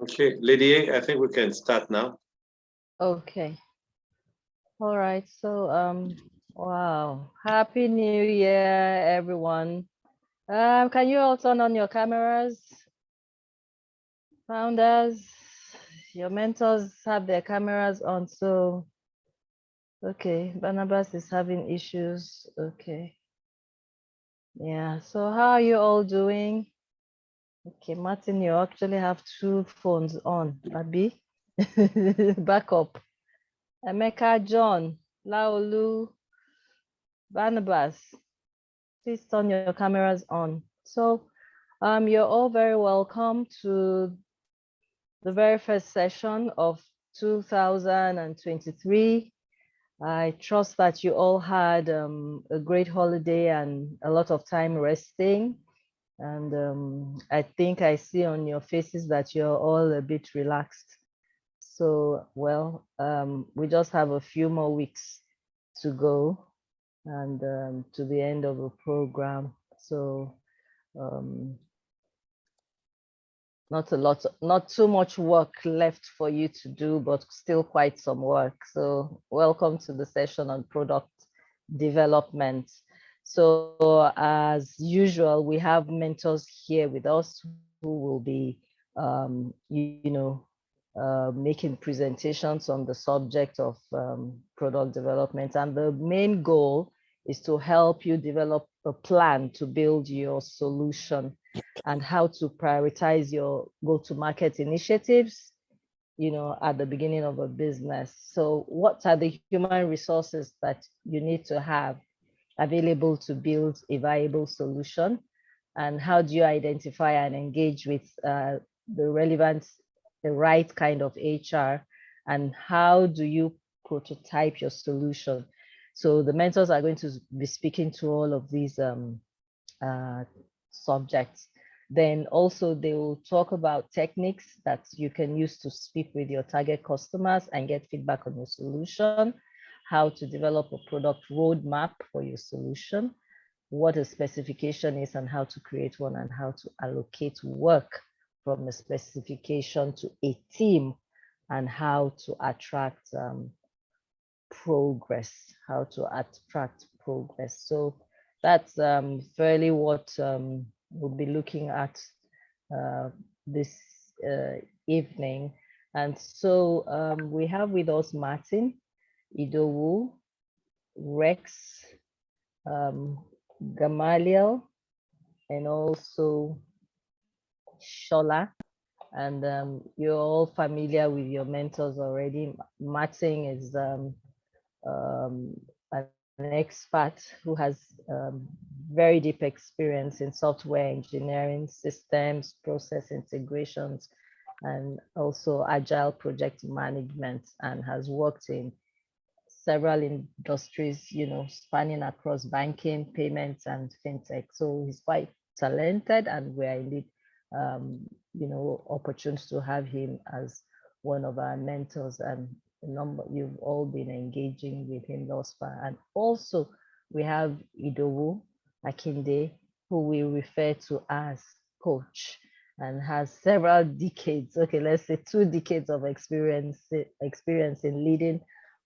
Okay, Lady A, I think we can start now. Okay. All right. So, wow. Happy New Year, everyone. Can you all turn on your cameras? Founders, your mentors have their cameras on. So, okay, Barnabas is having issues. Okay. Yeah. So, how are you all doing? Okay, Martin, you actually have two phones on. Abi, back up. Emeka, John, Laolu, Barnabas, please turn your cameras on. So you're all very welcome to the very first session of 2023. I trust that you all had a great holiday and a lot of time resting. And I think I see on your faces that you're all a bit relaxed. So, well, we just have a few more weeks to go and to the end of the program. So not too much work left for you to do, but still quite some work. So welcome to the session on product development. So as usual, we have mentors here with us who will be, making presentations on the subject of product development. And the main goal is to help you develop a plan to build your solution and how to prioritize your go-to-market initiatives, at the beginning of a business. So what are the human resources that you need to have available to build a viable solution? And how do you identify and engage with the right kind of HR? And how do you prototype your solution? So the mentors are going to be speaking to all of these subjects. Then also they will talk about techniques that you can use to speak with your target customers and get feedback on your solution, how to develop a product roadmap for your solution, what a specification is and how to create one, and how to allocate work from a specification to a team, and how to attract progress, So that's fairly what we'll be looking at this evening. And so we have with us Martin, Idowu, Rex, Gamaliel, and also Shola. And you're all familiar with your mentors already. Martin is an expert who has very deep experience in software engineering, systems, process integrations, and also agile project management, and has worked in several industries, spanning across banking, payments, and fintech. So he's quite talented, and we're indeed, opportune to have him as one of our mentors. And you've all been engaging with him thus far. And also we have Idowu Akinde, who we refer to as Coach, and has several decades, let's say 2 decades of experience in leading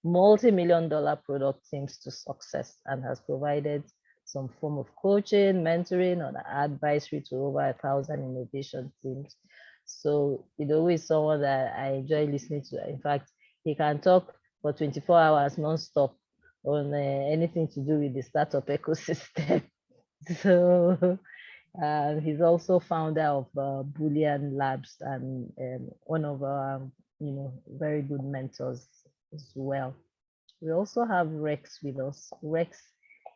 multi-million-dollar product teams to success, and has provided some form of coaching, mentoring, or advisory to over 1,000 innovation teams. So Idowu is someone that I enjoy listening to. In fact, he can talk for 24 hours non-stop on anything to do with the startup ecosystem. So he's also founder of Boolean Labs, and one of our very good mentors as well. We also have Rex with us. Rex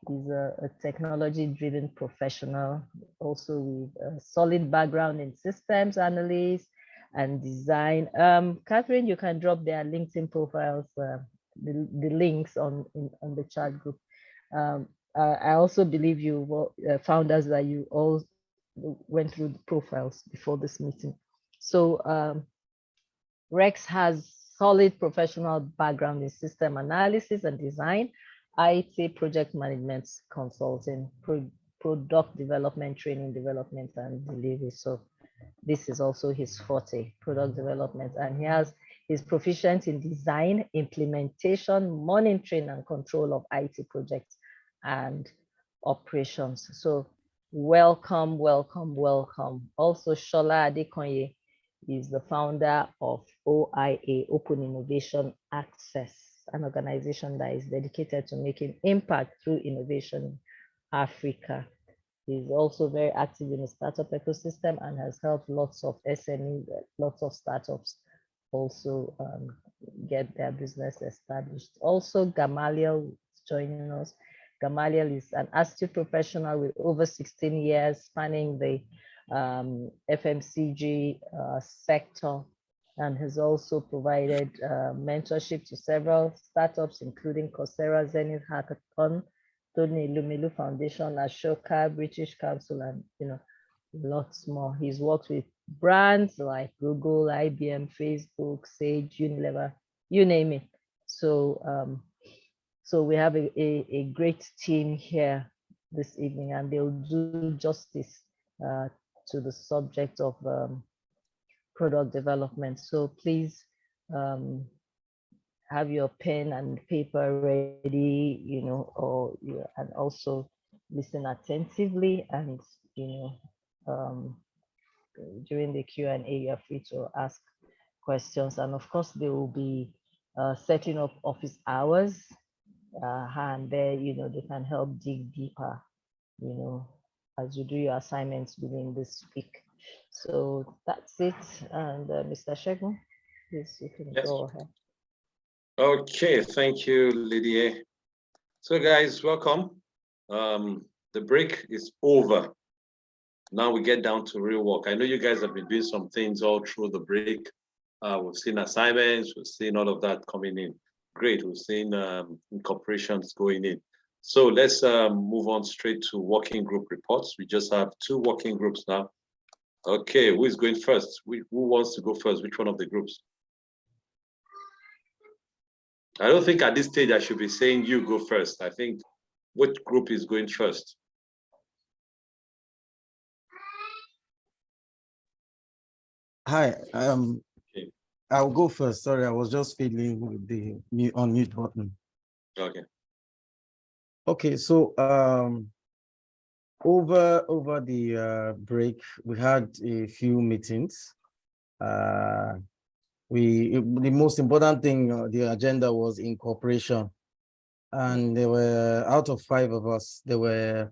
is a technology-driven professional, also with a solid background in systems analysis and design. Catherine, you can drop their LinkedIn profiles, the links on the chat group. I also believe you founders that you all went through the profiles before this meeting. So Rex has solid professional background in system analysis and design, IT project management consulting, product development, training development, and delivery. So this is also his forte, product development. And he's proficient in design, implementation, monitoring, and control of IT projects and operations. So welcome, welcome, welcome. Also, Shola Adekonye is the founder of OIA, Open Innovation Access, an organization that is dedicated to making impact through innovation in Africa. He's also very active in the startup ecosystem and has helped lots of SMEs, lots of startups also get their business established. Also, Gamaliel is joining us. Gamaliel is an astute professional with over 16 years spanning the FMCG sector, and has also provided mentorship to several startups, including Coursera, Zenith Hackathon, Tony Lumilu Foundation, Ashoka, British Council, and lots more. He's worked with brands like Google, IBM, Facebook, Sage, Unilever, you name it. So so we have a great team here this evening, and they'll do justice to the subject of product development. So please have your pen and paper ready, and also listen attentively, and during the Q&A, you're free to ask questions. And of course, they will be setting up office hours, and there, they can help dig deeper, as you do your assignments within this week. So that's it. And Mr. Shegun, please, you can go ahead. Okay, thank you, Lydia. So guys, welcome. The break is over. Now we get down to real work. I know you guys have been doing some things all through the break. We've seen assignments, we've seen all of that coming in. Great, we've seen incorporations going in. So let's move on straight to working group reports. We just have 2 working groups now. Okay, who is going first? Who wants to go first? Which one of the groups? I don't think at this stage I should be saying you go first. I think which group is going first? Hi, okay. I'll go first. Sorry, I was just fiddling with the unmute button. Okay. Okay, so over the break, we had a few meetings. The most important thing, the agenda was incorporation, and there were, out of 5 of us, there were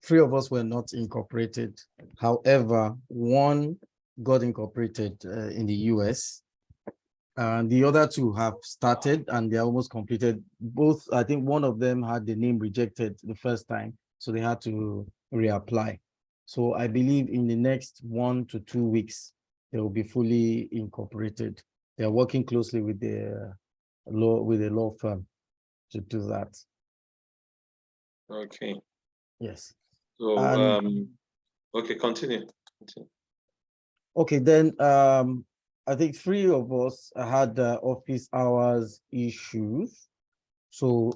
3 of us were not incorporated. However, 1 got incorporated in the US, and the other 2 have started and they're almost completed. Both, I think one of them had the name rejected the first time, so they had to reapply. So I believe in the next 1 to 2 weeks, they will be fully incorporated. They're working closely with the law firm to do that. Okay. Yes. So okay, continue. Okay, then I think 3 of us had office hours issues. So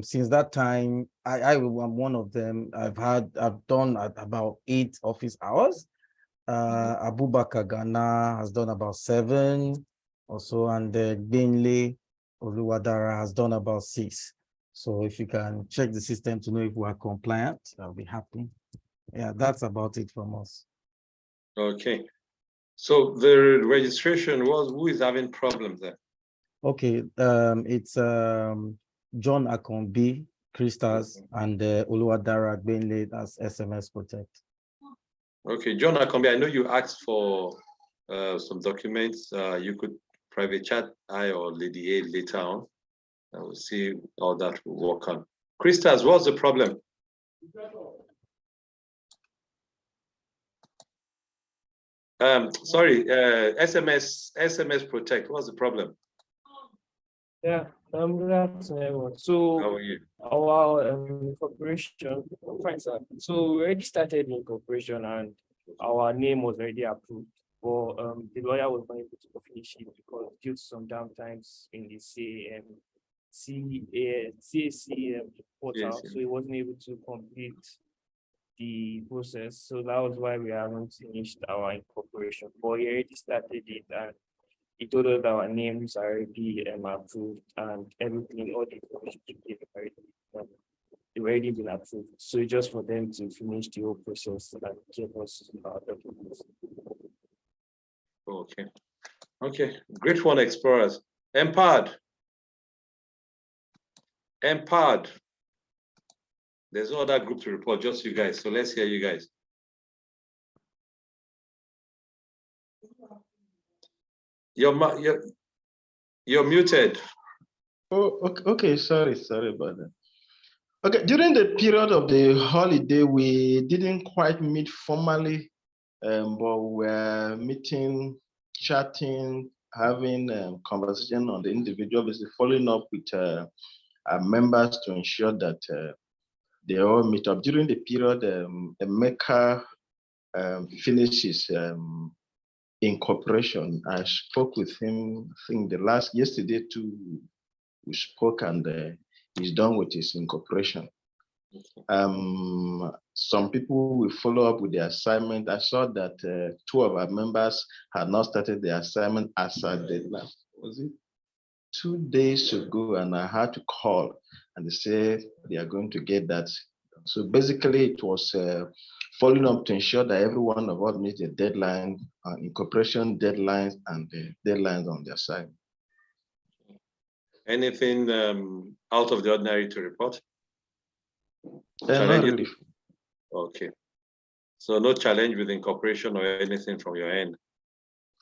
since that time, I'm one of them. I've done about 8 office hours. Abubakar Ghana has done about 7 or so, and Benle Oluwadara has done about 6. So if you can check the system to know if we are compliant, I'll be happy. Yeah, that's about it from us. Okay. So the registration was, who is having problems there? Okay, it's John Akombi, Christas, and Oluwadara Benle as SMS Protect. Okay, John Akombi, I know you asked for some documents. You could private chat I or Lady A later on. I will see how that will work on. Christas, what's the problem? Sorry, SMS Protect, what's the problem? Yeah, good afternoon, everyone. So how are you? Our incorporation, fine, sir. So we already started the incorporation and our name was already approved, but the lawyer was not able to finish it because due to some downtimes in the CAC portal, so he wasn't able to complete the process. So that was why we haven't finished our incorporation. But he already started it, and he told us that our names are already approved and everything, all the information they've already been approved. So it's just for them to finish the whole process and give us our documents. Okay. Okay. Great one, explorers. Empowered. Empowered. There's no other group to report, just you guys. So let's hear you guys. You're muted. Oh, okay. Sorry about that. Okay, during the period of the holiday, we didn't quite meet formally, but we're meeting, chatting, having conversation on the individual basis, following up with our members to ensure that they all meet up. During the period, Emeka finishes incorporation. I spoke with him, I think yesterday too, we spoke, and he's done with his incorporation. Some people will follow up with the assignment. I saw that 2 of our members had not started the assignment as at the last, was it 2 days ago? And I had to call, and they said they are going to get that. So basically, it was following up to ensure that every one of us meets the deadline, incorporation deadlines, and the deadlines on their side. Anything out of the ordinary to report? Not really. Okay. So no challenge with incorporation or anything from your end?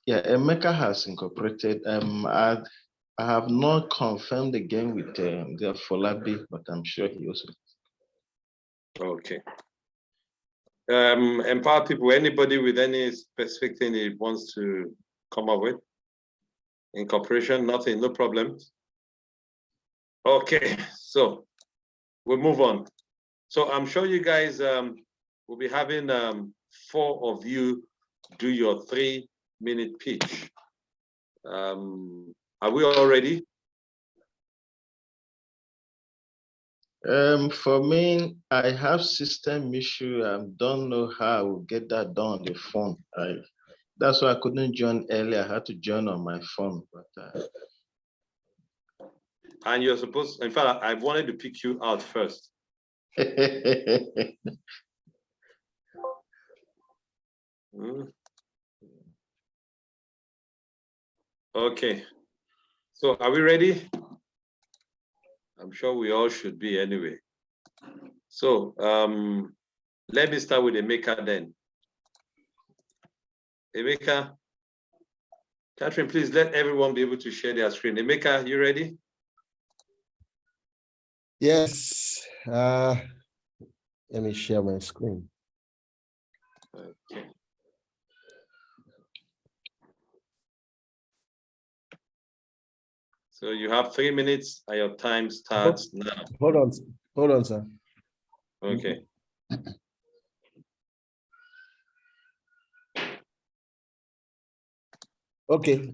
Yeah, Emeka has incorporated. I have not confirmed again with the Folabi, but I'm sure he also. Okay. Empower people, anybody with any specific thing he wants to come up with? Incorporation, nothing, no problem. Okay, so we'll move on. So I'm sure you guys will be having 4 of you do your 3-minute pitch. Are we all ready? For me, I have system issue. I don't know how I will get that done on the phone. That's why I couldn't join earlier. I had to join on my phone. But and you're supposed, in fact, I wanted to pick you out first. Okay, so are we ready? I'm sure we all should be anyway. So let me start with Emeka then. Emeka, Catherine, please let everyone be able to share their screen. Emeka, you ready? Yes. Let me share my screen. Okay. So you have 3 minutes and your time starts now. Hold on, sir. Okay. Okay.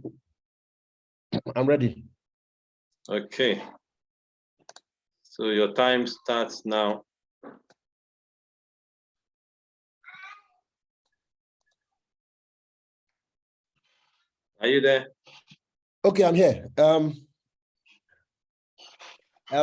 I'm ready. Okay. So your time starts now. Are you there? Okay, I'm here.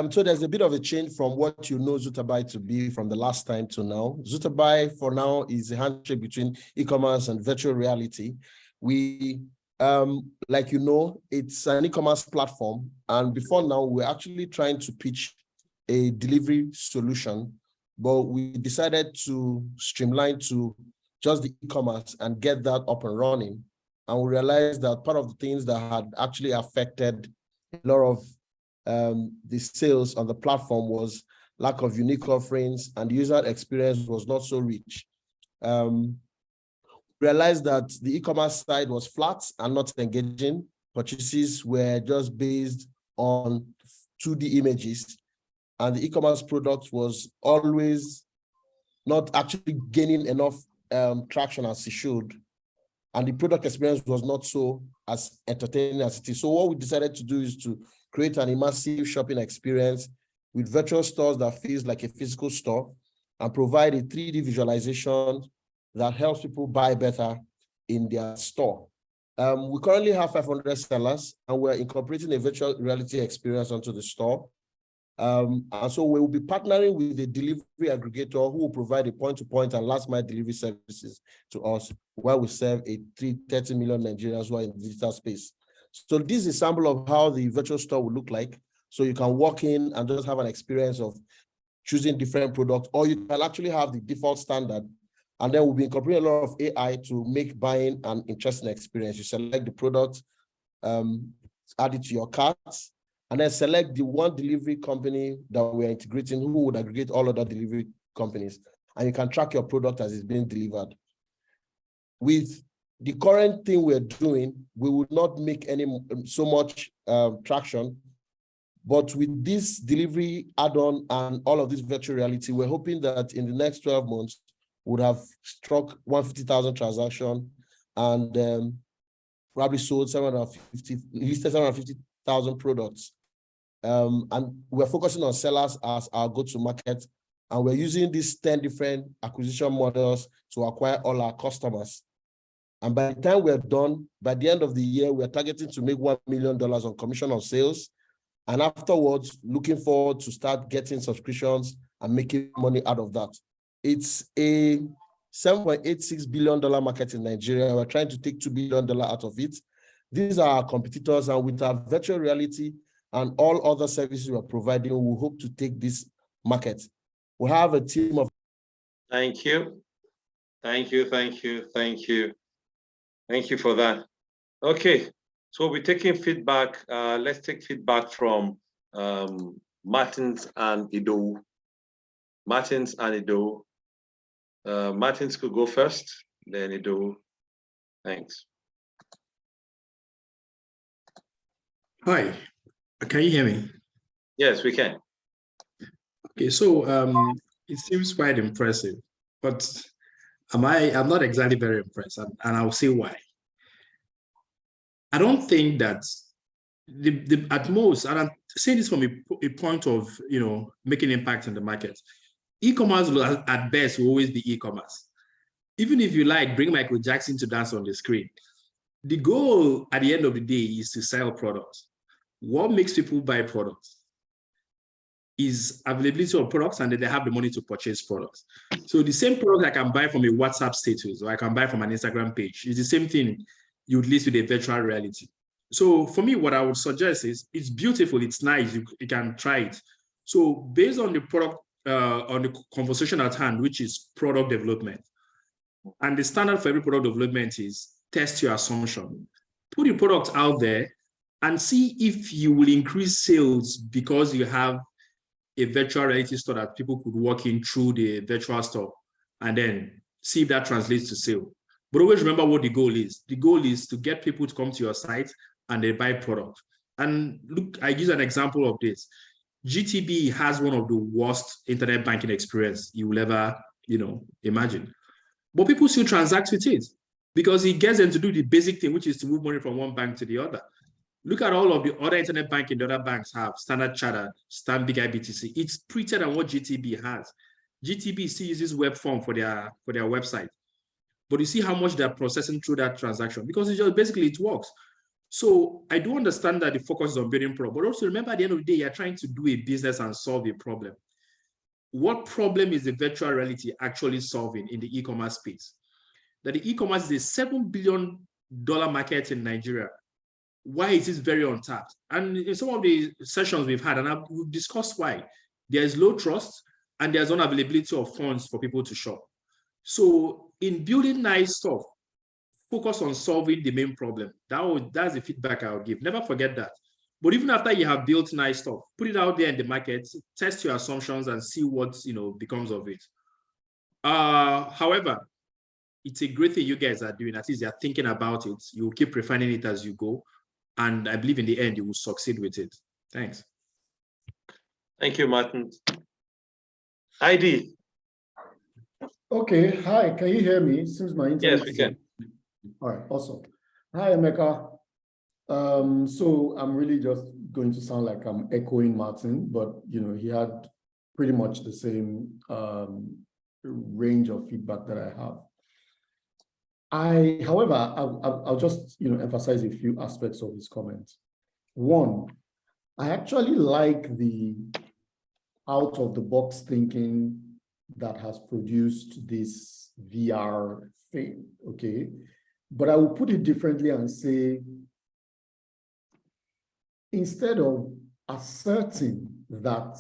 So there's a bit of a change from what you know Zutabai to be from the last time to now. Zutabai for now is a handshake between e-commerce and virtual reality. We, like you know, it's an e-commerce platform. And before now, we're actually trying to pitch a delivery solution, but we decided to streamline to just the e-commerce and get that up and running. And we realized that part of the things that had actually affected a lot of the sales on the platform was lack of unique offerings, and the user experience was not so rich. Realized that the e-commerce side was flat and not engaging. Purchases were just based on 2D images, and the e-commerce product was always not actually gaining enough traction as it should. And the product experience was not so as entertaining as it is. So what we decided to do is to create an immersive shopping experience with virtual stores that feels like a physical store. and provide a 3D visualization that helps people buy better in their store. We currently have 500 sellers, and we're incorporating a virtual reality experience onto the store. And so we will be partnering with a delivery aggregator who will provide a point-to-point and last-mile delivery services to us, while we serve 30 million Nigerians who are in the digital space. So this is a sample of how the virtual store will look like. So you can walk in and just have an experience of choosing different products, or you can actually have the default standard. And then we'll be incorporating a lot of AI to make buying an interesting experience. You select the product, add it to your cart, and then select the one delivery company that we're integrating who would aggregate all other delivery companies. And you can track your product as it's being delivered. With the current thing we're doing, we would not make any so much traction. But with this delivery add-on and all of this virtual reality, we're hoping that in the next 12 months, would have struck 150,000 transactions and probably sold 750,000 products. And we're focusing on sellers as our go-to-market, and we're using these 10 different acquisition models to acquire all our customers. And by the time we're done, by the end of the year, we're targeting to make $1 million on commission on sales. And afterwards, looking forward to start getting subscriptions and making money out of that. It's a $7.86 billion market in Nigeria. We're trying to take $2 billion out of it. These are our competitors, and with our virtual reality and all other services we're providing, we hope to take this market. We have a team of... Thank you. Thank you, thank you, thank you. Thank you for that. Okay, so we're taking feedback. Let's take feedback from Martins and Ido. Martins and Ido. Martins could go first, then Ido. Thanks. Hi, can you hear me? Yes, we can. Okay, so it seems quite impressive, but I'm not exactly very impressed, and I'll say why. I don't think that at most, and I'm saying this from a point of making impact in the market. E-commerce will at best will always be e-commerce. Even if you bring Michael Jackson to dance on the screen, the goal at the end of the day is to sell products. What makes people buy products is availability of products, and then they have the money to purchase products. So the same product I can buy from a WhatsApp status, or I can buy from an Instagram page, is the same thing you would list with a virtual reality. So for me, what I would suggest is, it's beautiful, it's nice, you can try it. So based on the product, on the conversation at hand, which is product development, and the standard for every product development is test your assumption. Put your product out there and see if you will increase sales because you have a virtual reality store that people could walk in through the virtual store, and then see if that translates to sale. But always remember what the goal is. The goal is to get people to come to your site and they buy product. And look, I use an example of this. GTB has one of the worst internet banking experience you will ever, imagine. But people still transact with it because it gets them to do the basic thing, which is to move money from one bank to the other. Look at all of the other internet banking the other banks have, Standard Chartered, Stanbic IBTC. It's prettier than what GTB has. GTB still uses web form for their website. But you see how much they're processing through that transaction because it's just basically it works. So I do understand that the focus is on building product, but also remember at the end of the day, you're trying to do a business and solve a problem. What problem is the virtual reality actually solving in the e-commerce space? That the e-commerce is a $7 billion market in Nigeria. Why is this very untapped? And in some of the sessions we've had, and we've discussed why. There's low trust and there's unavailability of funds for people to shop. So in building nice stuff, focus on solving the main problem. That's the feedback I would give. Never forget that. But even after you have built nice stuff, put it out there in the market, test your assumptions and see what becomes of it. However, it's a great thing you guys are doing. At least you're thinking about it. You'll keep refining it as you go. And I believe in the end, you will succeed with it. Thanks. Thank you, Martin. ID. Okay, hi, can you hear me? Seems my internet. Yes, we can. All right, awesome. Hi, Emeka. So I'm really just going to sound like I'm echoing Martin, but he had pretty much the same range of feedback that I have. However, I'll just emphasize a few aspects of his comment. One, I actually like the out-of-the-box thinking that has produced this VR thing, okay? But I will put it differently and say, instead of asserting that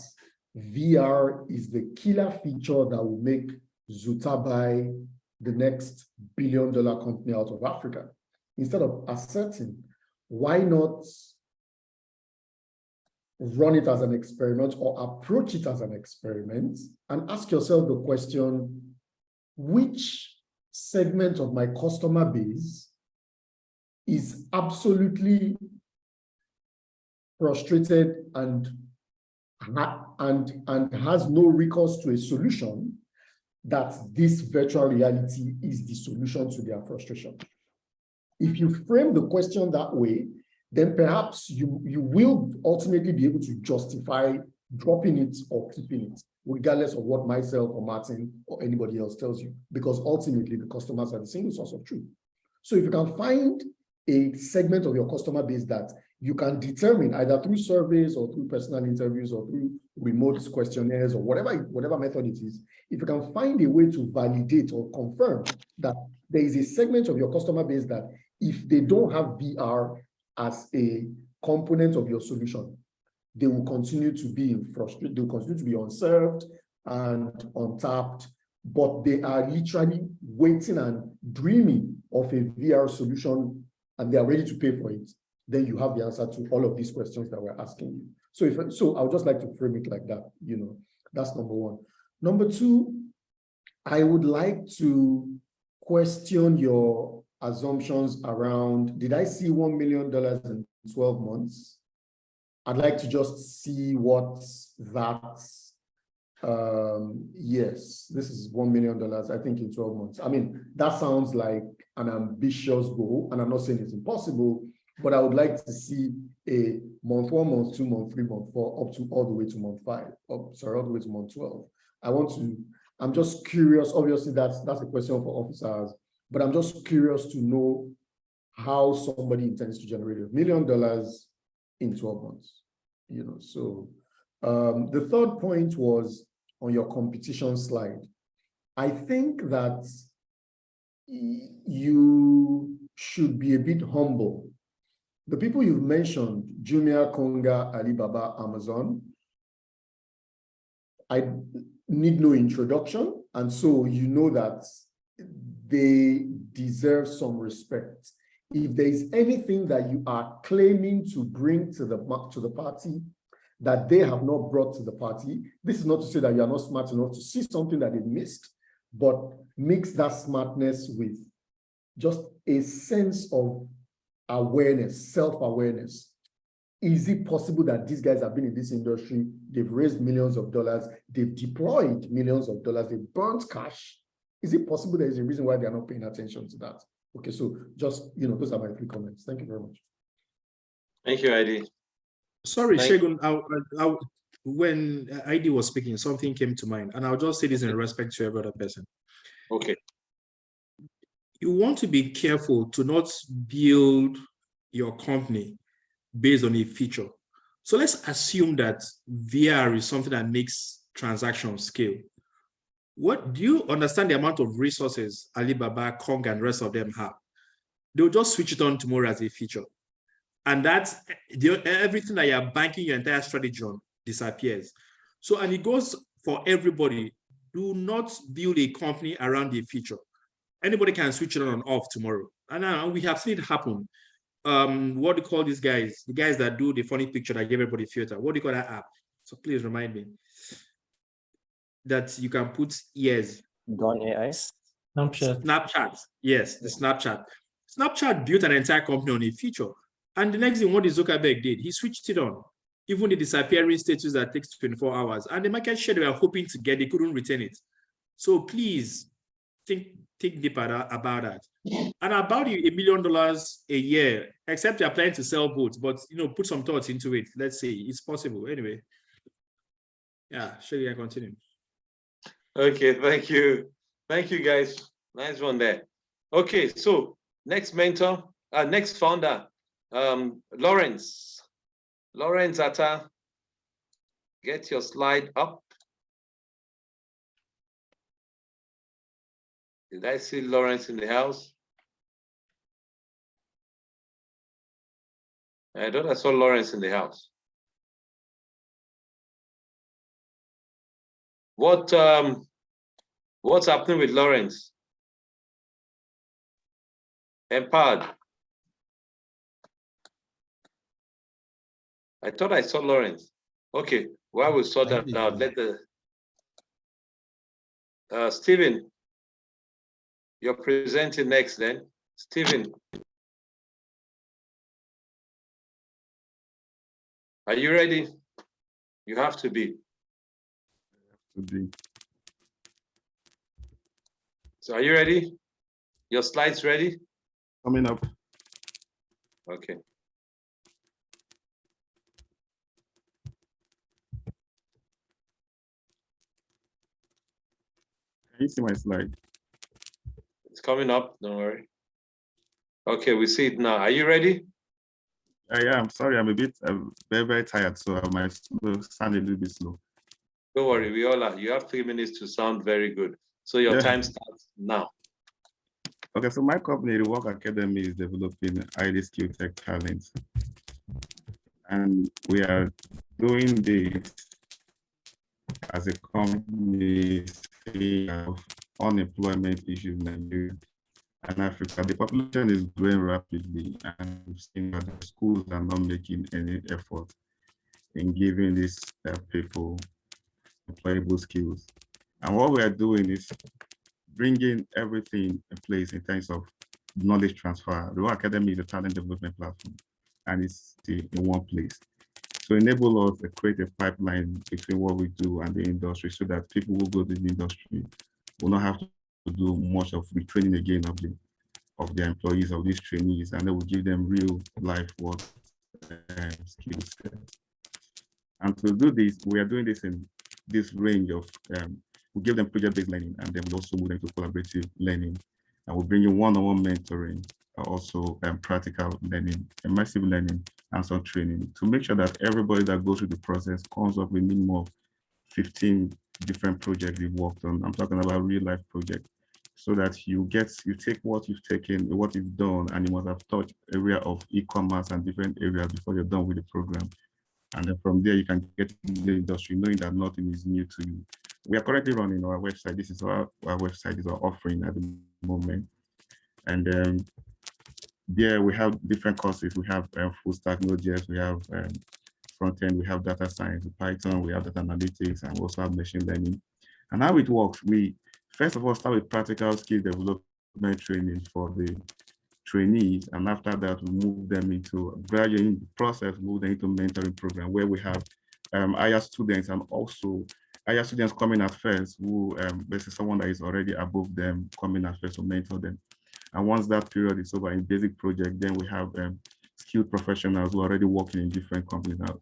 VR is the killer feature that will make Zutabai the next billion-dollar company out of Africa, instead of asserting, why not run it as an experiment or approach it as an experiment and ask yourself the question, which segment of my customer base is absolutely frustrated and has no recourse to a solution, that this virtual reality is the solution to their frustration. If you frame the question that way, then perhaps you will ultimately be able to justify dropping it or keeping it, regardless of what myself or Martin or anybody else tells you, because ultimately the customers are the single source of truth. So if you can find a segment of your customer base that you can determine either through surveys or through personal interviews or through remote questionnaires or whatever method it is, if you can find a way to validate or confirm that there is a segment of your customer base that if they don't have VR as a component of your solution, they will continue to be frustrated, they will continue to be unserved and untapped, but they are literally waiting and dreaming of a VR solution and they are ready to pay for it, then you have the answer to all of these questions that we're asking you. So I would just like to frame it like that, that's number one. Number two, I would like to question your assumptions around, did I see $1 million in 12 months? I'd like to just see what that, yes, this is $1 million, I think in 12 months. I mean, that sounds like an ambitious goal, and I'm not saying it's impossible, but I would like to see a month 1, month 2, month 3, month 4, up to all the way to month 5, all the way to month 12. I'm just curious, obviously that's a question for officers, but I'm just curious to know how somebody intends to generate $1 million in 12 months, So the third point was on your competition slide. I think that you should be a bit humble. The people you've mentioned, Jumia, Konga, Alibaba, Amazon, I need no introduction. And so you know that they deserve some respect. If there is anything that you are claiming to bring to the party that they have not brought to the party, this is not to say that you are not smart enough to see something that they missed, but mix that smartness with just a sense of awareness, self-awareness. Is it possible that these guys have been in this industry, they've raised millions of dollars, they've deployed millions of dollars, they've burnt cash? Is it possible there is a reason why they're not paying attention to that? Okay, so just, those are my 3 comments. Thank you very much. Thank you, ID. Sorry, Shegun, when ID was speaking, something came to mind, and I'll just say this in respect to every other person. Okay. You want to be careful to not build your company based on a feature. So let's assume that VR is something that makes transactions scale. What do you understand the amount of resources Alibaba, Kong, and the rest of them have? They'll just switch it on tomorrow as a feature. And that's everything that you're banking your entire strategy on disappears. So, and it goes for everybody. Do not build a company around a feature. Anybody can switch it on and off tomorrow. And we have seen it happen. What do you call these guys? The guys that do the funny picture that give everybody filter. What do you call that app? So please remind me. That you can put ears. Gone AI. Snapchat. Yes, the Snapchat. Snapchat built an entire company on a feature. And the next thing, what Zuckerberg did, he switched it on. Even the disappearing status that takes 24 hours. And the market share they were hoping to get, they couldn't retain it. So please think deeper about that. And about $1 million a year, except you're planning to sell boats, but put some thoughts into it. Let's say it's possible. Anyway. Yeah, sure, you can continue. Okay, thank you. Thank you, guys. Nice one there. Okay, so next mentor, next founder, Lawrence. Lawrence Atta, get your slide up. Did I see Lawrence in the house? I thought I saw Lawrence in the house. What's happening with Lawrence? Empowered. I thought I saw Lawrence. Okay, while we sort that out, let the Stephen, you're presenting next then. Stephen. Are you ready? You have to be. So are you ready? Your slides ready? Coming up. Okay. Can you see my slide? It's coming up, don't worry. Okay, we see it now. Are you ready? Yeah, I'm sorry, I'm a bit very, very tired, so I might sound a little bit slow. Don't worry, we all are. You have 3 minutes to sound very good. So your time starts now. Okay, so my company, the Work Academy, is developing highly skilled tech talent. And we are doing this as a company of unemployment issues in Nigeria and Africa. The population is growing rapidly, and we've seen that the schools are not making any effort in giving these people employable skills. And what we are doing is bringing everything in place in terms of knowledge transfer. The Work Academy is a talent development platform, and it's in one place. To enable us to create a pipeline between what we do and the industry, so that people who go to the industry will not have to do much of retraining again of their employees, of these trainees, and they will give them real life work skills. And to do this, we are doing this in this range of, we give them project-based learning, and then we also move them to collaborative learning. And we bring in one-on-one mentoring, also practical learning, immersive learning, and some training to make sure that everybody that goes through the process comes up with minimum of 15 different projects you've worked on. I'm talking about real-life projects, so that you take what you've taken, what you've done, and you must have touched area of e-commerce and different areas before you're done with the program. And then from there, you can get in the industry knowing that nothing is new to you. We are currently running our website. This is our website, is our offering at the moment. And there we have different courses. We have full stack Node.js, we have front end, we have data science, Python, we have data analytics, and we also have machine learning. And how it works, we first of all start with practical skill development training for the trainees, and after that we move them into gradually in the process, move them into mentoring program where we have higher students, and also higher students coming at first who this is someone that is already above them coming at first to mentor them. And once that period is over in basic project, then we have skilled professionals who are already working in different companies now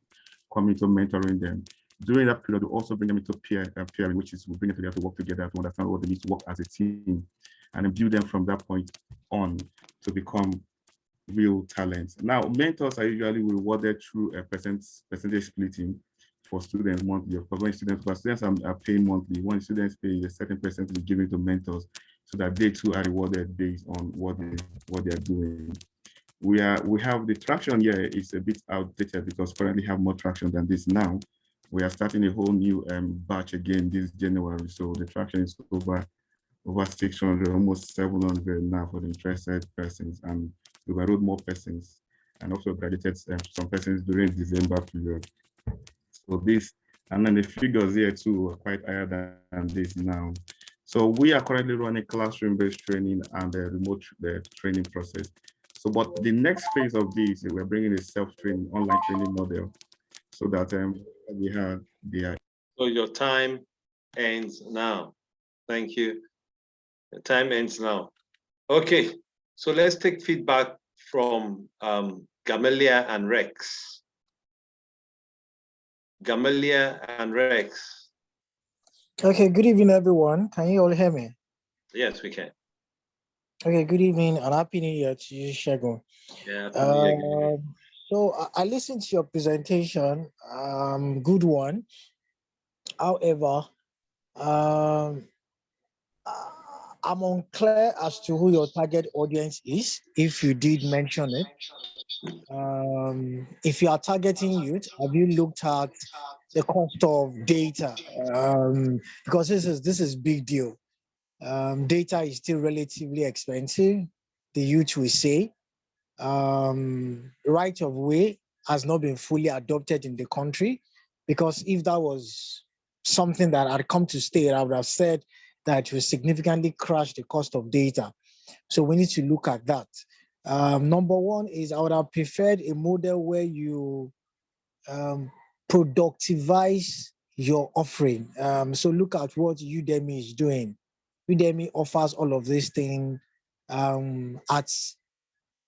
coming to mentoring them. During that period, we also bring them into peering, which is we bring them together to work together to understand what they need to work as a team, and then build them from that point on to become real talents. Now, mentors are usually rewarded through a percentage splitting for students monthly. Of course, when students are paying monthly, when students pay a certain percentage given to mentors, so that they too are rewarded based on what they are doing. We have the traction here is a bit outdated because currently have more traction than this now. We are starting a whole new batch again this January, so the traction is over 600, almost 700 now for the interested persons, and we've enrolled more persons, and also graduated some persons during December period. So this, and then the figures here too are quite higher than this now. So we are currently running classroom-based training and the remote training process. So, but the next phase of this, we're bringing a self-training, online training model, so that we have the. So your time ends now. Thank you. The time ends now. Okay, so let's take feedback from Gamelia and Rex. Gamelia and Rex. Okay, good evening, everyone. Can you all hear me? Yes, we can. Okay, good evening and happy new year to you, Shagun. Yeah, happy New Year, good evening. So I listened to your presentation, good one. However, um, I'm unclear as to who your target audience is, if you did mention it. If you are targeting youth, have you looked at the cost of data? Because this is big deal. Data is still relatively expensive. The youth will say right of way has not been fully adopted in the country, because if that was something that had come to stay, I would have said that it will significantly crash the cost of data. So we need to look at that. Number one is I would have preferred a model where you productivize your offering. So look at what Udemy is doing. Udemy offers all of these things at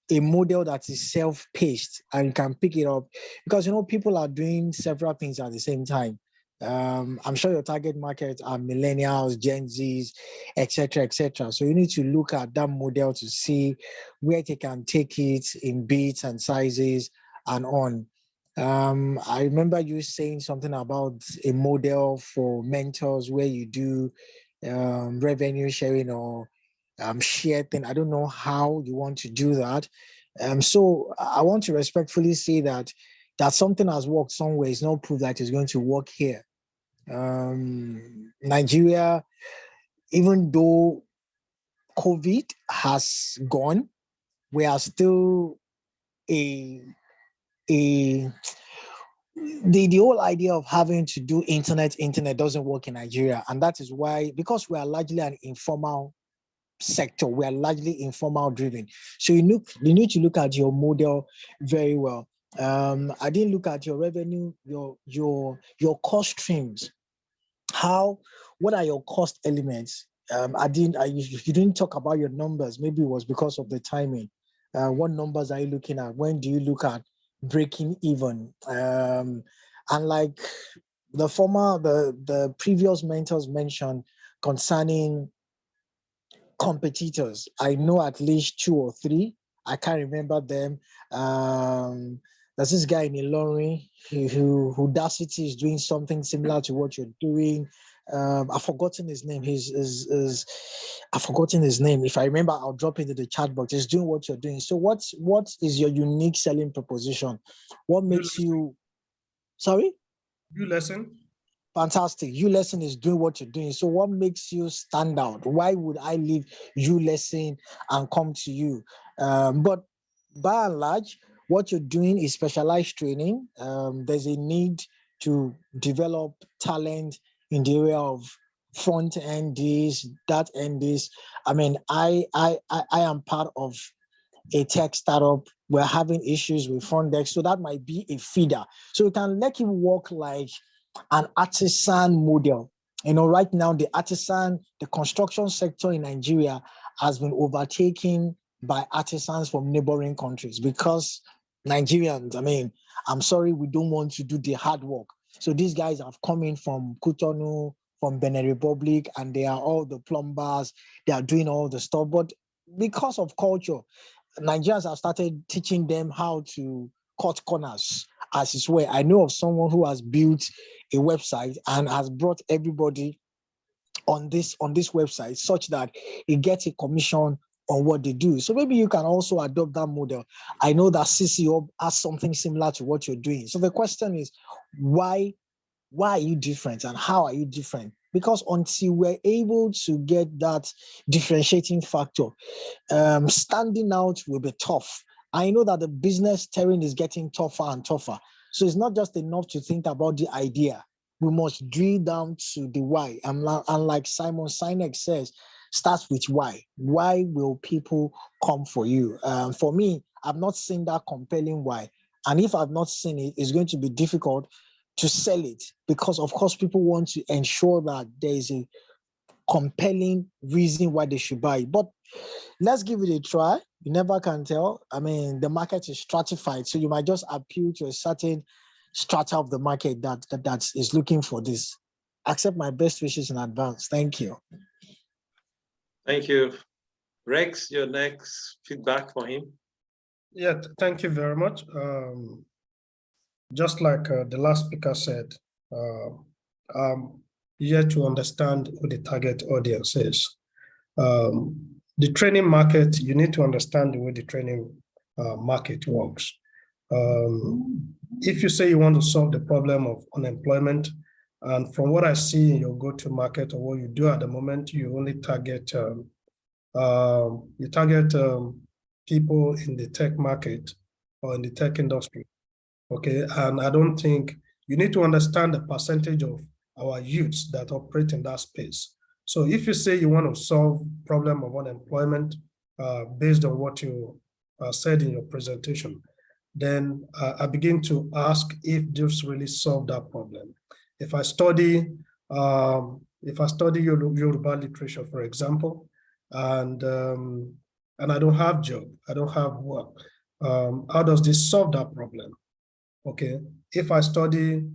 a model that is self-paced and you can pick it up, because people are doing several things at the same time. I'm sure your target market are millennials, Gen Zs, etc., etc. So you need to look at that model to see where they can take it in bits and sizes and on. I remember you saying something about a model for mentors where you do revenue sharing or share thing. I don't know how you want to do that. So I want to respectfully say that something has worked somewhere is not proof that it's going to work here. Nigeria, even though COVID has gone, we are still a the whole idea of having to do internet doesn't work in Nigeria, and that is why, because we are largely an informal sector, we are largely informal driven. So you need to look at your model very well. I didn't look at your revenue, your cost streams. What are your cost elements? You didn't talk about your numbers. Maybe it was because of the timing. What numbers are you looking at? When do you look at breaking even? And like the previous mentors mentioned concerning competitors, I know at least 2 or 3. I can't remember them. There's this guy in Ilorin who Audacity is doing something similar to what you're doing. I've forgotten his name. I've forgotten his name. If I remember, I'll drop it into the chat box. He's doing what you're doing. So what is your unique selling proposition? What makes you? Sorry? ULesson. Fantastic. ULesson is doing what you're doing. So what makes you stand out? Why would I leave ULesson and come to you? But by and large, what you're doing is specialized training. There's a need to develop talent in the area of front end this, that end this. I mean, I am part of a tech startup. We're having issues with front desk, so that might be a feeder. So you can let him work like an artisan model. Right now, the construction sector in Nigeria has been overtaken by artisans from neighboring countries, because Nigerians, I'm sorry, we don't want to do the hard work. So these guys have come in from Cotonou, from Benin Republic, and they are all the plumbers, they are doing all the stuff. But because of culture, Nigerians have started teaching them how to cut corners, as it's where I know of someone who has built a website and has brought everybody on this website such that he gets a commission on what they do. So maybe you can also adopt that model. I know that CCO has something similar to what you're doing. So the question is, why are you different and how are you different? Because until we're able to get that differentiating factor, standing out will be tough. I know that the business terrain is getting tougher and tougher. So it's not just enough to think about the idea. We must drill down to the why. And like Simon Sinek says, starts with why. Why will people come for you? For me, I've not seen that compelling why. And if I've not seen it, it's going to be difficult to sell it, because of course people want to ensure that there is a compelling reason why they should buy. But let's give it a try. You never can tell. The market is stratified, so you might just appeal to a certain strata of the market that is looking for this. accept my best wishes in advance. Thank you. Thank you. Rex, your next feedback for him. Yeah, thank you very much. Just like the last speaker said, yet to understand who the target audience is. The training market, you need to understand the way the training market works. If you say you want to solve the problem of unemployment, and from what I see in your go-to market or what you do at the moment, you only target people in the tech market or in the tech industry. Okay, and I don't think you need to understand the percentage of our youths that operate in that space. So if you say you want to solve problem of unemployment based on what you said in your presentation, then I begin to ask if this really solved that problem. If I study Yoruba literature, for example, and I don't have job, I don't have work, how does this solve that problem? Okay, if I study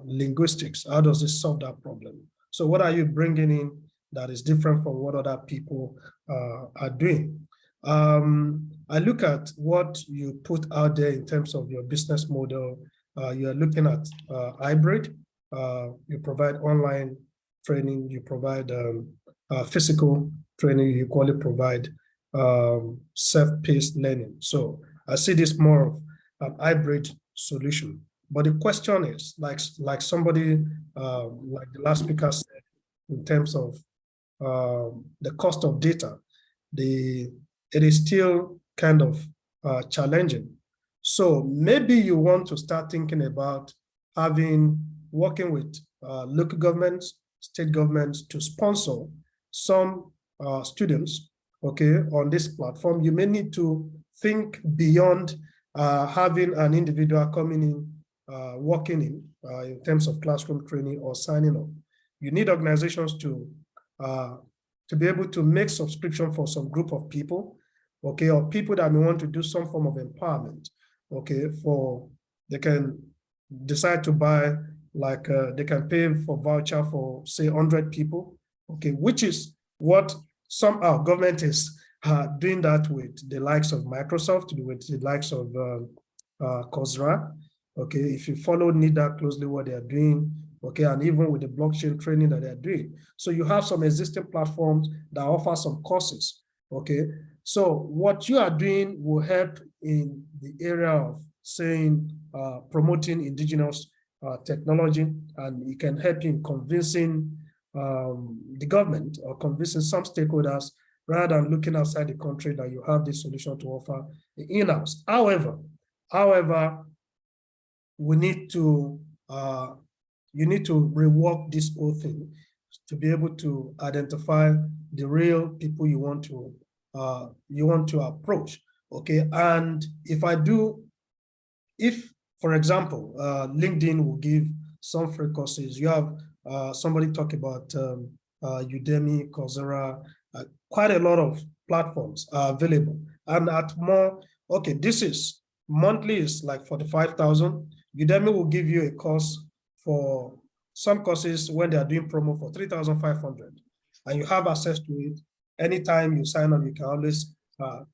linguistics, how does this solve that problem? So what are you bringing in that is different from what other people are doing? I look at what you put out there in terms of your business model. You're looking at hybrid. You provide online training, you provide physical training, you equally provide self-paced learning. So I see this more of an hybrid solution. But the question is, like somebody, like the last speaker said, in terms of the cost of data, it is still kind of challenging. So maybe you want to start thinking about working with local governments, state governments to sponsor some students, okay, on this platform. You may need to think beyond having an individual coming in, working in terms of classroom training or signing up. You need organizations to be able to make subscription for some group of people, okay, or people that may want to do some form of empowerment, okay, they can decide to buy, like they can pay for voucher for say 100 people, okay, which is what somehow government is doing that with the likes of Microsoft, with the likes of Coursera, okay, if you follow NIDA closely what they are doing, okay, and even with the blockchain training that they're doing. So you have some existing platforms that offer some courses, okay? So what you are doing will help in the area of saying, promoting indigenous technology, and it can help in convincing the government or convincing some stakeholders rather than looking outside the country that you have this solution to offer in-house. However, we need to, you need to rework this whole thing to be able to identify the real people you want to approach, okay? And if, for example, LinkedIn will give some free courses, you have somebody talk about Udemy, Coursera, quite a lot of platforms are available. And at more, okay, this is monthly is like 45,000. Udemy will give you a course for some courses when they are doing promo for 3,500, and you have access to it. Anytime you sign up, you can always,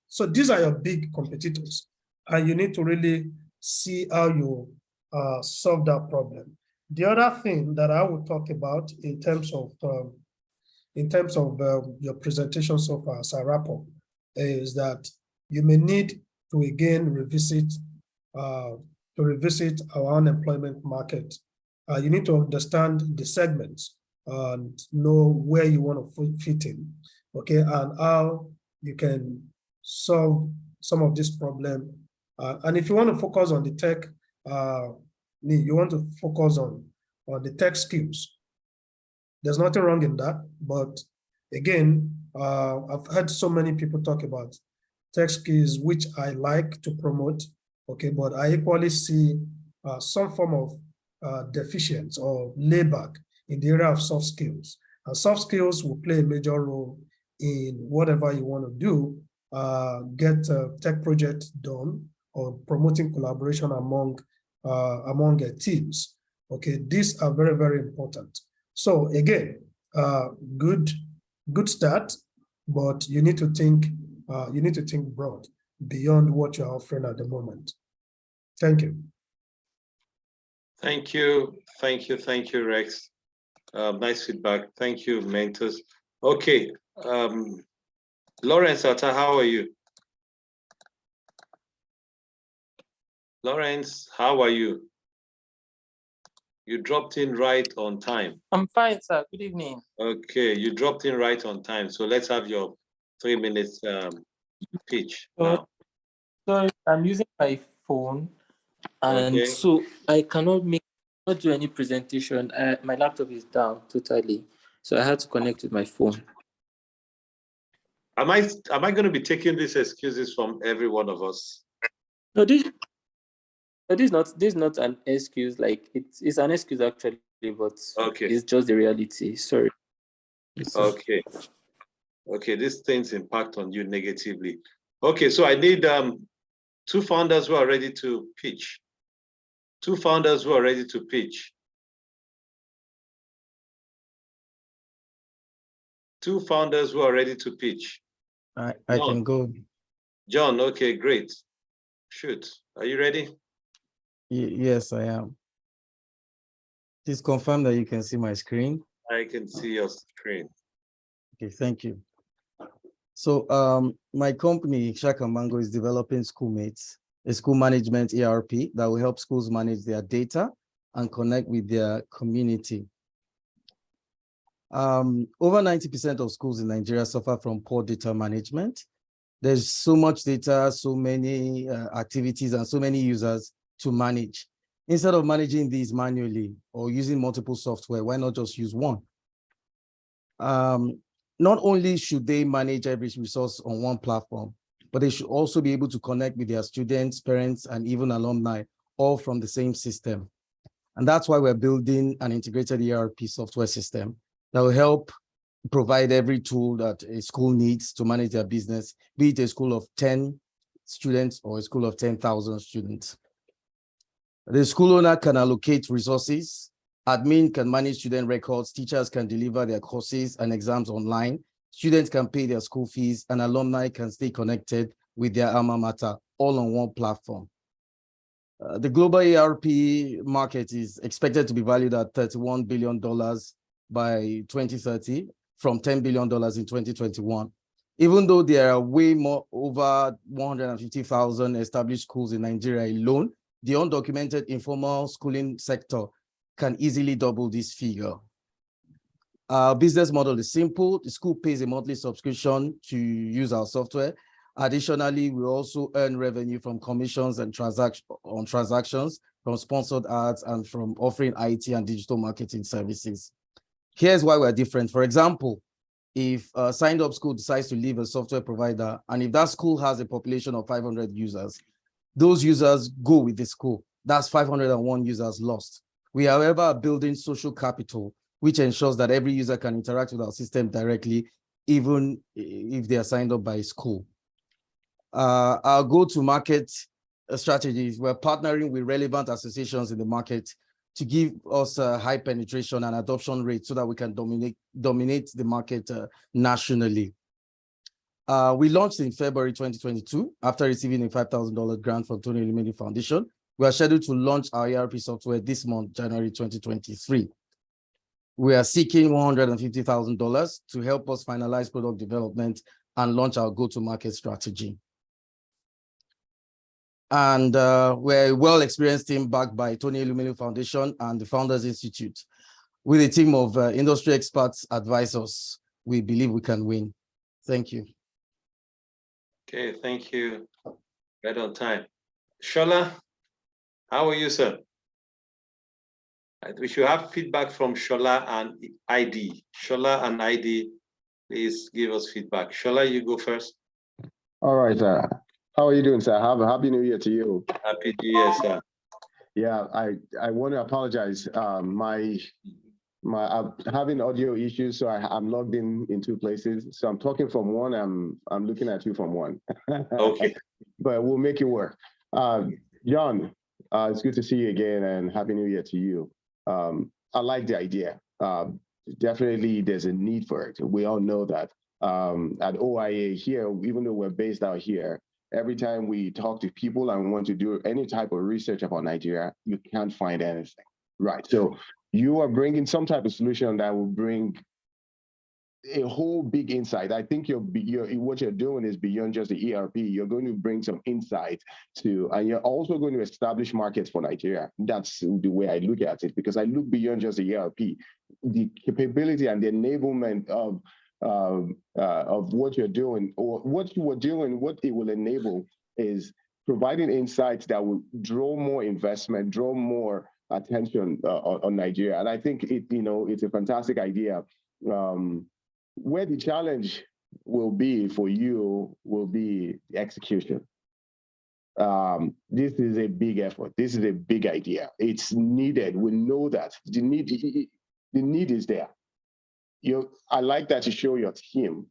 so these are your big competitors, and you need to really see how you solve that problem. The other thing that I will talk about in terms of your presentation so far as a wrap up is that you may need to again revisit our unemployment market. You need to understand the segments and know where you want to fit in, okay, and how you can solve some of this problem. And if you want to focus on the tech, you want to focus on the tech skills. There's nothing wrong in that, but again, I've heard so many people talk about tech skills, which I like to promote, okay, but I equally see some form of deficiency or layback in the area of soft skills. And soft skills will play a major role in whatever you want to do, get tech projects done or promoting collaboration among teams. Okay, these are very, very important. So again, good start, but you need to think broad beyond what you're offering at the moment. Thank you. Thank you, Rex. Nice feedback. Thank you, mentors. Okay, Lawrence Atta, how are you? Lawrence, how are you? You dropped in right on time. I'm fine, sir. Good evening. Okay, you dropped in right on time. So let's have your 3 minutes pitch now. Sorry, I'm using my phone, and Okay. so I cannot do any presentation. My laptop is down totally, so I had to connect with my phone. Am I going to be taking these excuses from every one of us? No, this is not an excuse. Like it's an excuse actually, but okay, it's just the reality. Sorry. Okay. Okay, these things impact on you negatively. Okay, so I need 2 founders who are ready to pitch. 2 founders who are ready to pitch. 2 founders who are ready to pitch. I can go. John, okay, great. Shoot, are you ready? Yes, I am. Please confirm that you can see my screen. I can see your screen. Okay, thank you. So my company, Shaka Mango, is developing Schoolmates, a school management ERP that will help schools manage their data and connect with their community. Over 90% of schools in Nigeria suffer from poor data management. There's so much data, so many activities, and so many users to manage. Instead of managing these manually or using multiple software, why not just use one? Not only should they manage every resource on one platform, but they should also be able to connect with their students, parents, and even alumni, all from the same system. And that's why we're building an integrated ERP software system that will help provide every tool that a school needs to manage their business, be it a school of 10 students or a school of 10,000 students. The school owner can allocate resources, admin can manage student records, teachers can deliver their courses and exams online, students can pay their school fees, and alumni can stay connected with their alma mater, all on one platform. The global ERP market is expected to be valued at $31 billion by 2030, from $10 billion in 2021. Even though there are way more, over 150,000 established schools in Nigeria alone, the undocumented informal schooling sector can easily double this figure. Our business model is simple. The school pays a monthly subscription to use our software. Additionally, we also earn revenue from commissions and transactions, from sponsored ads, and from offering IT and digital marketing services. Here's why we're different. For example, if a signed up school decides to leave a software provider, and if that school has a population of 500 users, those users go with the school. That's 501 users lost. We, however, are building social capital, which ensures that every user can interact with our system directly, even if they are signed up by a school. Our go-to-market strategies, we're partnering with relevant associations in the market to give us a high penetration and adoption rate so that we can dominate the market nationally. We launched in February 2022 after receiving a $5,000 grant from Tony Elumelu Foundation. We are scheduled to launch our ERP software this month, January 2023. We are seeking $150,000 to help us finalize product development and launch our go-to-market strategy. And we're a well-experienced team backed by Tony Elumelu Foundation and the Founders Institute. With a team of industry experts, advisors, we believe we can win. Thank you. Okay, thank you. Right on time. Shola, how are you, sir? We should have feedback from Shola and ID. Shola and ID, please give us feedback. Shola, you go first. All right, sir. How are you doing, sir? Happy New Year to you. Happy New Year, sir. Yeah, I want to apologize. I'm having audio issues, so I'm logged in 2 places. So I'm talking from one. I'm looking at you from one. Okay. But we'll make it work. John, it's good to see you again, and Happy New Year to you. I like the idea. definitely there's a need for it. We all know that. At OIA here, even though we're based out here, every time we talk to people and want to do any type of research about Nigeria, you can't find anything, right? So you are bringing some type of solution that will bring a whole big insight. I think what you're doing is beyond just the ERP. You're going to bring some insight and you're also going to establish markets for Nigeria. That's the way I look at it, because I look beyond just the ERP, the capability and the enablement of what you're doing, or what you were doing. What it will enable is providing insights that will draw more investment, draw more attention on Nigeria. And I think it's a fantastic idea. Where the challenge will be for you will be the execution. This is a big effort. This is a big idea. It's needed. We know that the need is there. I like that you show your team.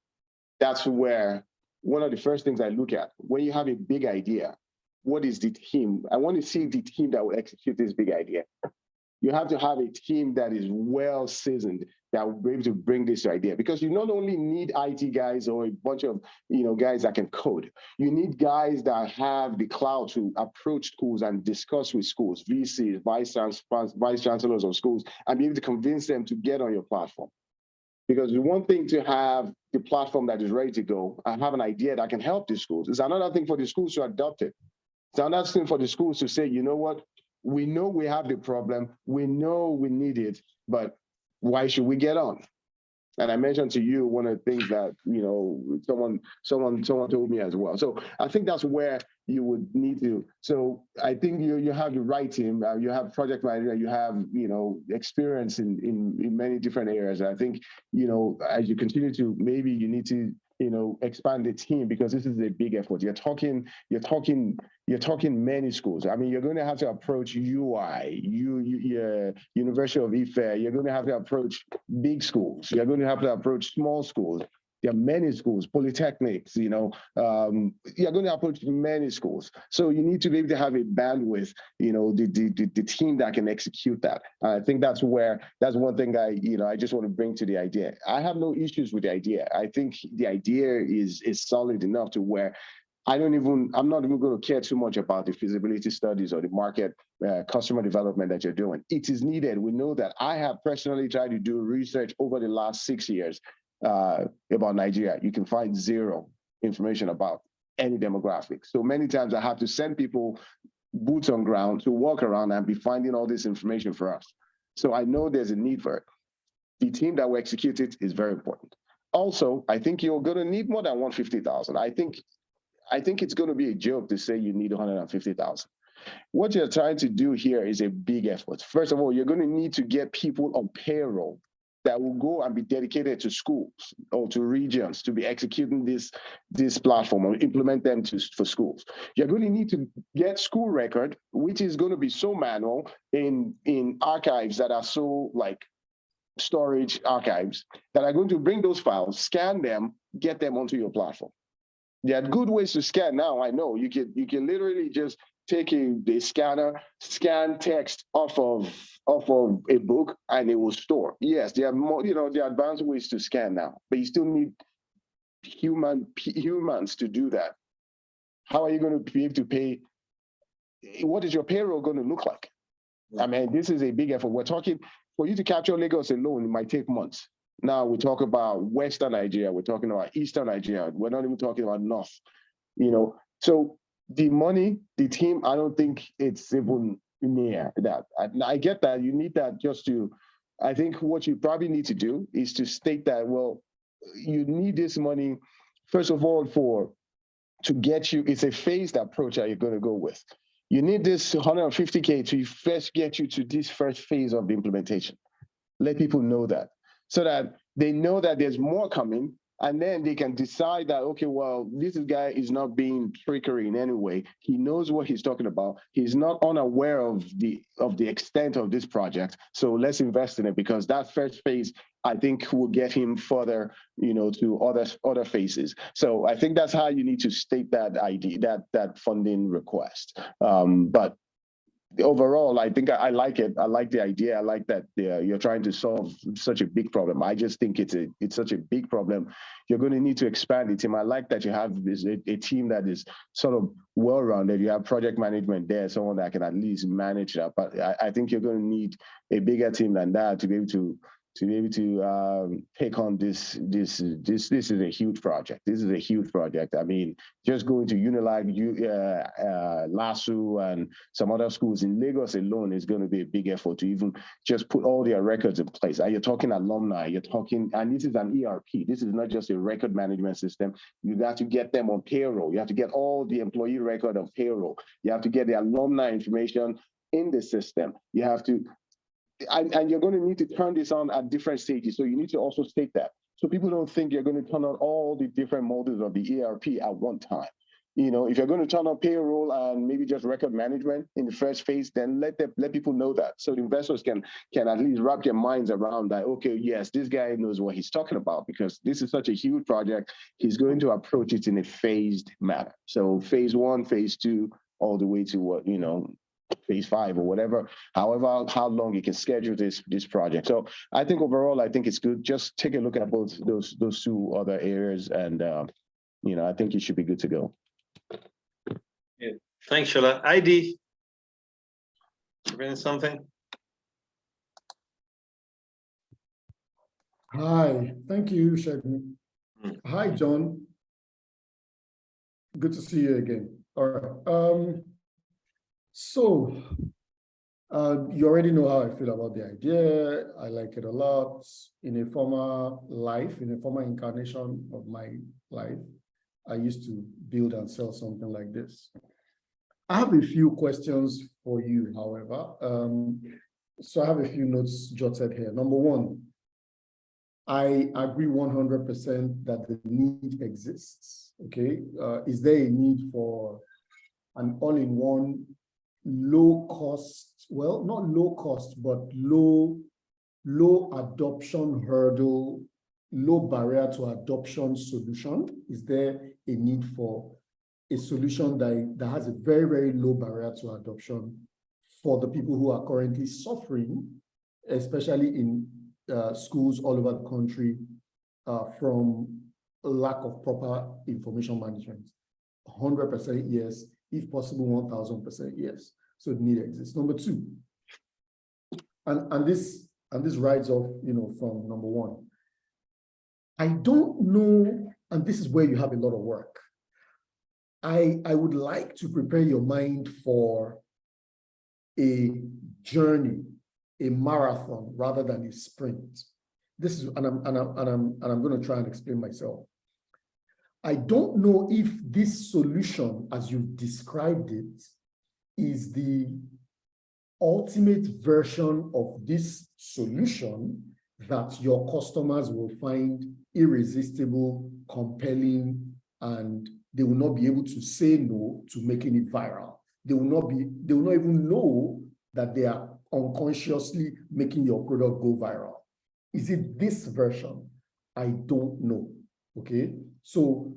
That's where one of the first things I look at. When you have a big idea, what is the team? I want to see the team that will execute this big idea. You have to have a team that is well seasoned, that will be able to bring this idea, because you not only need IT guys or a bunch of guys that can code. You need guys that have the clout to approach schools and discuss with schools, VCs, vice chancellors of schools, and be able to convince them to get on your platform. Because it's one thing to have the platform that is ready to go and have an idea that can help the schools. It's another thing for the schools to adopt it. It's another thing for the schools to say, you know what? We know we have the problem. We know we need it, but why should we get on? And I mentioned to you one of the things that someone told me as well. So I think that's where you would need to. So I think you have the right team. You have project manager. You have experience in many different areas. And I think as you continue to, maybe you need to expand the team, because this is a big effort. You're talking many schools. I mean, you're going to have to approach UI, University of Ife. You're going to have to approach big schools. You're going to have to approach small schools. There are many schools, polytechnics, you're going to approach many schools. So you need to be able to have a bandwidth, the team that can execute that. I think that's one thing I just want to bring to the idea. I have no issues with the idea. I think the idea is solid enough to where I'm not even going to care too much about the feasibility studies or the market customer development that you're doing. It is needed. We know that. I have personally tried to do research over the last 6 years about Nigeria. You can find zero information about any demographics. So many times I have to send people boots on ground to walk around and be finding all this information for us. So I know there's a need for it. The team that will execute it is very important. Also, I think you're going to need more than 150,000. I think it's going to be a joke to say you need 150,000. What you're trying to do here is a big effort. First of all, you're going to need to get people on payroll that will go and be dedicated to schools or to regions to be executing this platform or implement them for schools. You're going to need to get school record, which is going to be so manual in archives that are so like storage archives, that are going to bring those files, scan them, get them onto your platform. There are good ways to scan now. I know you can literally just take a scanner, scan text off of a book, and it will store. Yes, there are more, there are advanced ways to scan now, but you still need humans to do that. How are you going to be able to pay? What is your payroll going to look like? I mean, this is a big effort. We're talking, for you to capture Lagos alone, it might take months. Now we talk about Western Nigeria, we're talking about Eastern Nigeria, we're not even talking about North, So the money, the team, I don't think it's even near that. I get that, you need that just to, I think what you probably need to do is to state that, well, you need this money, first of all, to get you, it's a phased approach that you're going to go with. You need this 150K to first get you to this first phase of the implementation. Let people know that, so that they know that there's more coming, and then they can decide that, okay, well, this guy is not being trickery in any way. He knows what he's talking about. He's not unaware of the extent of this project. So let's invest in it, because that first phase, I think, will get him further, to other phases. So I think that's how you need to state that idea, that funding request. But overall, I think I like it. I like the idea. I like that you're trying to solve such a big problem. I just think it's such a big problem. You're going to need to expand the team. I like that you have a team that is sort of well-rounded. You have project management there, someone that can at least manage that. But I think you're going to need a bigger team than that to be able to take on this. This is a huge project. This is a huge project. I mean, just going to Unilag, LASU, and some other schools in Lagos alone is going to be a big effort to even just put all their records in place. And you're talking alumni, you're talking, and this is an ERP. This is not just a record management system. You have to get them on payroll. You have to get all the employee record on payroll. You have to get the alumni information in the system. You have to. And you're going to need to turn this on at different stages. So you need to also state that. So people don't think you're going to turn on all the different modules of the ERP at one time. You know, if you're going to turn on payroll and maybe just record management in the first phase, then let people know that. So the investors can at least wrap their minds around that, okay, yes, this guy knows what he's talking about because this is such a huge project. He's going to approach it in a phased manner. So phase 1, phase 2, all the way to what, you know, phase 5 or whatever, however, how long you can schedule this project. So I think overall, I think it's good. Just take a look at both those 2 other areas, and you know, I think you should be good to go. Yeah. Thanks, Shola. ID, bring something. Hi, thank you, Shegun. Hi, John. Good to see you again. All right. So, you already know how I feel about the idea. I like it a lot. In a former life, in a former incarnation of my life, I used to build and sell something like this. I have a few questions for you, however. So I have a few notes jotted here. Number 1, I agree 100% that the need exists, okay? Is there a need for an all-in-one low cost, well, not low cost, but low adoption hurdle, low barrier to adoption solution? Is there a need for a solution that has a very, very low barrier to adoption for the people who are currently suffering, especially in schools all over the country from lack of proper information management? 100% yes. If possible, 1000% yes. So the need exists. Number 2, and this rides off, you know, from number 1. I don't know, and this is where you have a lot of work. I would like to prepare your mind for a journey, a marathon rather than a sprint. This is, and I'm going to try and explain myself. I don't know if this solution, as you've described it, is the ultimate version of this solution that your customers will find irresistible, compelling, and they will not be able to say no to making it viral. They will not even know that they are unconsciously making your product go viral. Is it this version? I don't know. Okay, so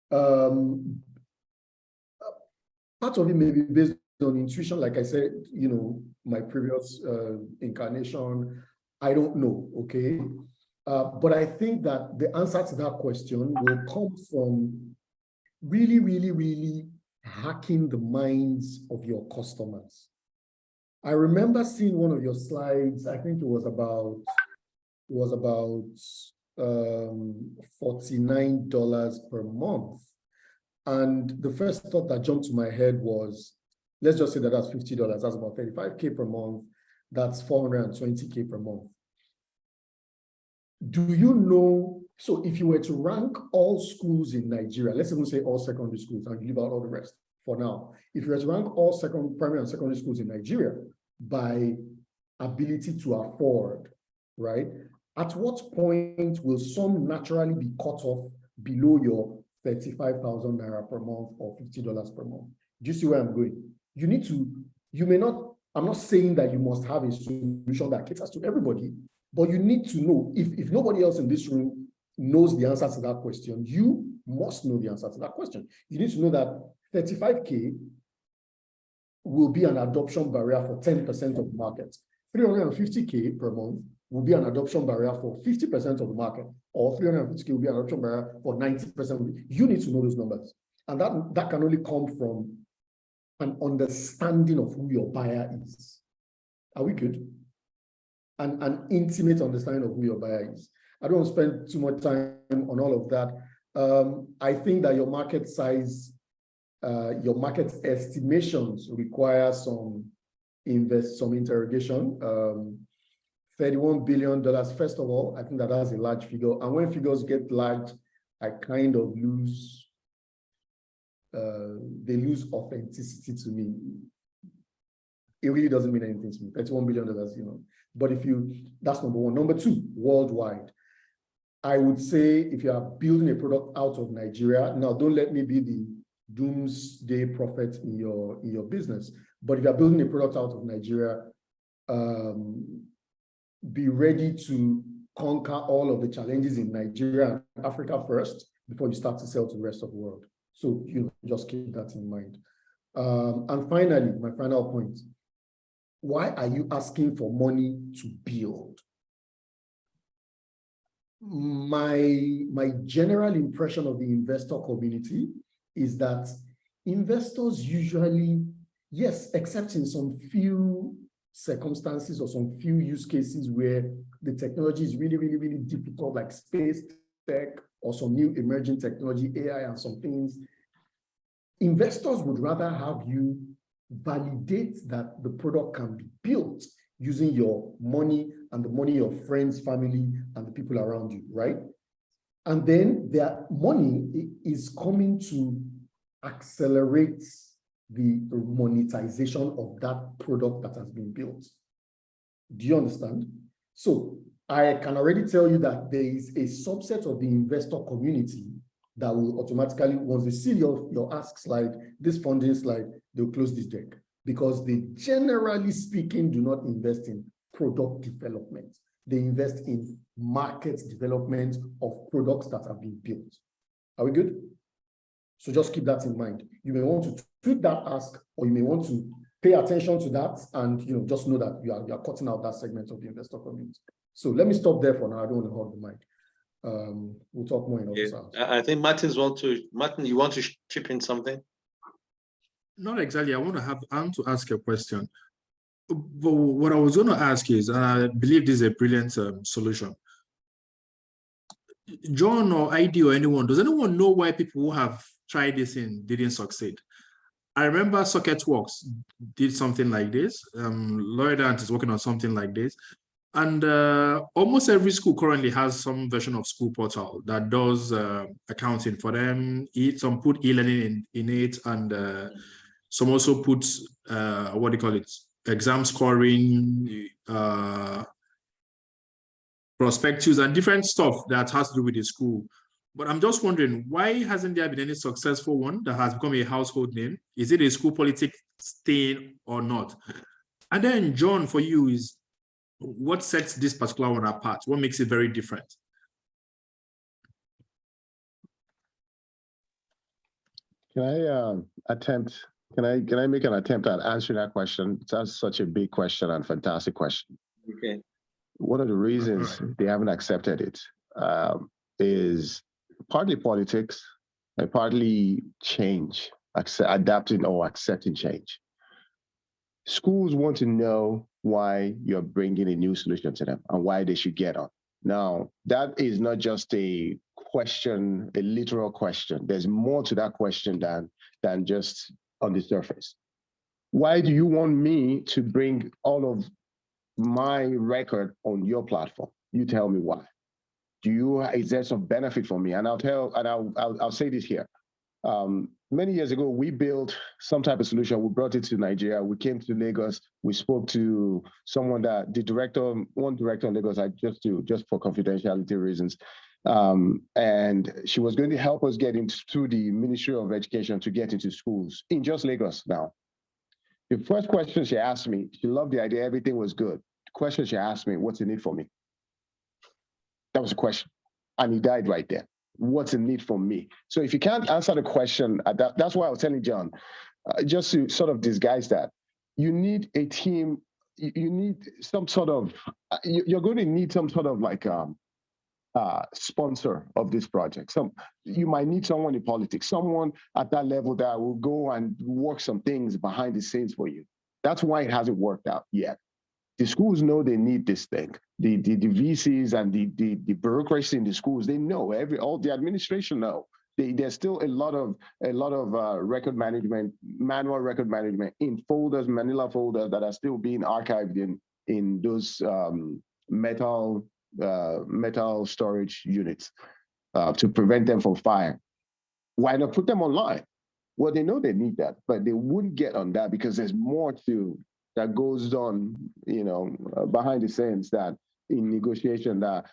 part of it may be based on intuition, like I said, you know, my previous incarnation, I don't know, okay? But I think that the answer to that question will come from really, really, really hacking the minds of your customers. I remember seeing one of your slides, I think it was about $49 per month. And the first thought that jumped to my head was, let's just say that that's $50. That's about $35K per month. That's $420K per month. Do you know, so if you were to rank all schools in Nigeria, let's even say all secondary schools, and leave out all the rest for now. If you were to rank all primary and secondary schools in Nigeria by ability to afford, right? At what point will some naturally be cut off below your 35,000 naira per month or $50 per month? Do you see where I'm going? You need to, you may not, I'm not saying that you must have a solution that caters to everybody, but you need to know, if nobody else in this room knows the answer to that question, you must know the answer to that question. You need to know that 35K will be an adoption barrier for 10% of the market. 350K per month will be an adoption barrier for 50% of the market, or 350K will be an adoption barrier for 90%. You need to know those numbers. And that can only come from an understanding of who your buyer is. Are we good? An intimate understanding of who your buyer is. I don't want to spend too much time on all of that. I think that your market size, your market estimations require some interrogation. $31 billion, first of all, I think that's a large figure. And when figures get large, I kind of lose, they lose authenticity to me. It really doesn't mean anything to me. $31 billion, you know. But that's number one. Number two, worldwide. I would say if you are building a product out of Nigeria, now don't let me be the doomsday prophet in your business. But if you are building a product out of Nigeria, be ready to conquer all of the challenges in Nigeria and Africa first before you start to sell to the rest of the world. So just keep that in mind. And finally, my final point. Why are you asking for money to build? My general impression of the investor community is that investors usually, yes, except in some few circumstances or some few use cases where the technology is really, really, really difficult, like space tech or some new emerging technology, AI and some things, investors would rather have you validate that the product can be built using your money and the money of friends, family, and the people around you, right? And then their money is coming to accelerate the monetization of that product that has been built. Do you understand? So I can already tell you that there is a subset of the investor community that will automatically, once they see your ask slide, this funding slide, they'll close this deck because they, generally speaking, do not invest in product development. They invest in market development of products that have been built. Are we good? So just keep that in mind. You may want to tweak that ask, or you may want to pay attention to that and just know that you are cutting out that segment of the investor community. So let me stop there for now. I don't want to hog the mic. We'll talk more in other sounds. I think Martin, you want to chip in something? Not exactly. I want to ask a question. But what I was going to ask is, and I believe this is a brilliant solution. John or ID or anyone, does anyone know why people who have tried this and didn't succeed? I remember SocketWorks did something like this. Lloydant is working on something like this. And almost every school currently has some version of school portal that does accounting for them. Some put e-learning in it, and some also put, what do you call it, exam scoring, prospectus, and different stuff that has to do with the school. But I'm just wondering, why hasn't there been any successful one that has become a household name? Is it a school politics thing or not? And then, John, for you is, what sets this particular one apart? What makes it very different? Can I make an attempt at answering that question? That's such a big question and fantastic question. Okay. One of the reasons they haven't accepted it is partly politics and partly change, adapting or accepting change. Schools want to know why you're bringing a new solution to them and why they should get on. Now, that is not just a question, a literal question. There's more to that question than just on the surface. Why do you want me to bring all of my record on your platform? You tell me why. Is there some benefit for me? And I'll say this here. Many years ago, we built some type of solution. We brought it to Nigeria. We came to Lagos. We spoke to someone one director in Lagos, just for confidentiality reasons. And she was going to help us get into the Ministry of Education to get into schools in just Lagos now. The first question she asked me, she loved the idea, everything was good. The question she asked me, what's the need for me? That was the question. And he died right there. What's the need for me? So if you can't answer the question, that's why I was telling John, just to sort of disguise that, you need a team, you need some sort of, you're going to need some sort of like sponsor of this project. You might need someone in politics, someone at that level that will go and work some things behind the scenes for you. That's why it hasn't worked out yet. The schools know they need this thing. The VCs and the bureaucracy in the schools, they know, all the administration know. There's still a lot of record management, manual record management in folders, manila folders that are still being archived in those metal storage units to prevent them from fire. Why not put them online? Well, they know they need that, but they wouldn't get on that because there's more that goes on, behind the scenes that in negotiation that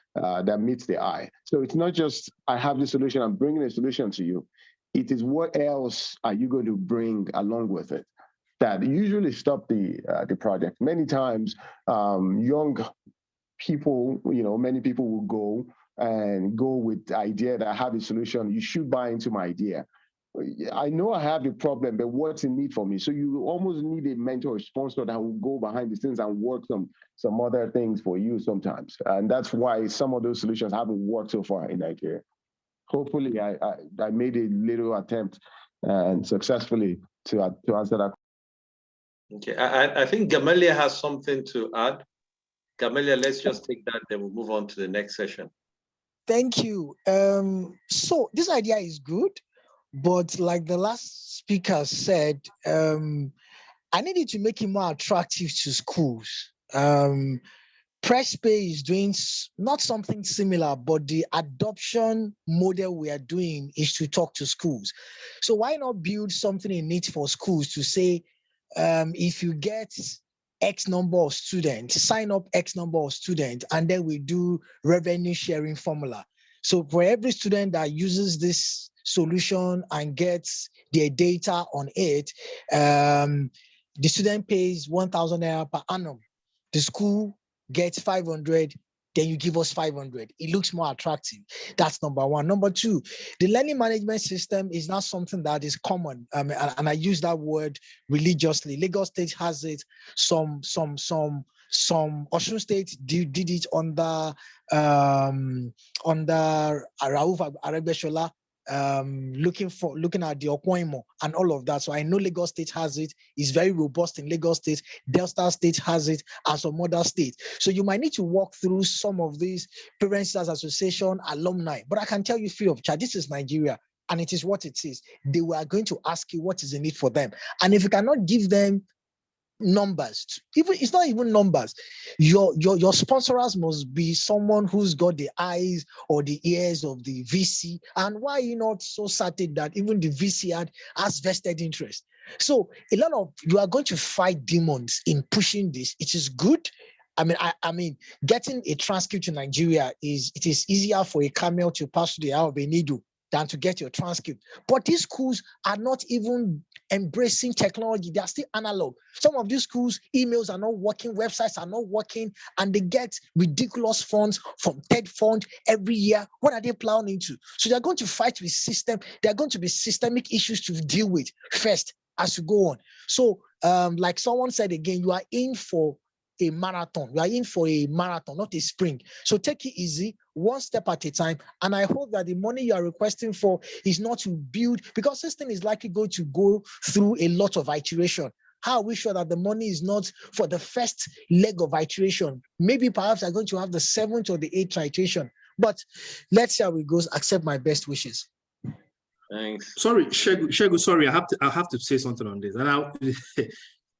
meets the eye. So it's not just I have the solution, I'm bringing a solution to you. It is what else are you going to bring along with it that usually stop the project. Many times, young people, many people will go with the idea that I have a solution. You should buy into my idea. I know I have a problem, but what's in need for me? So you almost need a mentor or sponsor that will go behind the scenes and work some other things for you sometimes. And that's why some of those solutions haven't worked so far in Nigeria. Hopefully I made a little attempt and successfully to answer that. Okay, I think Gamelia has something to add. Gamelia, let's just take that, then we'll move on to the next session. Thank you. So this idea is good. But like the last speaker said, I needed to make it more attractive to schools. PressPay is doing not something similar, but the adoption model we are doing is to talk to schools. So why not build something in it for schools to say, if you get X number of students, sign up X number of students, and then we do revenue sharing formula. So for every student that uses this solution and gets their data on it, the student pays 1,000 naira per annum. The school gets 500, then you give us 500. It looks more attractive. That's number one. Number two, the learning management system is not something that is common. And I use that word religiously. Lagos State has it. Some Osun State did it under Rauf Aregbesola, looking at the Okwoimo and all of that. So I know Lagos State has it. It's very robust in Lagos State. Delta State has it, and some other states. So you might need to walk through some of these Parents Association alumni. But I can tell you free of charge, this is Nigeria, and it is what it is. They were going to ask you what is the need for them. And if you cannot give them numbers, even it's not even numbers, your sponsors must be someone who's got the eyes or the ears of the VC. And why are you not so certain that even the VC has vested interest? So you are going to fight demons in pushing this. It is good. I mean, getting a transcript to Nigeria is easier for a camel to pass through the eye of a needle than to get your transcript. But these schools are not even embracing technology. They are still analog. Some of these schools, emails are not working, websites are not working, and they get ridiculous funds from TED Fund every year. What are they plowing into? So they're going to fight with system. There are going to be systemic issues to deal with first as you go on. So like someone said again, you are in for a marathon. We are in for a marathon, not a sprint. So take it easy, one step at a time. And I hope that the money you are requesting for is not to build, because this thing is likely going to go through a lot of iteration. How are we sure that the money is not for the first leg of iteration? Maybe perhaps I'm going to have the 7th or the 8th iteration. But let's see how it goes. Accept my best wishes. Thanks. Sorry, Shegu, sorry, I have to say something on this. And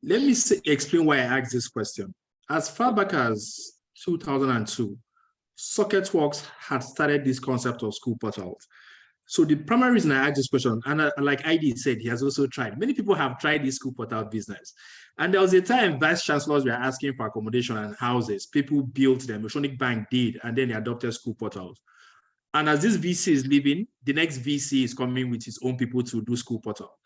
let me explain why I asked this question. As far back as 2002, SocketWorks had started this concept of school portals. So the primary reason I asked this question, and like ID said, he has also tried. Many people have tried this school portal business. And there was a time vice chancellors were asking for accommodation and houses. People built them, Oceanic Bank did, and then they adopted school portals. And as this VC is leaving, the next VC is coming with his own people to do school portal.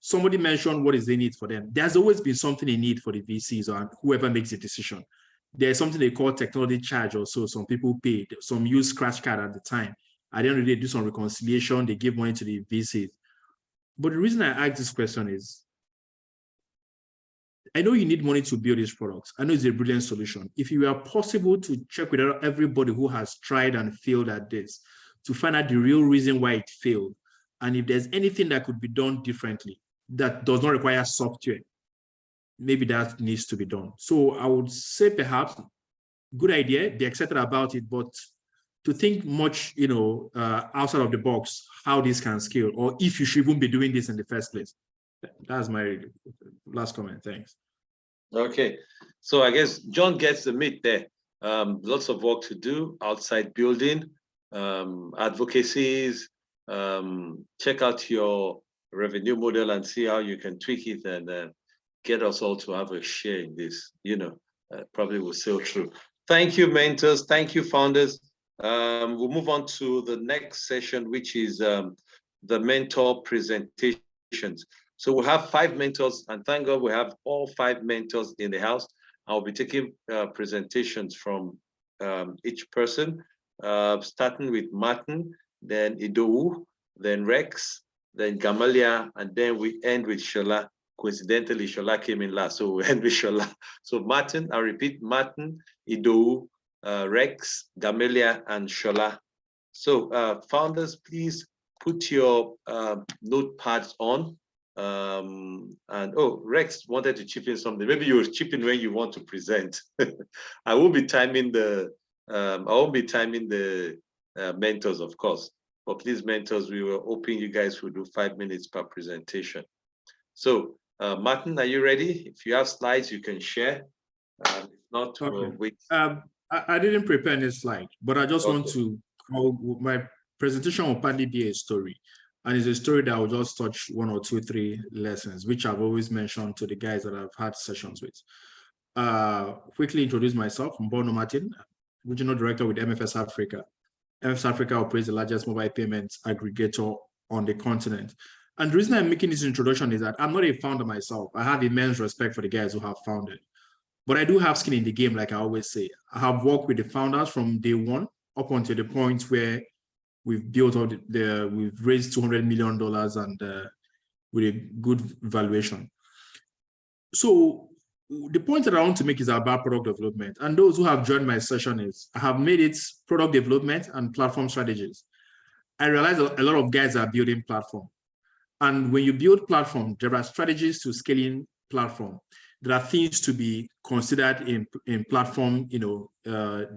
Somebody mentioned what is the need for them. There's always been something in need for the VCs or whoever makes the decision. There's something they call technology charge also. Some people paid, some use scratch card at the time. At the end of the day, do some reconciliation, they give money to the VCs. But the reason I ask this question is, I know you need money to build these products. I know it's a brilliant solution. If you are possible to check with everybody who has tried and failed at this to find out the real reason why it failed, and if there's anything that could be done differently that does not require software, maybe that needs to be done. So I would say perhaps good idea, be excited about it, but to think much, outside of the box, how this can scale, or if you should even be doing this in the first place. That's my last comment. Thanks. Okay, so I guess John gets the meat there. Lots of work to do outside building, advocacies, check out your revenue model and see how you can tweak it and get us all to have a share in this, probably will sail through. Thank you, mentors. Thank you, founders. We'll move on to the next session, which is the mentor presentations. So we'll have 5 mentors, and thank God we have all 5 mentors in the house. I'll be taking presentations from each person, starting with Martin, then Idowu, then Rex, then Gamalia, and then we end with Shola. Coincidentally, Shola came in last, so we'll end with Shola. So Martin, I repeat, Martin, Idowu, Rex, Gamalia, and Shola. So founders, please put your notepads on. And Rex wanted to chip in something. Maybe you will chip in when you want to present. I will be timing the mentors, of course. But please, mentors, we were hoping you guys would do 5 minutes per presentation. So Martin, are you ready? If you have slides, you can share. If not, we'll wait. I didn't prepare any slide, but I just want to my presentation will partly be a story. And it's a story that will just touch 1 or 2, 3 lessons, which I've always mentioned to the guys that I've had sessions with. Quickly introduce myself. I'm Bono Martin, Regional Director with MFS Africa. MFS Africa operates the largest mobile payments aggregator on the continent. And the reason I'm making this introduction is that I'm not a founder myself. I have immense respect for the guys who have founded. But I do have skin in the game, like I always say. I have worked with the founders from day one up until the point where we've built out we've raised $200 million and with a good valuation. So the point that I want to make is about product development. And those who have joined my session is I have made it product development and platform strategies. I realize a lot of guys are building platform. And when you build platform, there are strategies to scaling platform. There are things to be considered in platform,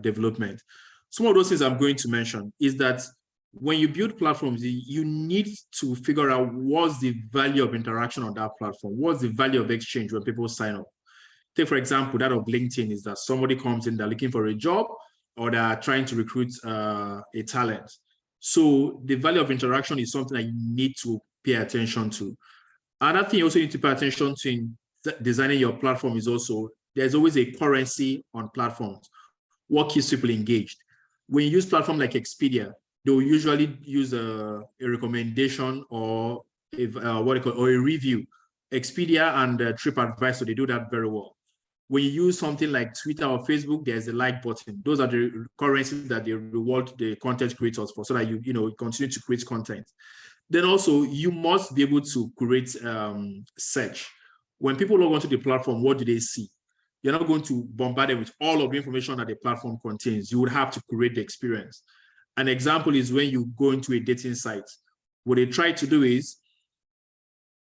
development. Some of those things I'm going to mention is that when you build platforms, you need to figure out what's the value of interaction on that platform. What's the value of exchange when people sign up? Take, for example, that of LinkedIn is that somebody comes in, they're looking for a job or they're trying to recruit a talent. So the value of interaction is something that you need to pay attention to. Another thing you also need to pay attention to in designing your platform is also, there's always a currency on platforms. What keeps people engaged? When you use platform like Expedia, they will usually use a recommendation or a review. Expedia and TripAdvisor, they do that very well. When you use something like Twitter or Facebook, there's a like button. Those are the currencies that they reward the content creators for, so that you continue to create content. Then also, you must be able to create search. When people log onto the platform, what do they see? You're not going to bombard them with all of the information that the platform contains. You would have to create the experience. An example is when you go into a dating site. What they try to do is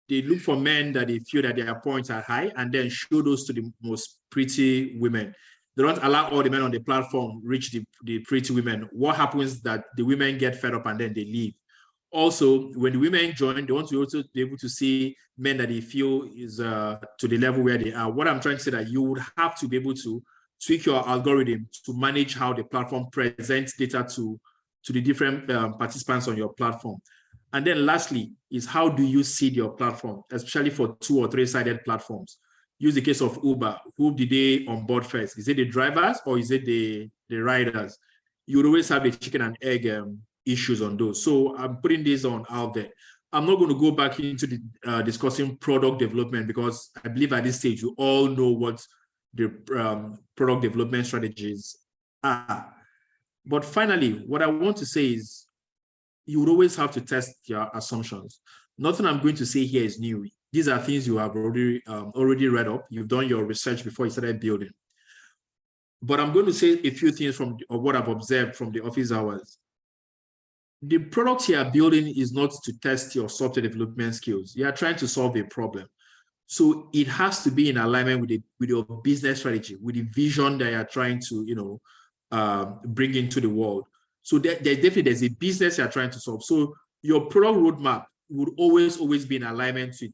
they look for men that they feel that their points are high and then show those to the most pretty women. They don't allow all the men on the platform reach the pretty women. What happens is that the women get fed up and then they leave. Also, when the women join, they want to also be able to see men that they feel is to the level where they are. What I'm trying to say that you would have to be able to tweak your algorithm to manage how the platform presents data to the different participants on your platform. And then lastly is how do you seed your platform, especially for 2 or 3-sided platforms. Use the case of Uber. Who did they onboard first? Is it the drivers or is it the riders? You would always have the chicken and egg issues on those. So I'm putting this on out there. I'm not going to go back into the discussing product development because I believe at this stage you all know what the product development strategies are. But finally, what I want to say is you would always have to test your assumptions. Nothing I'm going to say here is new. These are things you have already read up. You've done your research before you started building. But I'm going to say a few things from what I've observed from the office hours. The product you are building is not to test your software development skills. You are trying to solve a problem. So it has to be in alignment with your business strategy, with the vision that you are trying to, bring into the world. So there's a business you're trying to solve. So your product roadmap would always be in alignment with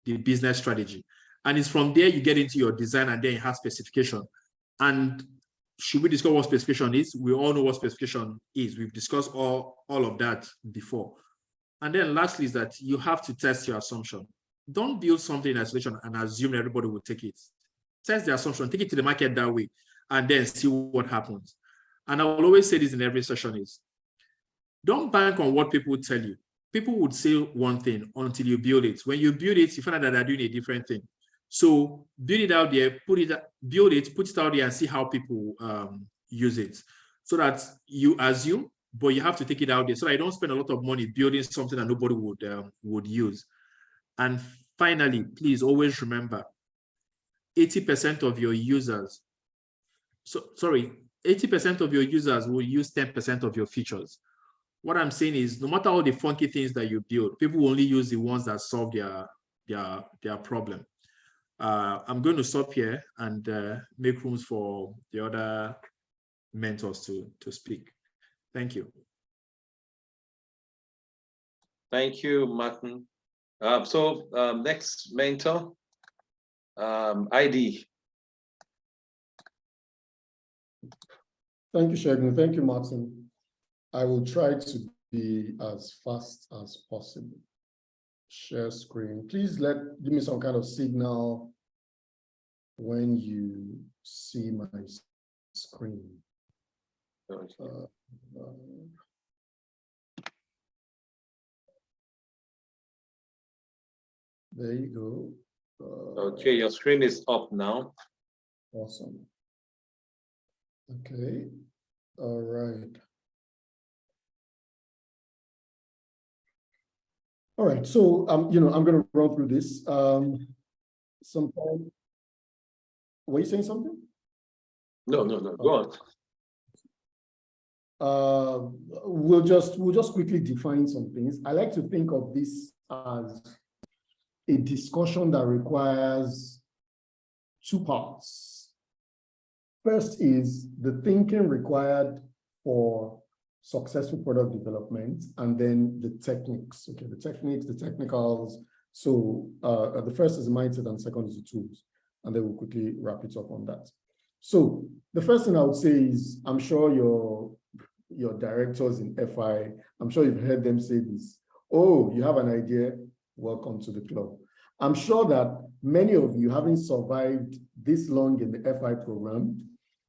the business strategy. And it's from there you get into your design, and then you have specification. And should we discuss what specification is? We all know what specification is. We've discussed all of that before. And then lastly is that you have to test your assumption. Don't build something in isolation and assume everybody will take it. Test the assumption, take it to the market that way, and then see what happens. And I will always say this in every session is, don't bank on what people tell you. People would say one thing until you build it. When you build it, you find out that they're doing a different thing. So build it out there, build it, put it out there and see how people use it. So that you assume, but you have to take it out there so that you don't spend a lot of money building something that nobody would use. And finally, please always remember, 80% of your users, 80% of your users will use 10% of your features. What I'm saying is, no matter all the funky things that you build, people will only use the ones that solve their problem. I'm going to stop here and make rooms for the other mentors to speak. Thank you. Thank you, Martin. Next mentor, ID. Thank you, Shegun. Thank you, Martin. I will try to be as fast as possible. Share screen. Please give me some kind of signal when you see my screen. There you go. Okay, your screen is up now. Awesome. Okay. All right. All right. So I'm going to run through this. Sometime. Were you saying something? No. Go on. We'll just quickly define some things. I like to think of this as a discussion that requires two parts. First is the thinking required for successful product development, and then the techniques. Okay, the techniques, the technicals. So the first is the mindset, and second is the tools. And then we'll quickly wrap it up on that. So the first thing I would say is, I'm sure your directors in FI, I'm sure you've heard them say this. Oh, you have an idea? Welcome to the club. I'm sure that many of you, having survived this long in the FI program,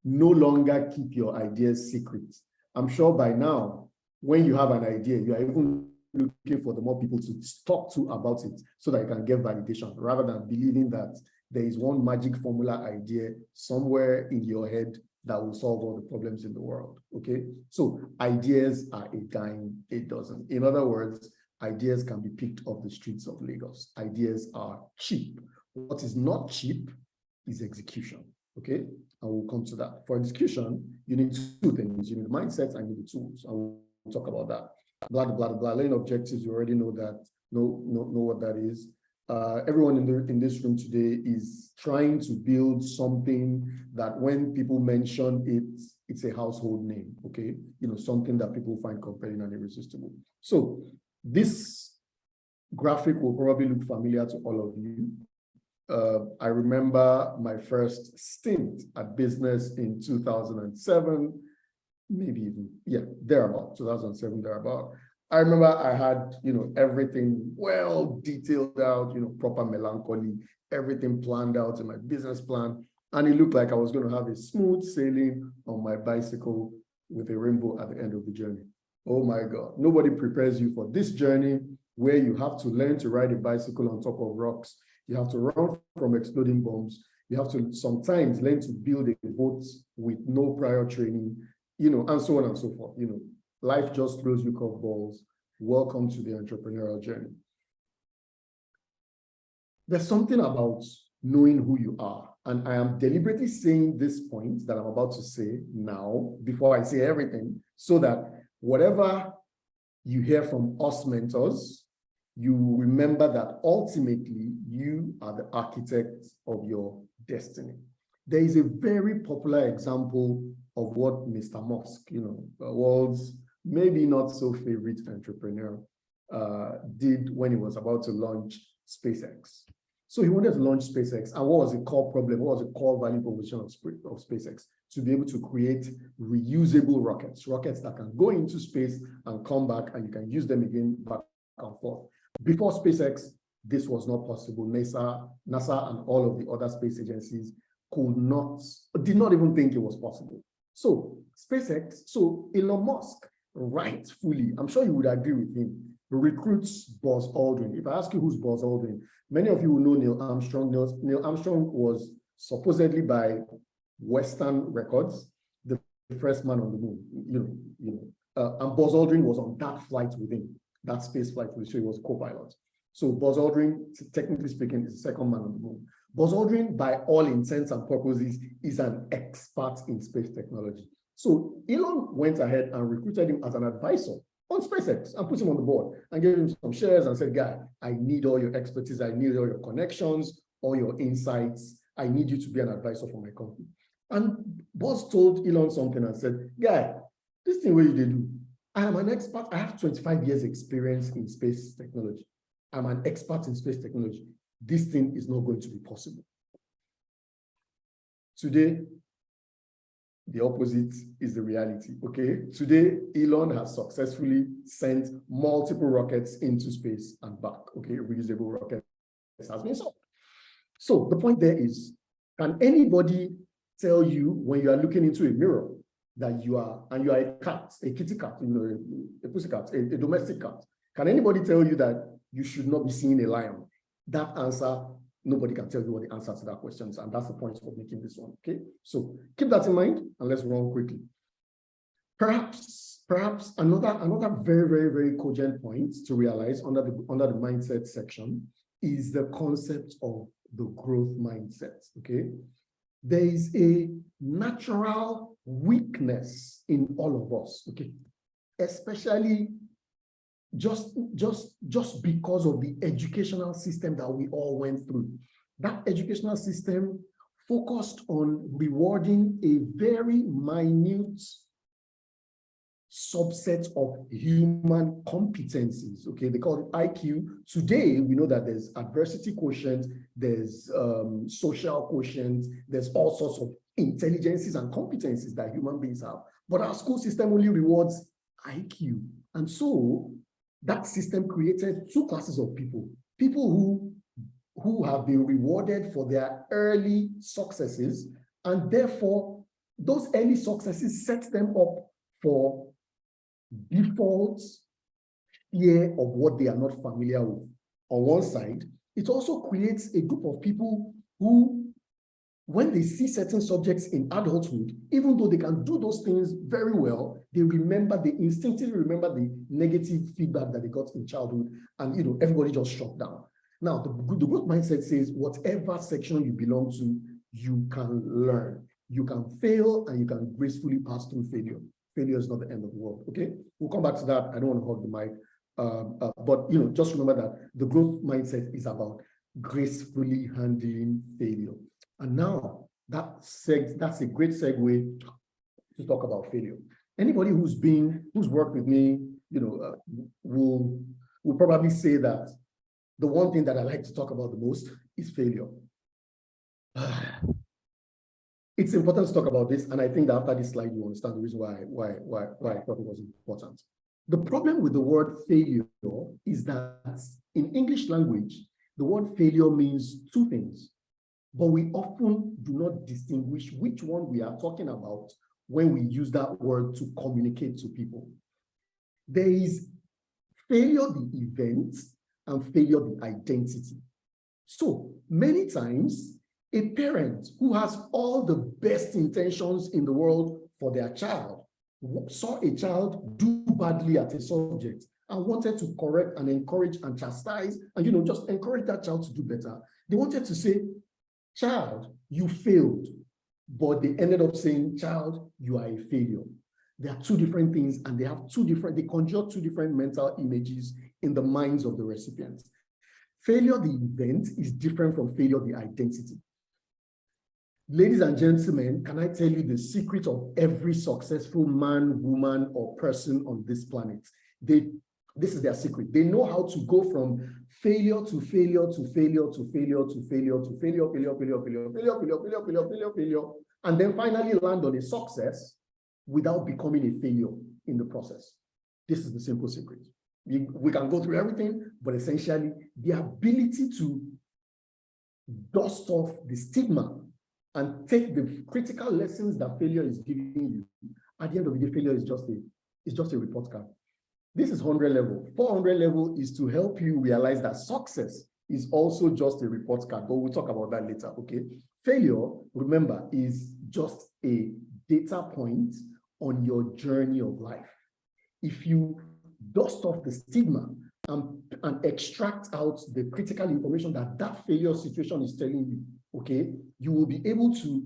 no longer keep your ideas secret. I'm sure by now, when you have an idea, you are even looking for the more people to talk to about it so that you can get validation, rather than believing that there is one magic formula idea somewhere in your head that will solve all the problems in the world, okay? So ideas are a dime a dozen. In other words, ideas can be picked off the streets of Lagos. Ideas are cheap. What is not cheap is execution, okay? And we'll come to that. For execution, you need two things. You need the mindset and you need the tools. And we'll talk about that. Blah, blah, blah. Learning objectives, you already know that, know what that is. Everyone in this room today is trying to build something that when people mention it, it's a household name, okay? Something that people find compelling and irresistible. So this graphic will probably look familiar to all of you. I remember my first stint at business in 2007, maybe even, thereabout, 2007, thereabout. I remember I had, everything well detailed out, proper melancholy, everything planned out in my business plan. And it looked like I was going to have a smooth sailing on my bicycle with a rainbow at the end of the journey. Oh my God, nobody prepares you for this journey where you have to learn to ride a bicycle on top of rocks. You have to run from exploding bombs. You have to sometimes learn to build a boat with no prior training, and so on and so forth. Life just throws you curveballs. Welcome to the entrepreneurial journey. there's something about knowing who you are. And I am deliberately saying this point that I'm about to say now, before I say everything, so that whatever you hear from us mentors, you remember that ultimately you are the architect of your destiny. There is a very popular example of what Mr. Musk, the world's maybe not so favorite entrepreneur, did when he was about to launch SpaceX. So he wanted to launch SpaceX, and what was the core problem? What was the core value proposition of SpaceX? To be able to create reusable rockets that can go into space and come back, and you can use them again back and forth. Before SpaceX, this was not possible. NASA and all of the other space agencies did not even think it was possible. So Elon Musk, rightfully, I'm sure you would agree with him, recruits Buzz Aldrin. If I ask you who's Buzz Aldrin, many of you will know Neil Armstrong. Neil Armstrong was supposedly, by Western records, the first man on the moon. And Buzz Aldrin was on that flight with him, that space flight with him, so he was a co-pilot. So Buzz Aldrin, technically speaking, is the second man on the moon. Buzz Aldrin, by all intents and purposes, is an expert in space technology. So Elon went ahead and recruited him as an advisor on SpaceX and put him on the board and gave him some shares and said, guy, I need all your expertise. I need all your connections, all your insights. I need you to be an advisor for my company. And Buzz told Elon something and said, guy, this thing where you do, I am an expert. I have 25 years experience in space technology. I'm an expert in space technology. This thing is not going to be possible. Today, the opposite is the reality, okay? Today, Elon has successfully sent multiple rockets into space and back, okay? Reusable rockets has been solved. So the point there is, can anybody tell you when you are looking into a mirror that you are a cat, a kitty cat, a pussy cat, a domestic cat? Can anybody tell you that you should not be seeing a lion? That answer, nobody can tell you what the answer to that question is, and that's the point of making this one, okay? So keep that in mind, and let's run quickly. Perhaps another very, very, very cogent point to realize under the mindset section is the concept of the growth mindset, okay? There is a natural weakness in all of us, okay? Especially just because of the educational system that we all went through. That educational system focused on rewarding a very minute subset of human competencies, okay? They call it IQ. Today, we know that there's adversity quotient, there's social quotient, there's all sorts of intelligences and competencies that human beings have. But our school system only rewards IQ. And so that system created two classes of people. People who have been rewarded for their early successes, and therefore those early successes set them up for default fear of what they are not familiar with. On one side, it also creates a group of people who, when they see certain subjects in adulthood, even though they can do those things very well, they instinctively remember the negative feedback that they got in childhood, and everybody just shut down. Now, the growth mindset says whatever section you belong to, you can learn. You can fail and you can gracefully pass through failure. Failure is not the end of the world, okay? We'll come back to that. I don't want to hog the mic, but just remember that the growth mindset is about gracefully handling failure. And now that's a great segue to talk about failure. Anybody who's worked with me, will probably say that the one thing that I like to talk about the most is failure. It's important to talk about this, and I think that after this slide, you understand the reason why I thought it was important. The problem with the word failure is that in English language, the word failure means two things, but we often do not distinguish which one we are talking about when we use that word to communicate to people. There is failure the event and failure the identity. So many times, a parent who has all the best intentions in the world for their child saw a child do badly at a subject and wanted to correct and encourage and chastise and, you know, just encourage that child to do better. They wanted to say, child, you failed. But they ended up saying, child, you are a failure. There are two different things, and they conjure two different mental images in the minds of the recipients. Failure, the event, is different from failure, the identity. Ladies and gentlemen, can I tell you the secret of every successful man, woman, or person on this planet? This is their secret. They know how to go from failure to failure to failure to failure to failure to failure, and then finally land on a success without becoming a failure in the process. This is the simple secret. We can go through everything, but essentially the ability to dust off the stigma and take the critical lessons that failure is giving you. At the end of the day, failure is just a report card. This is 100 level. 400 level is to help you realize that success is also just a report card, but we'll talk about that later, okay? Failure, remember, is just a data point on your journey of life. If you dust off the stigma and extract out the critical information that failure situation is telling you, okay, you will be able to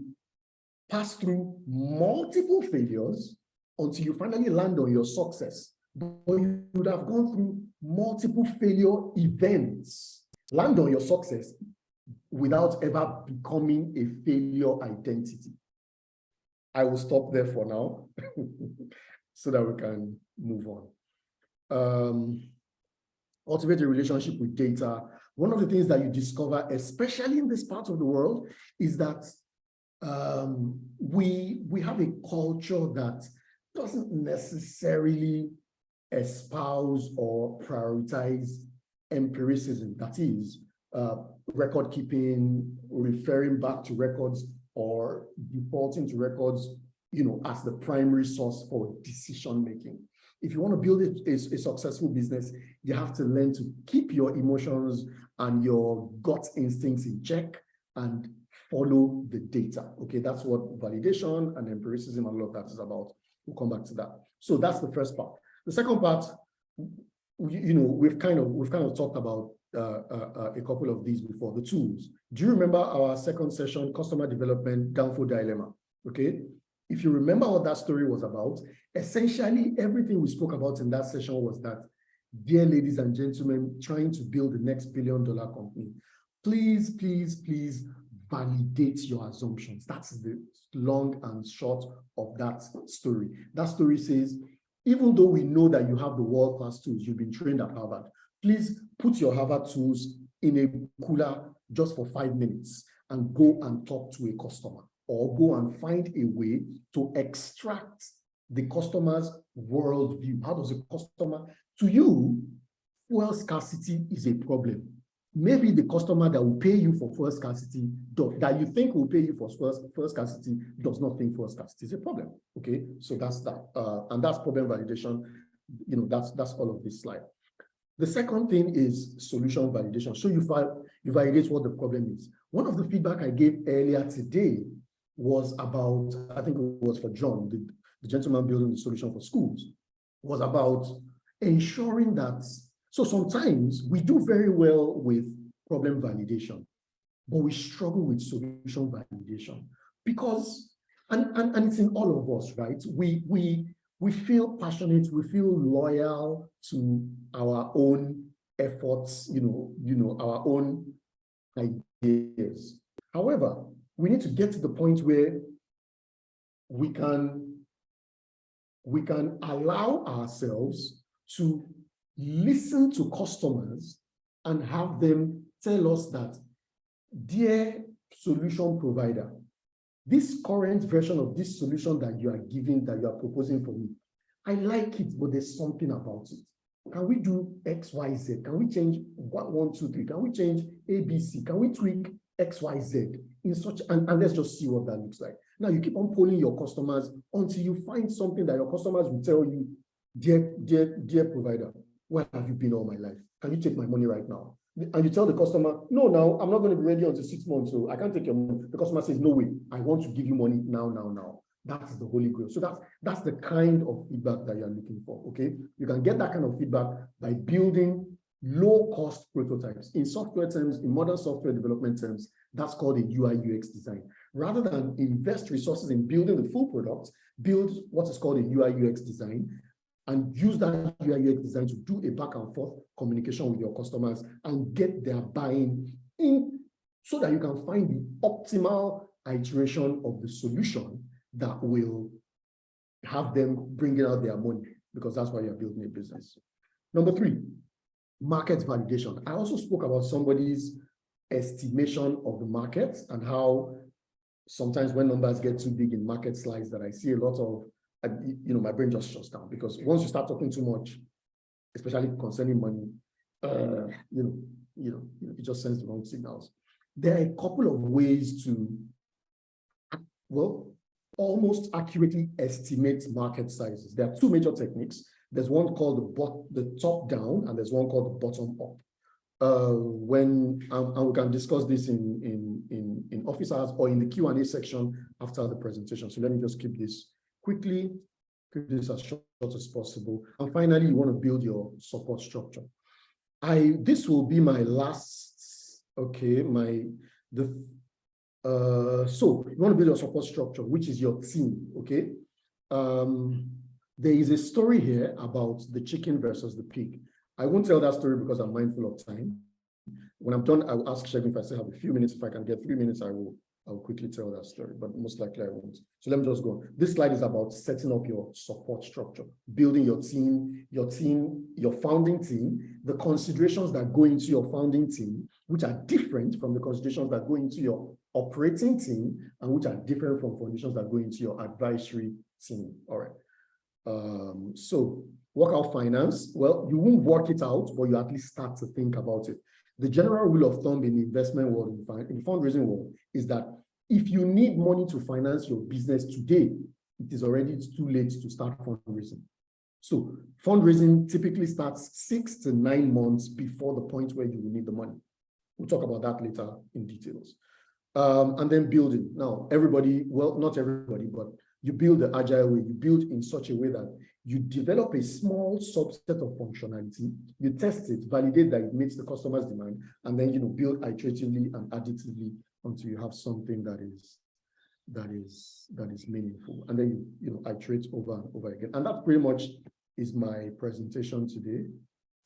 pass through multiple failures until you finally land on your success. But you would have gone through multiple failure events, land on your success without ever becoming a failure identity. I will stop there for now so that we can move on. Cultivate a relationship with data. One of the things that you discover, especially in this part of the world, is that we have a culture that doesn't necessarily espouse or prioritize empiricism, that is, record keeping, referring back to records, or defaulting to records, you know, as the primary source for decision making. If you want to build a successful business, you have to learn to keep your emotions and your gut instincts in check and follow the data. Okay, that's what validation and empiricism and all of that is about. We'll come back to that. So that's the first part. The second part, you know, we've kind of talked about a couple of these before, the tools. Do you remember our second session, customer development, downfall dilemma? Okay, if you remember what that story was about, essentially everything we spoke about in that session was that, dear ladies and gentlemen, trying to build the next billion-dollar company, please, please, please validate your assumptions. That's the long and short of that story. That story says, even though we know that you have the world-class tools, you've been trained at Harvard, please put your Harvard tools in a cooler just for 5 minutes and go and talk to a customer, or go and find a way to extract the customer's worldview. How does a customer, to you, fuel scarcity is a problem. Maybe the customer that will pay you for fuel scarcity, that you think will pay you for fuel scarcity, does not think fuel scarcity is a problem. Okay, so that's that. And that's problem validation. You know, that's all of this slide. The second thing is solution validation. So you validate what the problem is. One of the feedback I gave earlier today was about, I think it was for John, the gentleman building the solution for schools, was about ensuring that, so sometimes we do very well with problem validation, but we struggle with solution validation because, and it's in all of us, right? We feel passionate, we feel loyal to our own efforts, you know, our own ideas. However, we need to get to the point where we can allow ourselves to listen to customers and have them tell us that, dear solution provider, this current version of this solution that you are giving, that you are proposing for me, I like it, but there's something about it. Can we do X, Y, Z? Can we change 1, 2, 3? Can we change A, B, C? Can we tweak X, Y, Z in such, and let's just see what that looks like. Now you keep on polling your customers until you find something that your customers will tell you, dear provider, where have you been all my life? Can you take my money right now? And you tell the customer, no, now I'm not going to be ready until 6 months, so I can't take your money. The customer says, no way, I want to give you money now. That's the holy grail. So that's the kind of feedback that you're looking for, okay? You can get that kind of feedback by building low-cost prototypes. In software terms, in modern software development terms, that's called a UI UX design. Rather than invest resources in building the full product, build what is called a UI UX design and use that UI UX design to do a back and forth communication with your customers and get their buy-in in so that you can find the optimal iteration of the solution that will have them bringing out their money, because that's why you're building a business. Number 3, market validation. I also spoke about somebody's estimation of the market and how sometimes when numbers get too big in market slides that I see a lot of, my brain just shuts down, because once you start talking too much, especially concerning money, it just sends the wrong signals. There are a couple of ways to, almost accurately estimate market sizes. There are 2 major techniques. There's one called the top down, and there's one called the bottom up. And we can discuss this in office hours or in the Q&A section after the presentation. So let me just keep this quickly, keep this as short as possible. And finally, you want to build your support structure. This will be my last, so you want to build your support structure, which is your team, okay? There is a story here about the chicken versus the pig. I won't tell that story because I'm mindful of time. When I'm done, I will ask Shegun if I still have a few minutes. If I can get 3 minutes, I will quickly tell that story, but most likely I won't. So let me just go. This slide is about setting up your support structure, building your team, your founding team, the considerations that go into your founding team, which are different from the considerations that go into your operating team, and which are different from conditions that go into your advisory team. All right. So work out finance. Well, you won't work it out, but you at least start to think about it. The general rule of thumb in the investment world, in the fundraising world, is that if you need money to finance your business today, it is already too late to start fundraising. So fundraising typically starts 6 to 9 months before the point where you will need the money. We'll talk about that later in details. And then building. Now, everybody, well, not everybody, but you build the agile way. You build in such a way that you develop a small subset of functionality, you test it, validate that it meets the customer's demand, and then build iteratively and additively until you have something that is meaningful. And then you iterate over and over again. And that pretty much is my presentation today.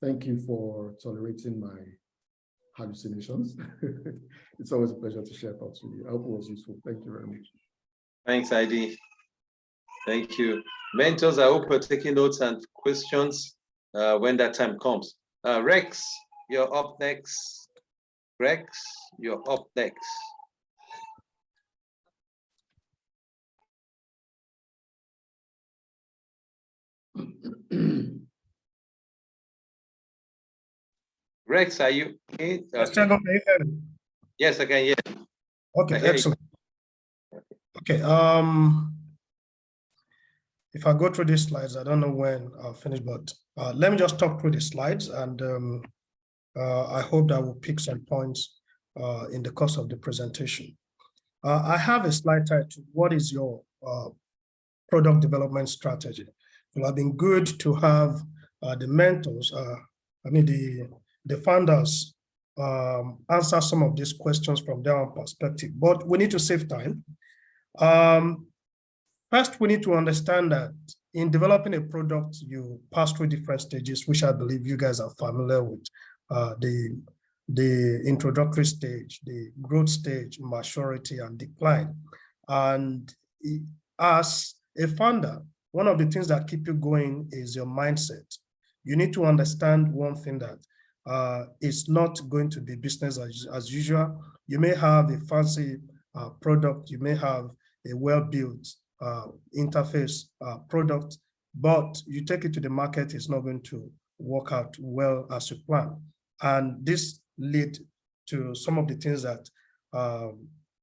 Thank you for tolerating my hallucinations. It's always a pleasure to share thoughts with you. I hope it was useful. Thank you very much. Thanks, ID. Thank you. Mentors, I hope you're taking notes and questions when that time comes. Rex, you're up next. Rex, you're up next. Rex, are you in? Yes, I can hear you. Okay, excellent. Okay, if I go through these slides, I don't know when I'll finish, but let me just talk through the slides, and I hope that will pick some points in the course of the presentation. I have a slide titled, "What is your product development strategy?" It will have been good to have the mentors, the founders answer some of these questions from their own perspective, but we need to save time. First, we need to understand that in developing a product, you pass through different stages, which I believe you guys are familiar with. The introductory stage, the growth stage, maturity, and decline. And as a founder, one of the things that keep you going is your mindset. You need to understand one thing, that it's not going to be business as usual. You may have a fancy product, you may have a well-built interface product, but you take it to the market, it's not going to work out well as you plan. And this lead to some of the things that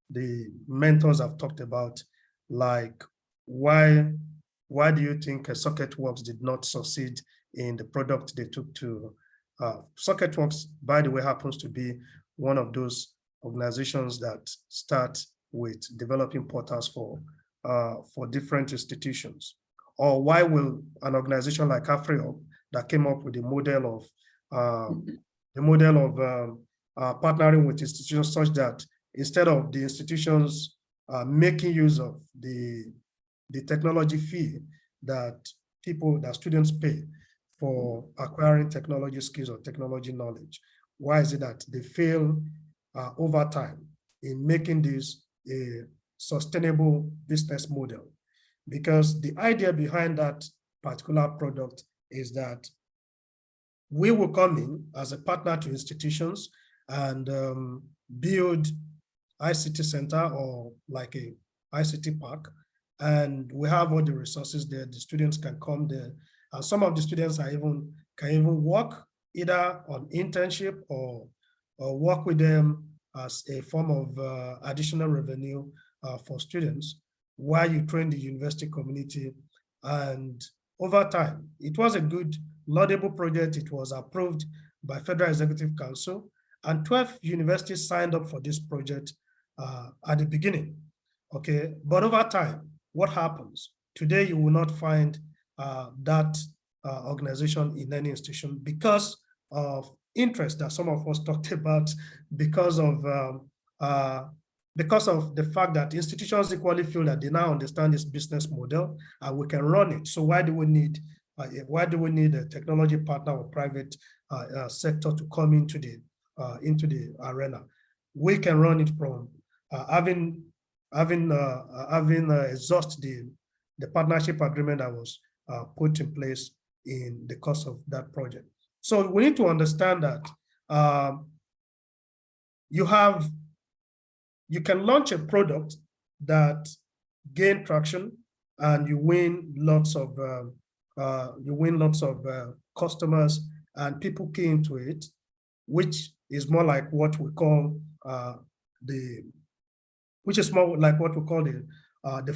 the mentors have talked about, like why do you think SocketWorks did not succeed in the product they took to SocketWorks, by the way, happens to be one of those organizations that start with developing portals for for different institutions? Or why will an organization like AfriHub that came up with the model of partnering with institutions such that instead of the institutions making use of the technology fee that students pay for acquiring technology skills or technology knowledge, why is it that they fail over time in making this a sustainable business model? Because the idea behind that particular product is that we will come in as a partner to institutions and build ICT center or like a ICT park, and we have all the resources there. The students can come there, and some of the students can even work either on internship or work with them as a form of additional revenue for students while you train the university community. And over time, it was a good, laudable project. It was approved by Federal Executive Council, and 12 universities signed up for this project at the beginning. Okay, but over time, what happens? Today, you will not find that organization in any institution because of interest that some of us talked about, because of the fact that institutions equally feel that they now understand this business model and we can run it. So why do we need a technology partner or private sector to come into the arena? We can run it from having exhausted the partnership agreement that was put in place in the course of that project. So we need to understand that you can launch a product that gain traction and you win lots of customers and people key into it, which is more like what we call the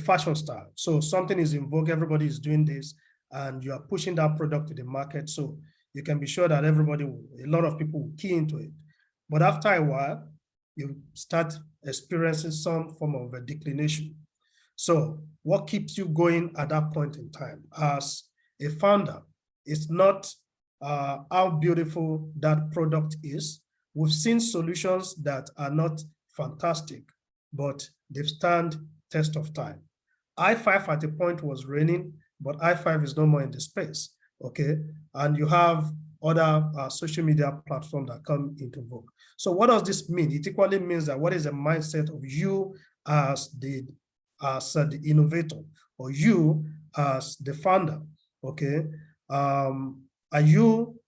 fashion style. So something is in vogue, everybody is doing this, and you are pushing that product to the market. So you can be sure that a lot of people will key into it. But after a while, you start experiencing some form of a declination. So what keeps you going at that point in time as a founder is not how beautiful that product is. We've seen solutions that are not fantastic, but they've stand test of time. i5 at a point was raining, but i5 is no more in the space, okay? And you have other social media platforms that come into vogue. So what does this mean? It equally means that what is the mindset of you as the innovator, or you as the founder, okay?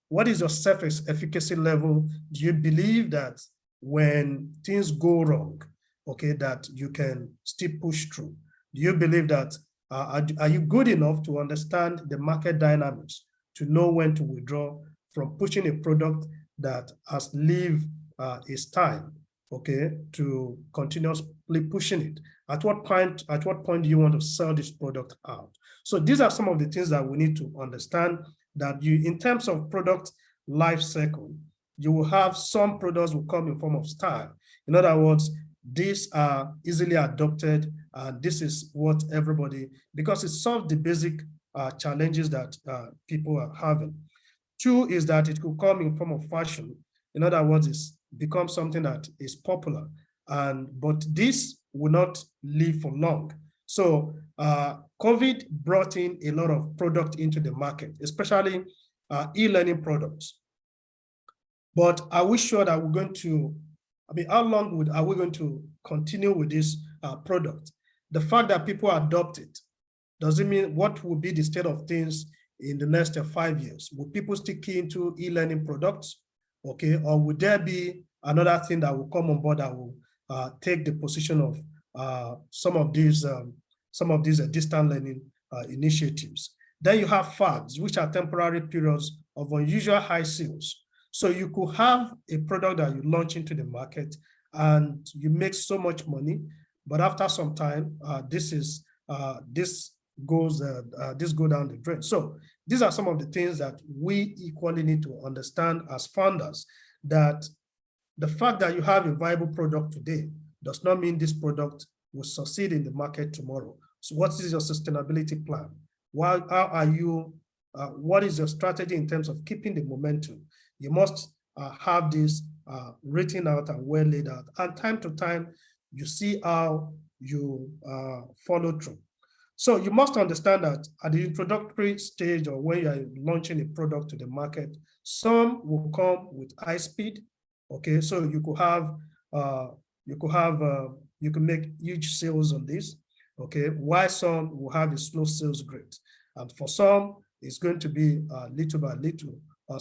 What is your self-efficacy level? Do you believe that when things go wrong, okay, that you can still push through? Do you believe that, are you good enough to understand the market dynamics, to know when to withdraw from pushing a product that has lived its time, okay, to continuously pushing it? At what point do you want to sell this product out? So these are some of the things that we need to understand, that in terms of product life cycle, you will have some products will come in form of style. In other words, these are easily adopted, and this is what everybody, because it solves the basic challenges that people are having. Two is that it could come in form of fashion. In other words, it's become something that is popular, but this will not live for long. So COVID brought in a lot of product into the market, especially e-learning products. But are we sure that we're going to, how long are we going to continue with this product? The fact that people adopt it, does it mean what will be the state of things in the next 5 years? Will people still key into e-learning products? Okay, or would there be another thing that will come on board that will take the position of some of these distant learning initiatives? Then you have fads, which are temporary periods of unusual high sales. So you could have a product that you launch into the market and you make so much money, but after some time, this goes down the drain. So these are some of the things that we equally need to understand as founders, that the fact that you have a viable product today does not mean this product will succeed in the market tomorrow, So what is your sustainability plan? How are you, what is your strategy in terms of keeping the momentum? You must have this written out and well laid out. And time to time, you see how you follow through. So you must understand that at the introductory stage or when you are launching a product to the market, some will come with high speed. Okay, so you can make huge sales on this. Okay, while some will have a slow sales rate, and for some it's going to be little by little. For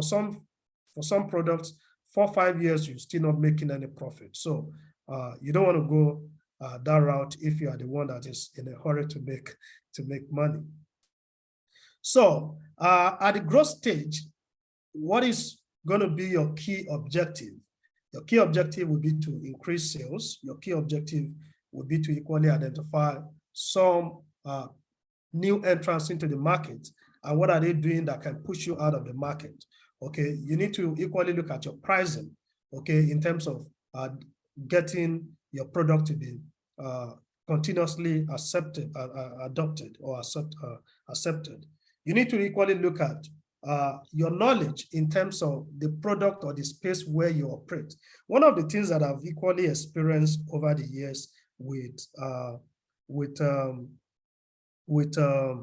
some products, 4 or 5 years you're still not making any profit. So you don't want to go that route if you are the one that is in a hurry to make money. So at the growth stage, what is going to be your key objective? Your key objective will be to increase sales. Your key objective will be to equally identify some new entrants into the market and what are they doing that can push you out of the market. Okay, you need to equally look at your pricing, okay, in terms of getting your product to be continuously adopted or accepted. You need to equally look at your knowledge in terms of the product or the space where you operate. One of the things that I've equally experienced over the years with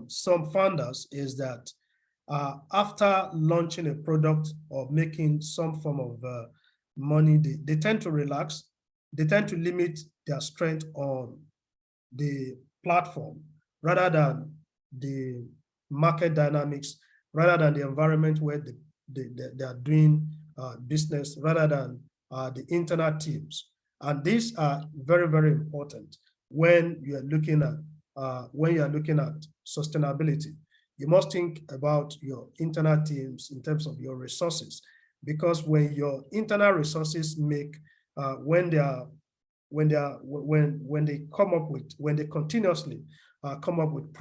some founders is that after launching a product or making some form of money, they tend to relax. They tend to limit their strength on the platform rather than the market dynamics, rather than the environment where they are doing business, rather than the internal teams. And these are very, very important when you are looking at sustainability. You must think about your internal teams in terms of your resources, because when your internal resources make when they continuously come up with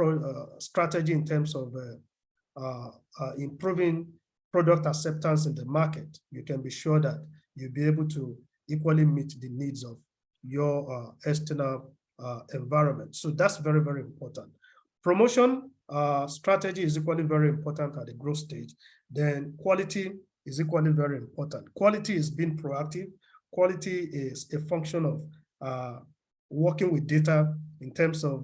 strategy in terms of improving product acceptance in the market, you can be sure that you'll be able to equally meet the needs of your external environment. So that's very, very important. Promotion strategy is equally very important at the growth stage. Then quality is equally very important. Quality is being proactive. Quality is a function of working with data in terms of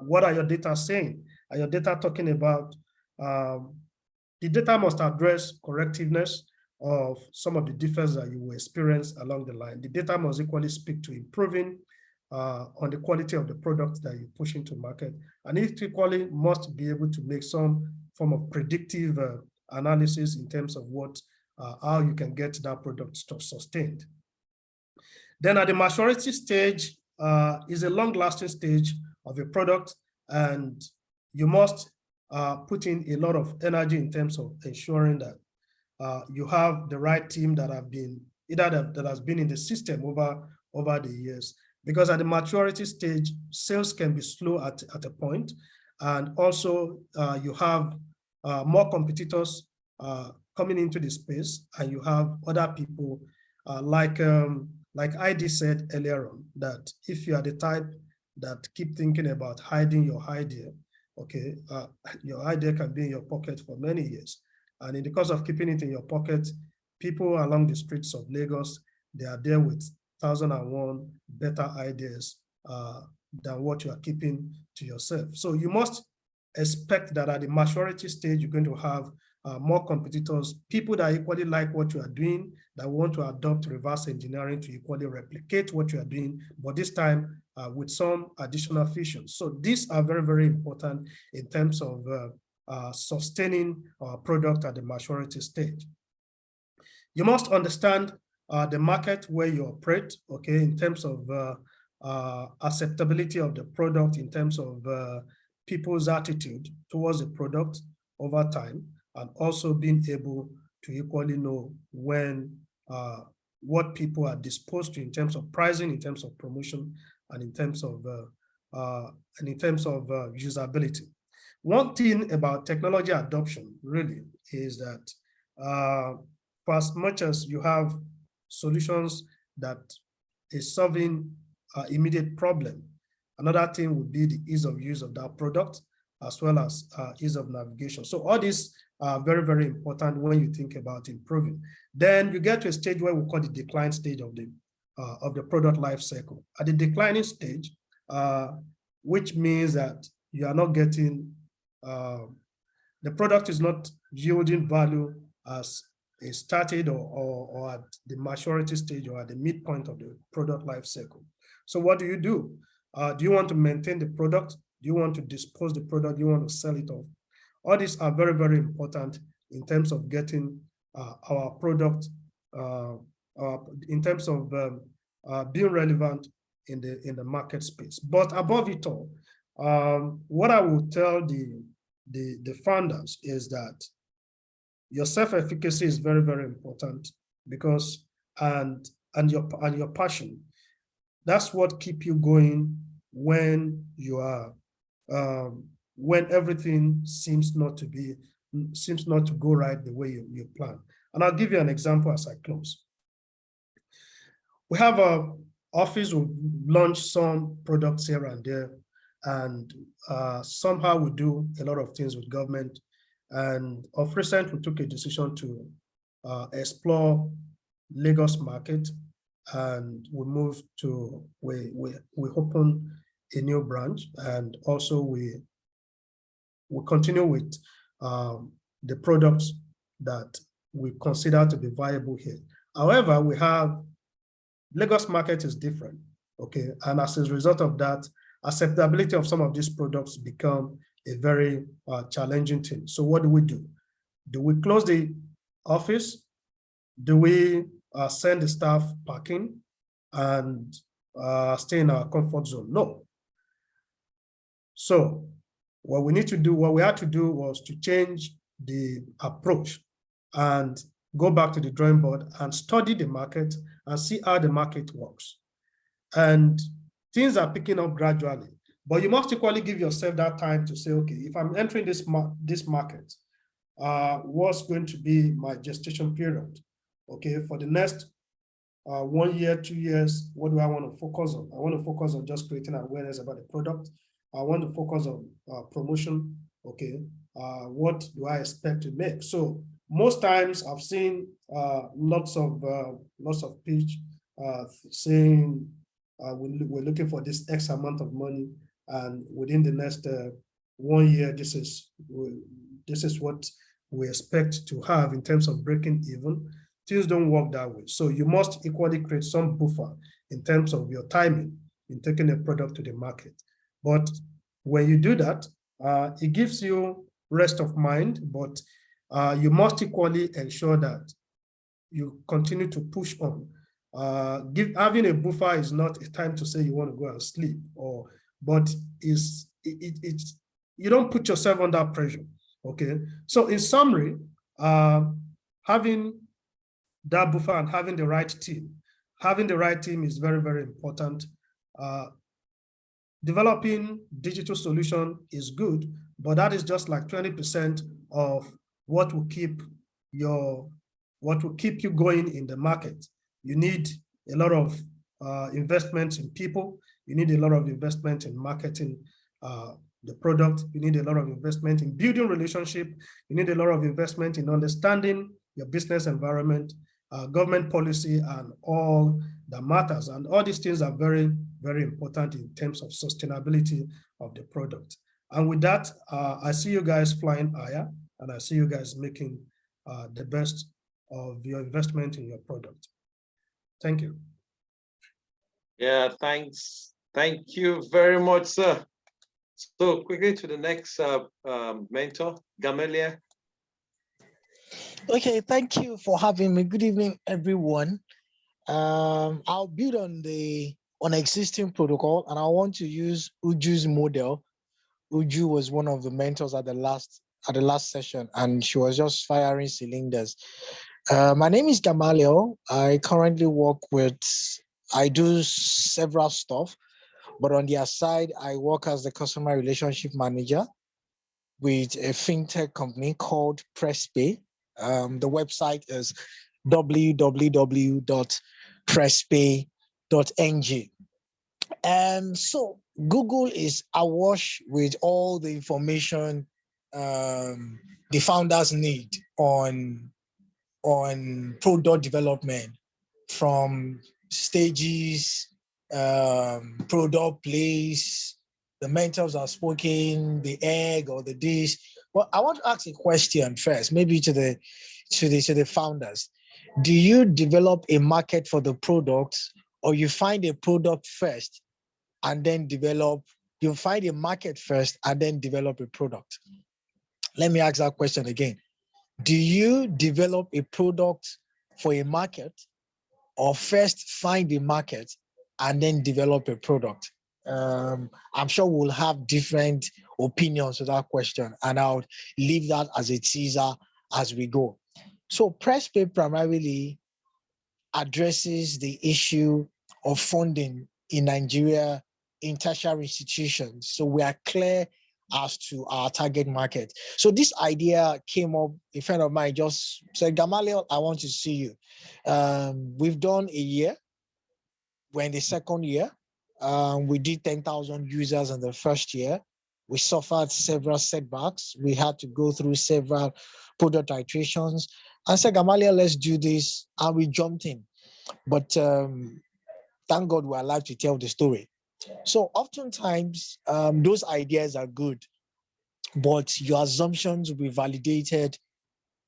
what are your data saying? Are your data talking about, the data must address correctiveness of some of the defects that you will experience along the line. The data must equally speak to improving on the quality of the product that you push into market. And it equally must be able to make some form of predictive analysis in terms of how you can get that product sustained. Then at the maturity stage is a long-lasting stage of a product, and you must put in a lot of energy in terms of ensuring that you have the right team that have been that has been in the system over the years. Because at the maturity stage, sales can be slow at a point, and also you have more competitors coming into the space, and you have other people like ID said earlier on, that if you are the type that keep thinking about hiding your idea, okay, your idea can be in your pocket for many years. And in the course of keeping it in your pocket, people along the streets of Lagos, they are there with 1,001 better ideas than what you are keeping to yourself. So you must expect that at the maturity stage, you're going to have more competitors, people that equally like what you are doing, that want to adopt reverse engineering to equally replicate what you are doing, but this time with some additional features. So these are very, very important in terms of sustaining our product at the maturity stage. You must understand the market where you operate, okay, in terms of acceptability of the product, in terms of people's attitude towards the product over time, and also being able to equally know when what people are disposed to in terms of pricing, in terms of promotion, and in terms of usability. One thing about technology adoption really is that for as much as you have solutions that is solving immediate problem, Another thing would be the ease of use of that product, as well as ease of navigation. So all these are very, very important when you think about improving. Then you get to a stage where we call the decline stage of the product life cycle. At the declining stage, which means that you are not getting, the product is not yielding value as it started or at the maturity stage or at the midpoint of the product life cycle. So what do? Do you want to maintain the product? Do you want to dispose the product? Do you want to sell it off? All these are very, very important in terms of getting our product, in terms of being relevant in the market space. But above it all, what I will tell the founders is that your self-efficacy is very, very important, because and your passion. That's what keep you going when you are when everything seems not to go right the way you plan. And I'll give you an example as I close. We have a office, we launch some products here and there, and somehow we do a lot of things with government. And of recent, we took a decision to explore Lagos market, and we open a new branch, and also we continue with the products that we consider to be viable here. However, we have Lagos market is different, okay? And as a result of that, acceptability of some of these products become a very challenging thing. So what do? Do we close the office? Do we send the staff packing and stay in our comfort zone? No. So what we had to do was to change the approach and go back to the drawing board and study the market and see how the market works. And things are picking up gradually, but you must equally give yourself that time to say, okay, if I'm entering this market, what's going to be my gestation period? Okay, for the next 1 year, 2 years, what do I want to focus on? I want to focus on just creating awareness about the product. I want to focus on promotion. Okay, what do I expect to make? So most times I've seen lots of pitch saying we're looking for this X amount of money, and within the next 1 year, this is what we expect to have in terms of breaking even. Things don't work that way. So you must equally create some buffer in terms of your timing in taking a product to the market. But when you do that, it gives you rest of mind, but you must equally ensure that you continue to push on. Having a buffer is not a time to say you want to go and sleep, but you don't put yourself under pressure. Okay. So in summary, having that buffer and having the right team is very, very important. Developing digital solution is good, but that is just like 20% of what will keep you going in the market. You need a lot of investment in people. You need a lot of investment in marketing the product. You need a lot of investment in building relationship. You need a lot of investment in understanding your business environment, government policy, and all that matters. And all these things are very, very important in terms of sustainability of the product. And with that, I see you guys flying higher, and I see you guys making the best of your investment in your product. Thank you. Yeah, thanks. Thank you very much, sir. So quickly to the next mentor, Gamelia. Okay, thank you for having me. Good evening, everyone. I'll build on existing protocol, and I want to use Uju's model. Uju was one of the mentors at the last session, and she was just firing cylinders. My name is Gamaliel. I currently I do several stuff, but on the side, I work as the customer relationship manager with a fintech company called PressPay. The website is www.presspay.ng. So Google is awash with all the information the founders need on product development, from stages, product place, the mentors are spoken, the egg or the dish. Well, I want to ask a question first, maybe to the founders. Do you develop a market for the products, or you find a product first and then you find a market first and then develop a product? Let me ask that question again. Do you develop a product for a market, or first find a market and then develop a product? I'm sure we'll have different opinions to that question, and I'll leave that as a teaser as we go. So PressPay primarily addresses the issue of funding in Nigeria in tertiary institutions. So we are clear as to our target market. So this idea came up, a friend of mine just said, Gamaliel, I want to see you. We've done a year. We're in the second year. We did 10,000 users in the first year. We suffered several setbacks. We had to go through several product iterations. I said, Gamaliel, let's do this. And we jumped in. But thank God we're alive to tell the story. So oftentimes, those ideas are good, but your assumptions will be validated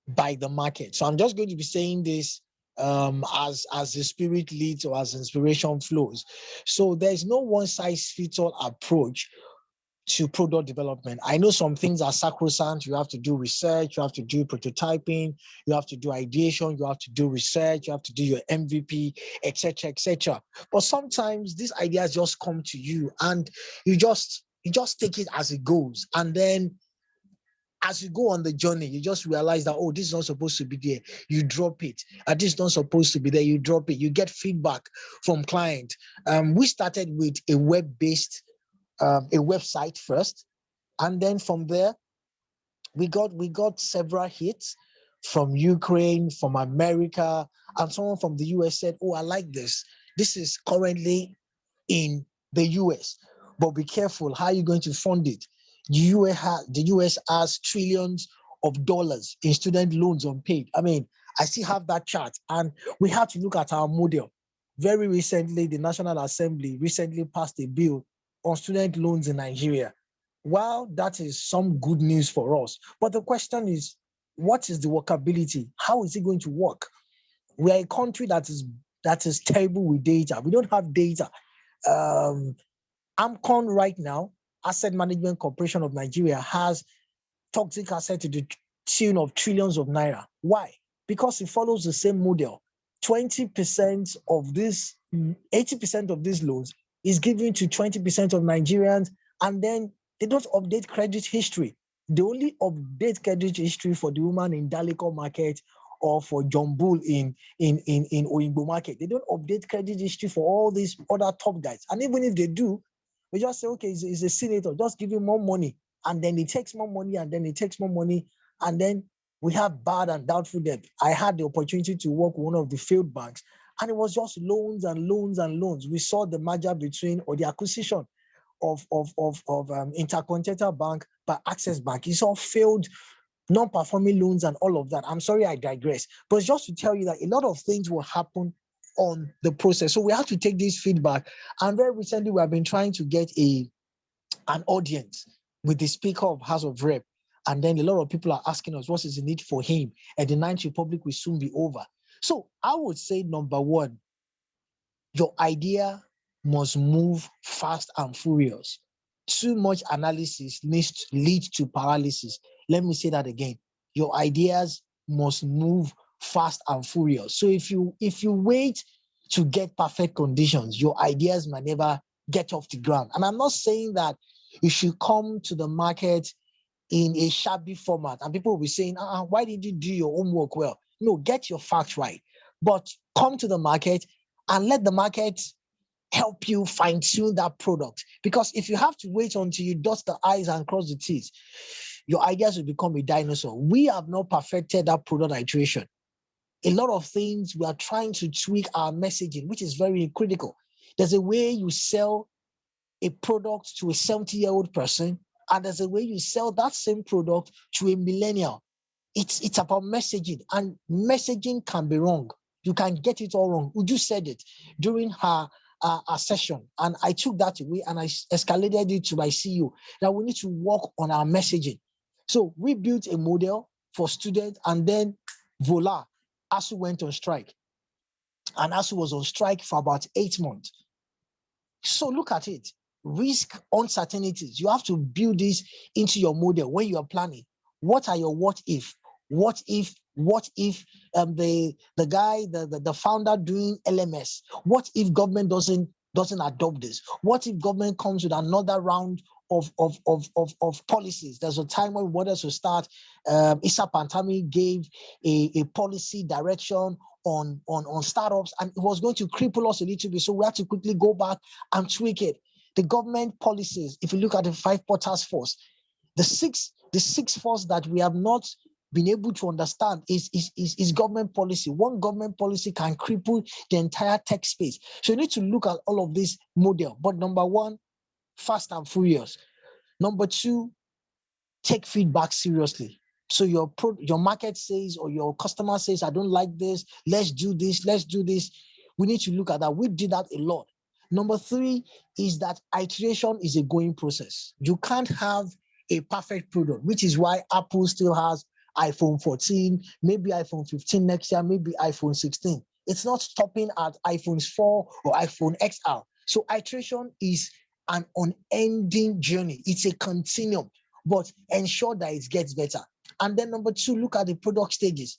by the market. So I'm just going to be saying this as the spirit leads or as inspiration flows. So there's no one-size-fits-all approach to product development. I know some things are sacrosanct. You have to do research, you have to do prototyping, you have to do ideation, you have to do research, you have to do your MVP, etc., etc. But sometimes these ideas just come to you and you just take it as it goes. And then as you go on the journey, you just realize that, oh, this is not supposed to be there. You drop it. This is not supposed to be there. You drop it. You get feedback from clients. We started with a web-based a website first, and then from there we got several hits from Ukraine, from America, and someone from the US said, oh, I like this. This is currently in the US, but be careful, how are you going to fund it? The US has trillions of dollars in student loans unpaid. I mean, I still have that chart, and we have to look at our model. Very recently, the National Assembly recently passed a bill on student loans in Nigeria. Well, that is some good news for us. But the question is, what is the workability? How is it going to work? We are a country that is terrible with data. We don't have data. AMCON right now, Asset Management Corporation of Nigeria, has toxic asset to the tune of trillions of naira. Why? Because it follows the same model. 20% of this, 80% of these loans is given to 20% of Nigerians, and then they don't update credit history. They only update credit history for the woman in Daliko market or for John Bull in Oyingbo market. They don't update credit history for all these other top guys. And even if they do, we just say, okay, he's a senator, just give him more money. And then he takes more money, and then he takes more money, and then we have bad and doubtful debt. I had the opportunity to work with one of the failed banks, and it was just loans and loans and loans. We saw the merger between, or the acquisition of Intercontinental Bank by Access Bank. It's all failed, non-performing loans and all of that. I'm sorry, I digress. But it's just to tell you that a lot of things will happen on the process. So we have to take this feedback. And very recently, we have been trying to get an audience with the Speaker of House of Rep. And then a lot of people are asking us, what is the need for him? And the Ninth Republic will soon be over. So I would say, number one, your idea must move fast and furious. Too much analysis leads to paralysis. Let me say that again. Your ideas must move fast and furious. So if you wait to get perfect conditions, your ideas might never get off the ground. And I'm not saying that you should come to the market in a shabby format and people will be saying, why did you do your homework well? No, get your facts right. But come to the market and let the market help you fine-tune that product. Because if you have to wait until you dot the I's and cross the T's, your ideas will become a dinosaur. We have not perfected that product iteration. A lot of things we are trying to tweak our messaging, which is very critical. There's a way you sell a product to a 70-year-old person, and there's a way you sell that same product to a millennial. It's about messaging, and messaging can be wrong. You can get it all wrong. Uju said it during her session, and I took that away and I escalated it to my CEO that we need to work on our messaging. So we built a model for students, and then voila, ASU went on strike. And ASU was on strike for about 8 months. So look at it. Risk, uncertainties. You have to build this into your model when you are planning. What are your what if? What if the guy, the founder doing LMS? What if government doesn't adopt this? What if government comes with another round of policies? There's a time when we wanted to start. Issa Pantami gave a policy direction on startups, and it was going to cripple us a little bit. So we had to quickly go back and tweak it. The government policies, if you look at the 5-Pot Task Force, the six force that we have not been able to understand is government policy. One government policy can cripple the entire tech space. So you need to look at all of this model. But number one, fast and furious. Number two, take feedback seriously. So your market says, or your customer says, I don't like this, let's do this, let's do this. We need to look at that. We did that a lot. Number three is that iteration is a going process. You can't have a perfect product, which is why Apple still has iPhone 14, maybe iPhone 15 next year, maybe iPhone 16. It's not stopping at iPhone 4 or iPhone XR. So iteration is an unending journey. It's a continuum, but ensure that it gets better. And then number two, look at the product stages: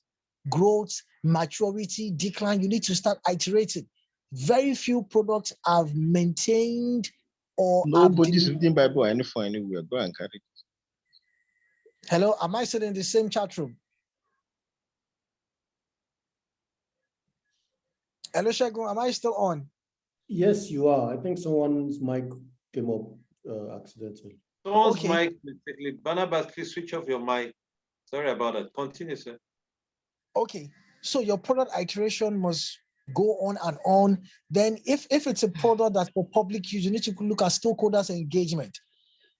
growth, maturity, decline. You need to start iterating. Very few products have maintained or nobody's reading Bible anywhere. Go and carry it. Hello, am I still in the same chat room? Hello, Shagun, am I still on? Yes, you are. I think someone's mic came up accidentally. Someone's mic mistakenly. Barnabas, please switch off your mic. Sorry about that. Continue, sir. Okay, so your product iteration must go on and on. Then if it's a product that's for public use, you need to look at stakeholders engagement.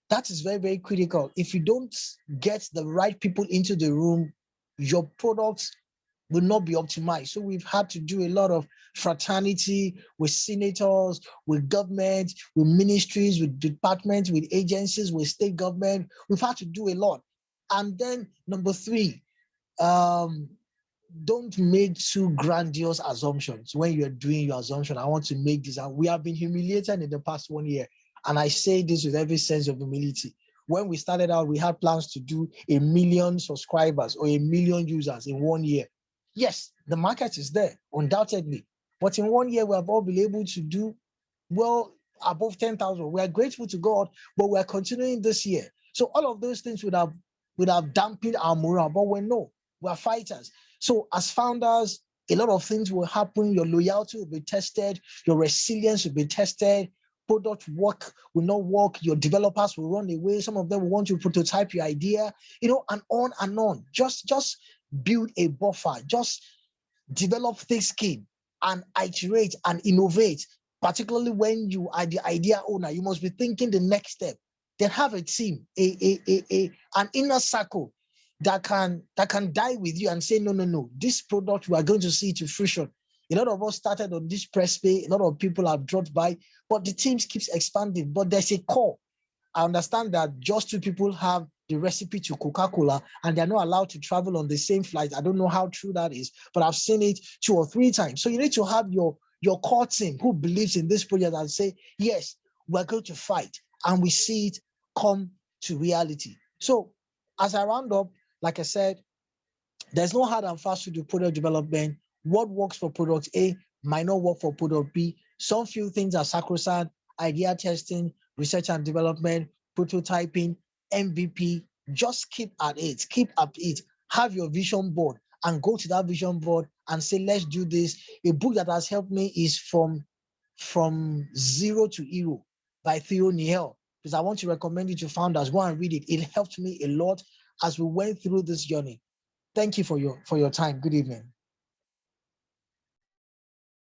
That is very, very critical. If you don't get the right people into the room, your products will not be optimized. So we've had to do a lot of fraternity with senators, with government, with ministries, with departments, with agencies, with state government. We've had to do a lot. And then number three, don't make too grandiose assumptions when you're doing your assumption. I want to make this. We have been humiliated in the past 1 year. And I say this with every sense of humility. When we started out, we had plans to do 1 million subscribers or 1 million users in 1 year. Yes, the market is there, undoubtedly. But in 1 year, we have all been able to do well above 10,000. We are grateful to God, but we are continuing this year. So all of those things would have dampened our morale, but we are fighters. So as founders, a lot of things will happen. Your loyalty will be tested. Your resilience will be tested. Product work will not work. Your developers will run away. Some of them will want to prototype your idea, and on and on. Just build a buffer. Just develop thick skin and iterate and innovate. Particularly when you are the idea owner, you must be thinking the next step. Then have a team, an inner circle that can die with you and say, no, this product, we are going to see to fruition. A lot of us started on this press pay. A lot of people have dropped by, but the team keeps expanding. But there's a core. I understand that just 2 people have the recipe to Coca-Cola and they're not allowed to travel on the same flight. I don't know how true that is, but I've seen it 2 or 3 times. So you need to have your core team who believes in this project and say, yes, we're going to fight. And we see it come to reality. So as I round up, like I said, there's no hard and fast to do product development. What works for product A might not work for product B. Some few things are sacrosanct: idea testing, research and development, prototyping, MVP. Just keep at it. Have your vision board and go to that vision board and say, let's do this. A book that has helped me is From Zero to Hero by Theo Niel, because I want to recommend it to founders. Go and read it. It helped me a lot as we went through this journey. Thank you for your time. Good evening.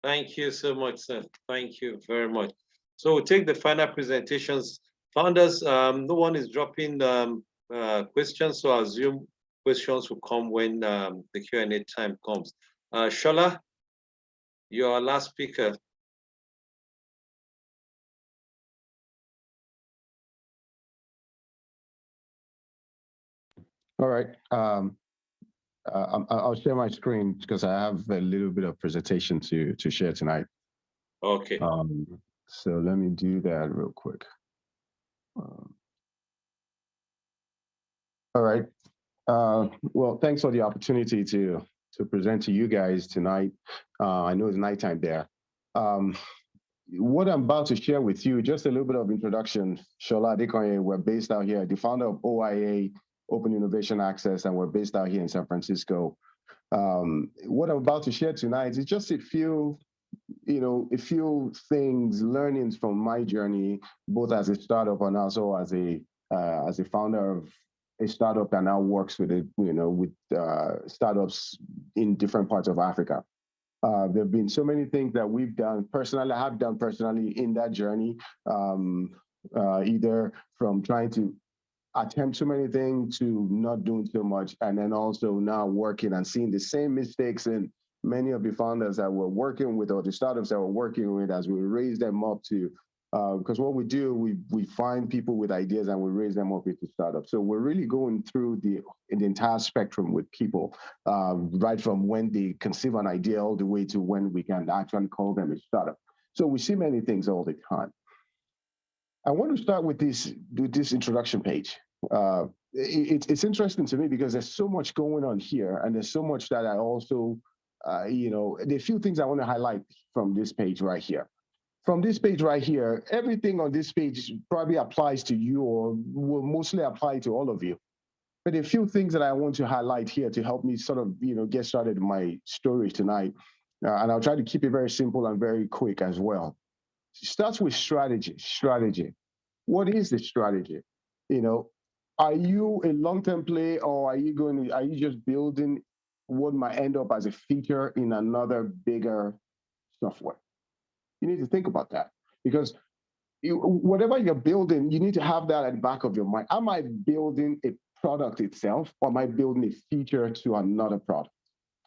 Thank you so much, sir. Thank you very much. So we'll take the final presentations. Founders, no one is dropping questions, so I assume questions will come when the Q&A time comes. Shola, you're our last speaker. All right. I'll share my screen because I have a little bit of presentation to share tonight. Okay. So let me do that real quick. All right. Well, thanks for the opportunity to present to you guys tonight. I know it's nighttime there. What I'm about to share with you, just a little bit of introduction. Shola Adekoye, we're based out here, the founder of OIA, Open Innovation Access, and we're based out here in San Francisco. What I'm about to share tonight is just a few things, learnings from my journey, both as a startup and also as a founder of a startup that now works with startups in different parts of Africa. There have been so many things that we've done personally, I have done personally in that journey, either from trying to attempt so many things to not doing so much, and then also now working and seeing the same mistakes in many of the founders that we're working with or the startups that we're working with as we raise them up to, because what we do, we find people with ideas and we raise them up into startups. So we're really going through the entire spectrum with people, right from when they conceive an idea all the way to when we can actually call them a startup. So we see many things all the time. I want to start with this introduction page. It's interesting to me because there's so much going on here, and there's so much that I also, there are a few things I want to highlight from this page right here. From this page right here, everything on this page probably applies to you or will mostly apply to all of you. But a few things that I want to highlight here to help me sort of, get started in my story tonight. And I'll try to keep it very simple and very quick as well. It starts with strategy. Strategy. What is the strategy? Are you a long-term play, or are you just building what might end up as a feature in another bigger software? You need to think about that, because whatever you're building, you need to have that at the back of your mind. Am I building a product itself, or am I building a feature to another product?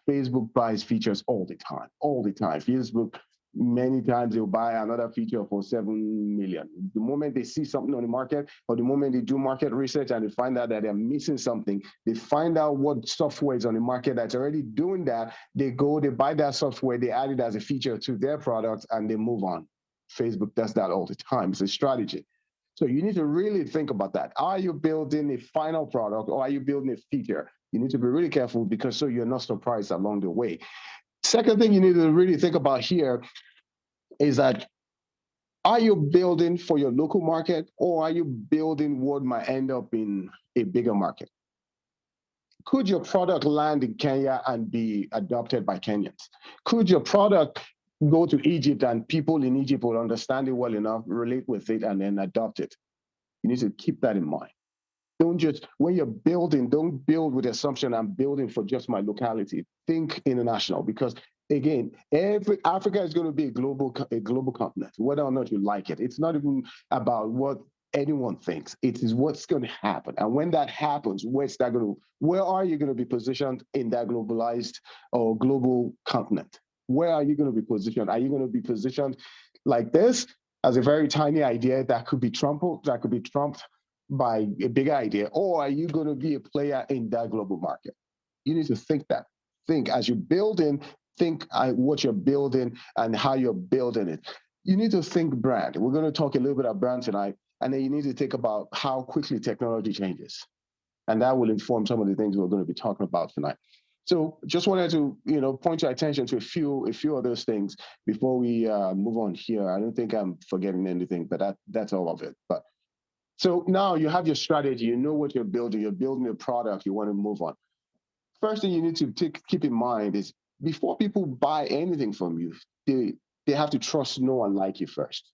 Facebook buys features all the time. Facebook, many times they'll buy another feature for 7 million. The moment they see something on the market, or the moment they do market research and they find out that they're missing something, they find out what software is on the market that's already doing that. They buy that software, they add it as a feature to their product, and they move on. Facebook does that all the time. It's a strategy. So you need to really think about that. Are you building a final product, or are you building a feature? You need to be really careful, because so you're not surprised along the way. Second thing you need to really think about here is that, are you building for your local market, or are you building what might end up in a bigger market? Could your product land in Kenya and be adopted by Kenyans? Could your product go to Egypt and people in Egypt will understand it well enough, relate with it, and then adopt it? You need to keep that in mind. Don't just, when you're building, don't build with the assumption I'm building for just my locality. Think international, because again, Africa is going to be a global continent, whether or not you like it. It's not even about what anyone thinks. It is what's going to happen. And when that happens, where are you going to be positioned in that globalized or global continent? Where are you going to be positioned? Are you going to be positioned like this, as a very tiny idea that could be trumped by a bigger idea, or are you going to be a player in that global market? You need to think that. Think as you're building, think what you're building and how you're building it. You need to think brand. We're going to talk a little bit about brand tonight, and then you need to think about how quickly technology changes. And that will inform some of the things we're going to be talking about tonight. So just wanted to, point your attention to a few of those things before we move on here. I don't think I'm forgetting anything, but that's all of it. But so now you have your strategy, you know what you're building a product, you want to move on. First thing you need to keep in mind is, before people buy anything from you, they have to trust, know, and like you first.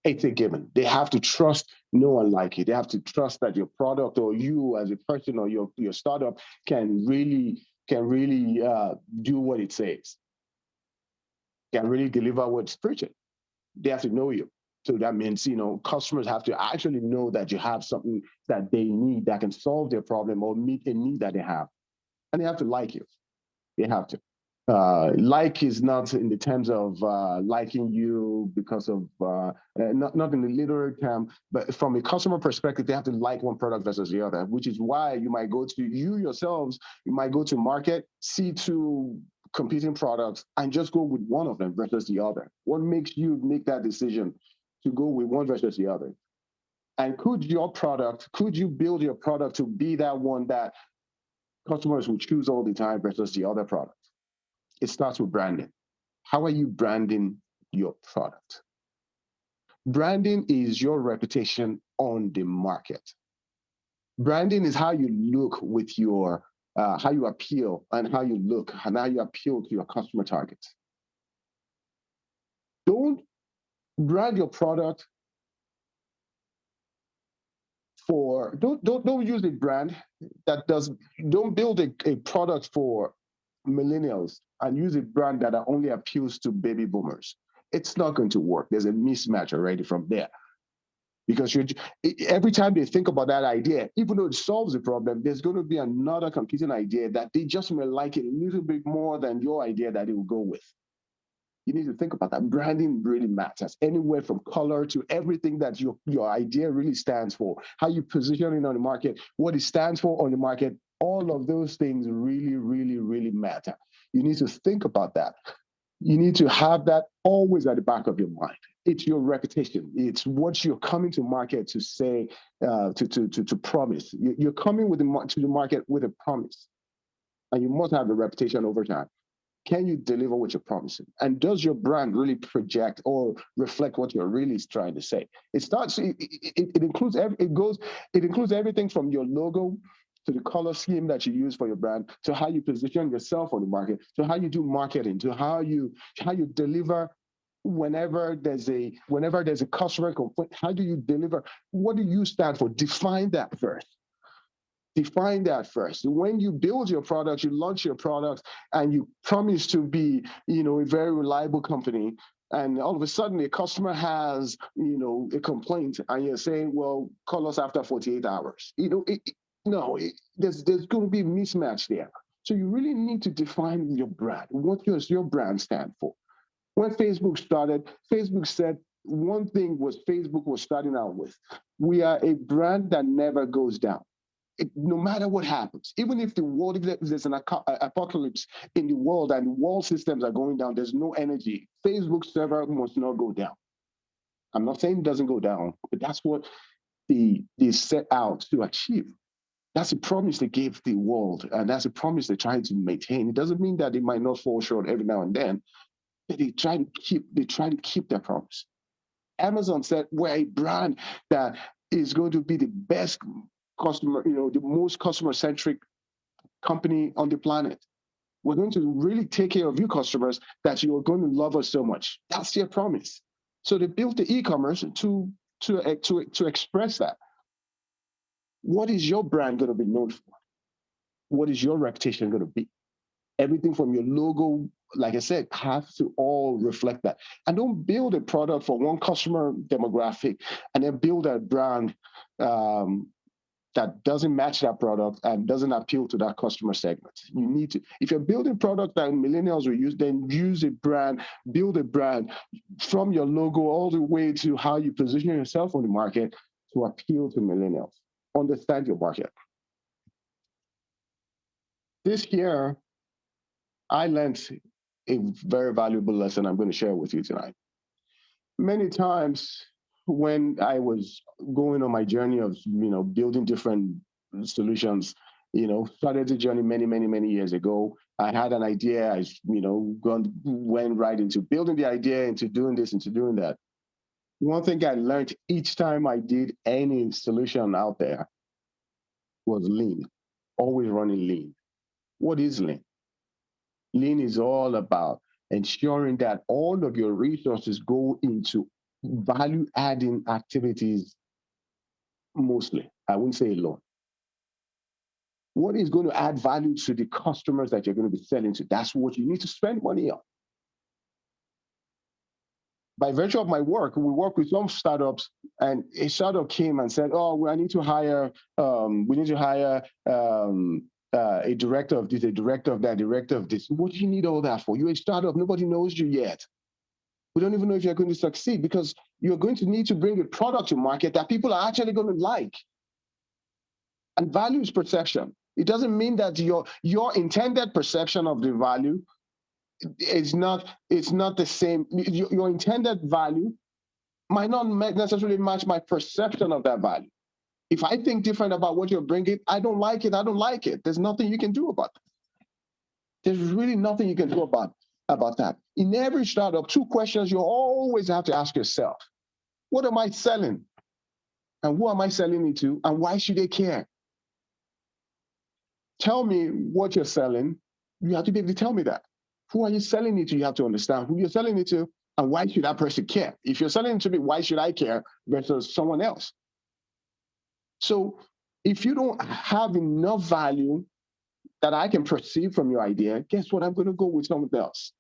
It's a given. They have to trust, know, and like you. They have to trust that your product, or you as a person, or your startup can really do what it says, can really deliver what it's preaching. They have to know you. So that means, customers have to actually know that you have something that they need that can solve their problem or meet a need that they have. And they have to like you. They have to. Like is not in the terms of liking you because of, not in the literary term, but from a customer perspective, they have to like one product versus the other, which is why you might go to, you yourselves, you might go to market, see two competing products and just go with one of them versus the other. What makes you make that decision to go with one versus the other? And could you build your product to be that one that customers will choose all the time versus the other product? It starts with branding. How are you branding your product? Branding is your reputation on the market. Branding is how you look with your, how you appeal and how you look and how you appeal to your customer targets. Don't brand your product for, don't use a brand that don't build a product for millennials and use a brand that only appeals to baby boomers. It's not going to work. There's a mismatch already from there. Because every time they think about that idea, even though it solves the problem, there's going to be another competing idea that they just may like it a little bit more than your idea that they will go with. You need to think about that. Branding really matters. Anywhere from color to everything that your idea really stands for, how you position it on the market, what it stands for on the market, all of those things really, really, really matter. You need to think about that. You need to have that always at the back of your mind. It's your reputation. It's what you're coming to market to say, to promise. You're coming to the market with a promise, and you must have the reputation over time. Can you deliver what you're promising? And does your brand really project or reflect what you're really trying to say? It includes everything from your logo to the color scheme that you use for your brand, to how you position yourself on the market, to how you do marketing, to how you deliver whenever there's a customer complaint. How do you deliver? What do you stand for? Define that first. Define that first. When you build your products, you launch your products, and you promise to be, a very reliable company, and all of a sudden a customer has, a complaint, and you're saying, well, call us after 48 hours. There's going to be a mismatch there. So you really need to define your brand. What does your brand stand for? When Facebook started, Facebook said one thing was Facebook was starting out with: we are a brand that never goes down. No matter what happens, even if there's an apocalypse in the world and world systems are going down, there's no energy, Facebook server must not go down. I'm not saying it doesn't go down, but that's what they set out to achieve. That's a promise they gave the world, and that's a promise they're trying to maintain. It doesn't mean that they might not fall short every now and then, but they try to keep their promise. Amazon said we're a brand that is going to be the best customer, the most customer-centric company on the planet. We're going to really take care of you customers, that you're going to love us so much. That's their promise. So they built the e-commerce to express that. What is your brand going to be known for? What is your reputation going to be? Everything from your logo, like I said, has to all reflect that. And don't build a product for one customer demographic and then build a brand that doesn't match that product and doesn't appeal to that customer segment. You need to, if you're building product that millennials will use, then use a brand, build a brand from your logo all the way to how you position yourself on the market to appeal to millennials. Understand your market. This year, I learned a very valuable lesson I'm going to share with you tonight. Many times when I was going on my journey of, building different solutions, started the journey many years ago. I had an idea, I, went right into building the idea, into doing this, into doing that. One thing I learned each time I did any solution out there was lean, always running lean. What is lean? Lean is all about ensuring that all of your resources go into value-adding activities mostly. I wouldn't say alone. What is going to add value to the customers that you're going to be selling to? That's what you need to spend money on. by virtue of my work, we work with some startups, and a startup came and said, "Oh, I need to hire. We need to hire a director of this, a director of that, director of this." What do you need all that for? You're a startup. Nobody knows you yet. We don't even know if you're going to succeed, because you're going to need to bring a product to market that people are actually going to like. And value is perception. It doesn't mean that your intended perception of the value is not the same. Your intended value might not necessarily match my perception of that value. If I think different about what you're bringing, I don't like it. I don't like it. There's nothing you can do about that. There's really nothing you can do about that. In every startup, 2 questions you always have to ask yourself: what am I selling? And who am I selling it to? And why should they care? Tell me what you're selling. You have to be able to tell me that. Who are you selling it to? You have to understand who you're selling it to, and why should that person care? If you're selling it to me, why should I care versus someone else? So if you don't have enough value that I can perceive from your idea, guess what? I'm going to go with someone else.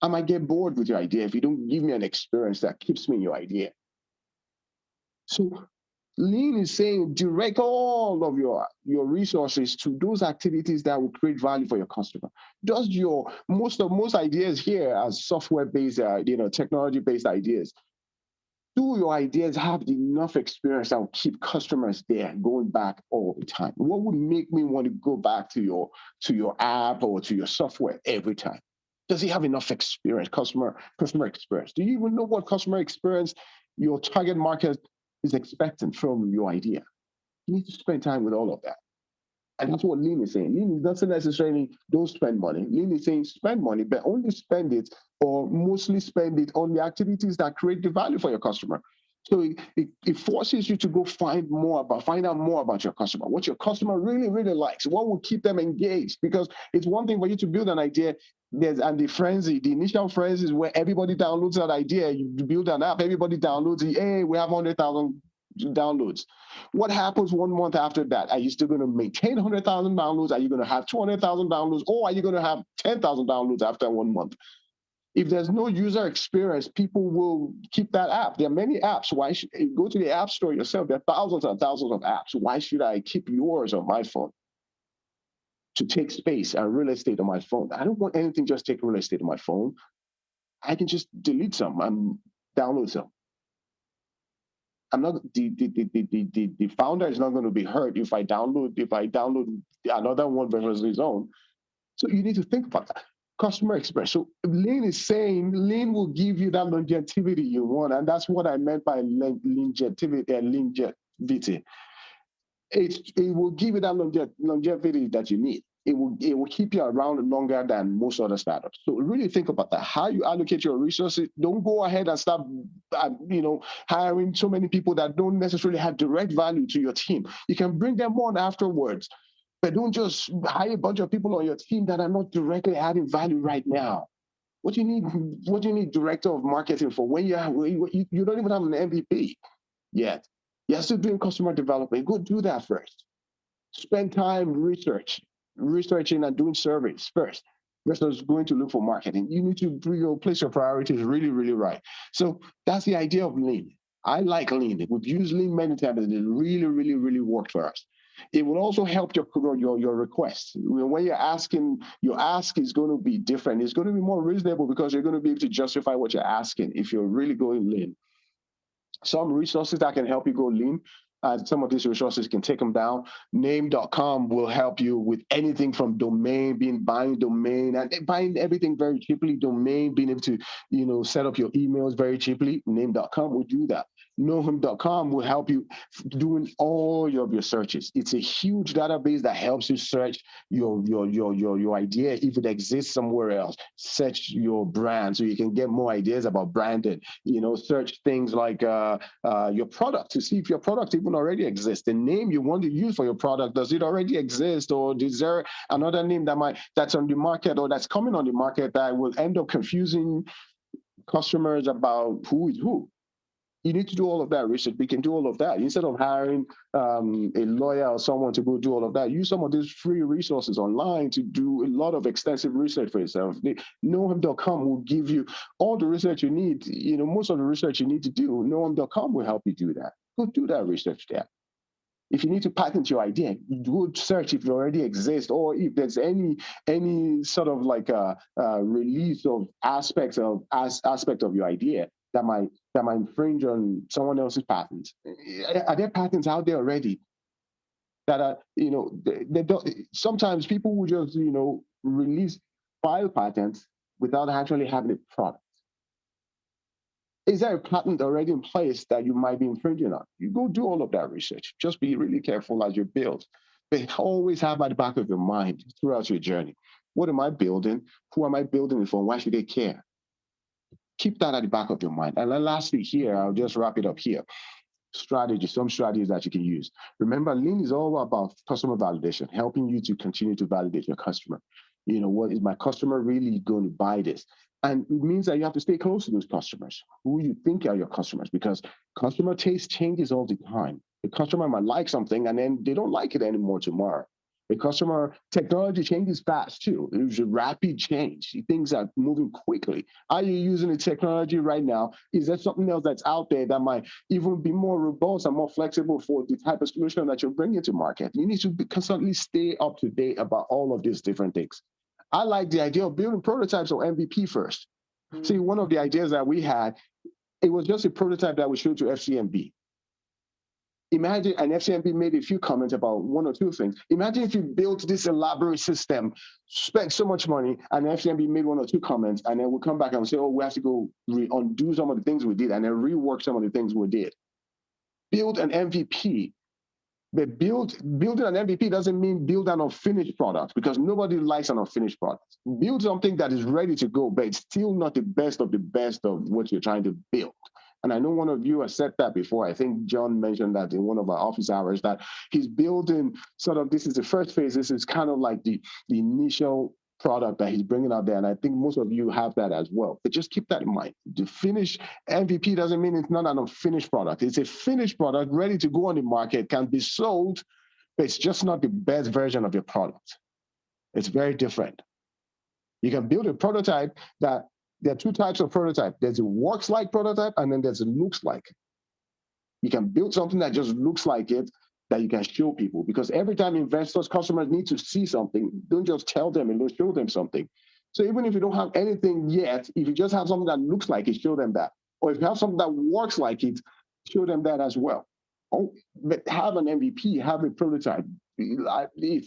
I might get bored with your idea if you don't give me an experience that keeps me in your idea. So Lean is saying direct all of your resources to those activities that will create value for your customer. Does your most ideas here as software-based, technology-based ideas, do your ideas have enough experience that will keep customers there going back all the time? What would make me want to go back to your app or to your software every time? Does it have enough experience, customer experience? Do you even know what customer experience your target market is expecting from your idea? You need to spend time with all of that. And that's what Lean is saying. Lean doesn't necessarily don't spend money. Lean is saying spend money, but only spend it, or mostly spend it on the activities that create the value for your customer. So it forces you to go find out more about your customer, what your customer really, really likes, what will keep them engaged. Because it's one thing for you to build an idea, and the initial frenzy is where everybody downloads that idea. You build an app, everybody downloads it. Hey, we have 100,000 downloads. What happens 1 month after that? Are you still going to maintain 100,000 downloads? Are you going to have 200,000 downloads? Or are you going to have 10,000 downloads after 1 month? If there's no user experience, people will keep that app. There are many apps. Why should you go to the app store yourself? There are thousands and thousands of apps. Why should I keep yours on my phone to take space and real estate on my phone? I don't want anything just take real estate on my phone. I can just delete some and download some. I'm not the founder is not going to be hurt if I download another one versus his own. So you need to think about that. Customer experience. So Lean is saying Lean will give you that longevity you want, and that's what I meant by longevity. It will give you that longevity that you need. It will keep you around longer than most other startups. So really think about that. How you allocate your resources. Don't go ahead and start, hiring so many people that don't necessarily have direct value to your team. You can bring them on afterwards, but don't just hire a bunch of people on your team that are not directly adding value right now. What do you need director of marketing for when you don't even have an MVP yet? You're still doing customer development. Go do that first. Spend time researching and doing surveys first versus going to look for marketing. You need to place your priorities really, really right. So that's the idea of Lean. I like Lean. We've used Lean many times, and it really, really, really worked for us. It will also help your requests. When you're asking, your ask is going to be different. It's going to be more reasonable because you're going to be able to justify what you're asking if you're really going Lean. Some resources that can help you go Lean, some of these resources can take them down. Name.com will help you with anything from domain, buying domain, and buying everything very cheaply. Domain, being able to, set up your emails very cheaply. Name.com will do that. Knowhim.com will help you doing all of your searches. It's a huge database that helps you search your idea if it exists somewhere else. Search your brand so you can get more ideas about branding. Search things like your product to see if your product even already exists. The name you want to use for your product, does it already exist, or is there another name that's on the market or that's coming on the market that will end up confusing customers about who is who? You need to do all of that research. We can do all of that. Instead of hiring a lawyer or someone to go do all of that, use some of these free resources online to do a lot of extensive research for yourself. Knowhim.com will give you all the research you need. You know, most of the research you need to do, Knowhim.com will help you do that. Go do that research there. If you need to patent your idea, go search if it already exists, or if there's any sort of like a release of aspect of your idea that might infringe on someone else's patents. Are there patents out there already that are, you know, they don't, sometimes people will just, you know, file patents without actually having a product. Is there a patent already in place that you might be infringing on? You go do all of that research. Just be really careful as you build. But always have at the back of your mind throughout your journey. What am I building? Who am I building it for? Why should they care? Keep that at the back of your mind. And then lastly here, I'll just wrap it up here. Some strategies that you can use. Remember, Lean is all about customer validation, helping you to continue to validate your customer. You know, what is my customer really going to buy this? And it means that you have to stay close to those customers, who you think are your customers, because customer taste changes all the time. The customer might like something and then they don't like it anymore tomorrow. The customer technology changes fast too. It's a rapid change. Things are moving quickly. Are you using the technology right now? Is there something else that's out there that might even be more robust and more flexible for the type of solution that you're bringing to market? You need to constantly stay up to date about all of these different things. I like the idea of building prototypes or MVP first. See, one of the ideas that we had, it was just a prototype that we showed to FCMB. Imagine, and FCMB made a few comments about one or two things. Imagine if you built this elaborate system, spent so much money, and FCMB made one or two comments, and then we'll come back and say, oh, we have to go undo some of the things we did, and then rework some of the things we did. Build an MVP. But building an MVP doesn't mean build an unfinished product, because nobody likes an unfinished product. Build something that is ready to go, but it's still not the best of what you're trying to build. And I know one of you has said that before. I think John mentioned that in one of our office hours, that he's building sort of, this is the first phase. This is kind of like the initial product that he's bringing out there. And I think most of you have that as well. But just keep that in mind. The finished MVP doesn't mean it's not an unfinished product. It's a finished product ready to go on the market, can be sold, but it's just not the best version of your product. It's very different. You can build a prototype that, there are two types of prototype. There's a works like prototype, and then there's a looks like. You can build something that just looks like it, that you can show people, because every time investors, customers need to see something, don't just tell them and show them something. So even if you don't have anything yet, if you just have something that looks like it, show them that. Or if you have something that works like it, show them that as well. Oh, but have an MVP, have a prototype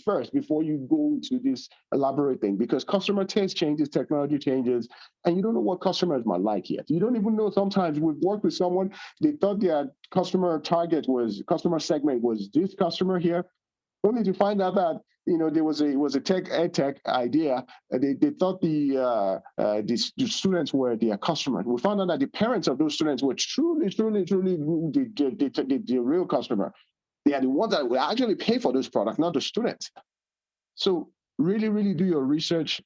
first before you go to this elaborate thing, because customer taste changes, technology changes, and you don't know what customers might like yet. You don't even know. Sometimes we've worked with someone, they thought their customer segment was this customer here, only to find out that, you know, there was a tech idea. They thought the students were their customers. We found out that the parents of those students were truly the real customer. They are the ones that will actually pay for those products, not the students. So really do your research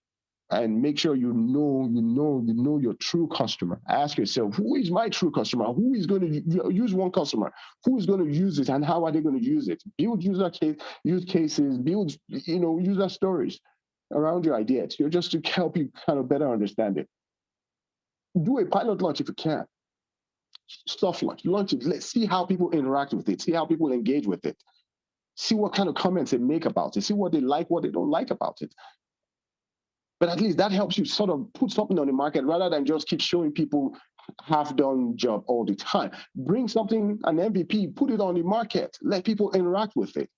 and make sure you know your true customer. Ask yourself, who is my true customer? Who is going to use one customer? Who is going to use it, and how are they going to use it? Build use cases, build user stories around your ideas. Just to help you kind of better understand it. Do a pilot launch if you can. Soft launch it. Let's see how people interact with it. See how people engage with it. See what kind of comments they make about it. See what they like, what they don't like about it. But at least that helps you sort of put something on the market rather than just keep showing people half-done job all the time. Bring something, an MVP, put it on the market. Let people interact with it.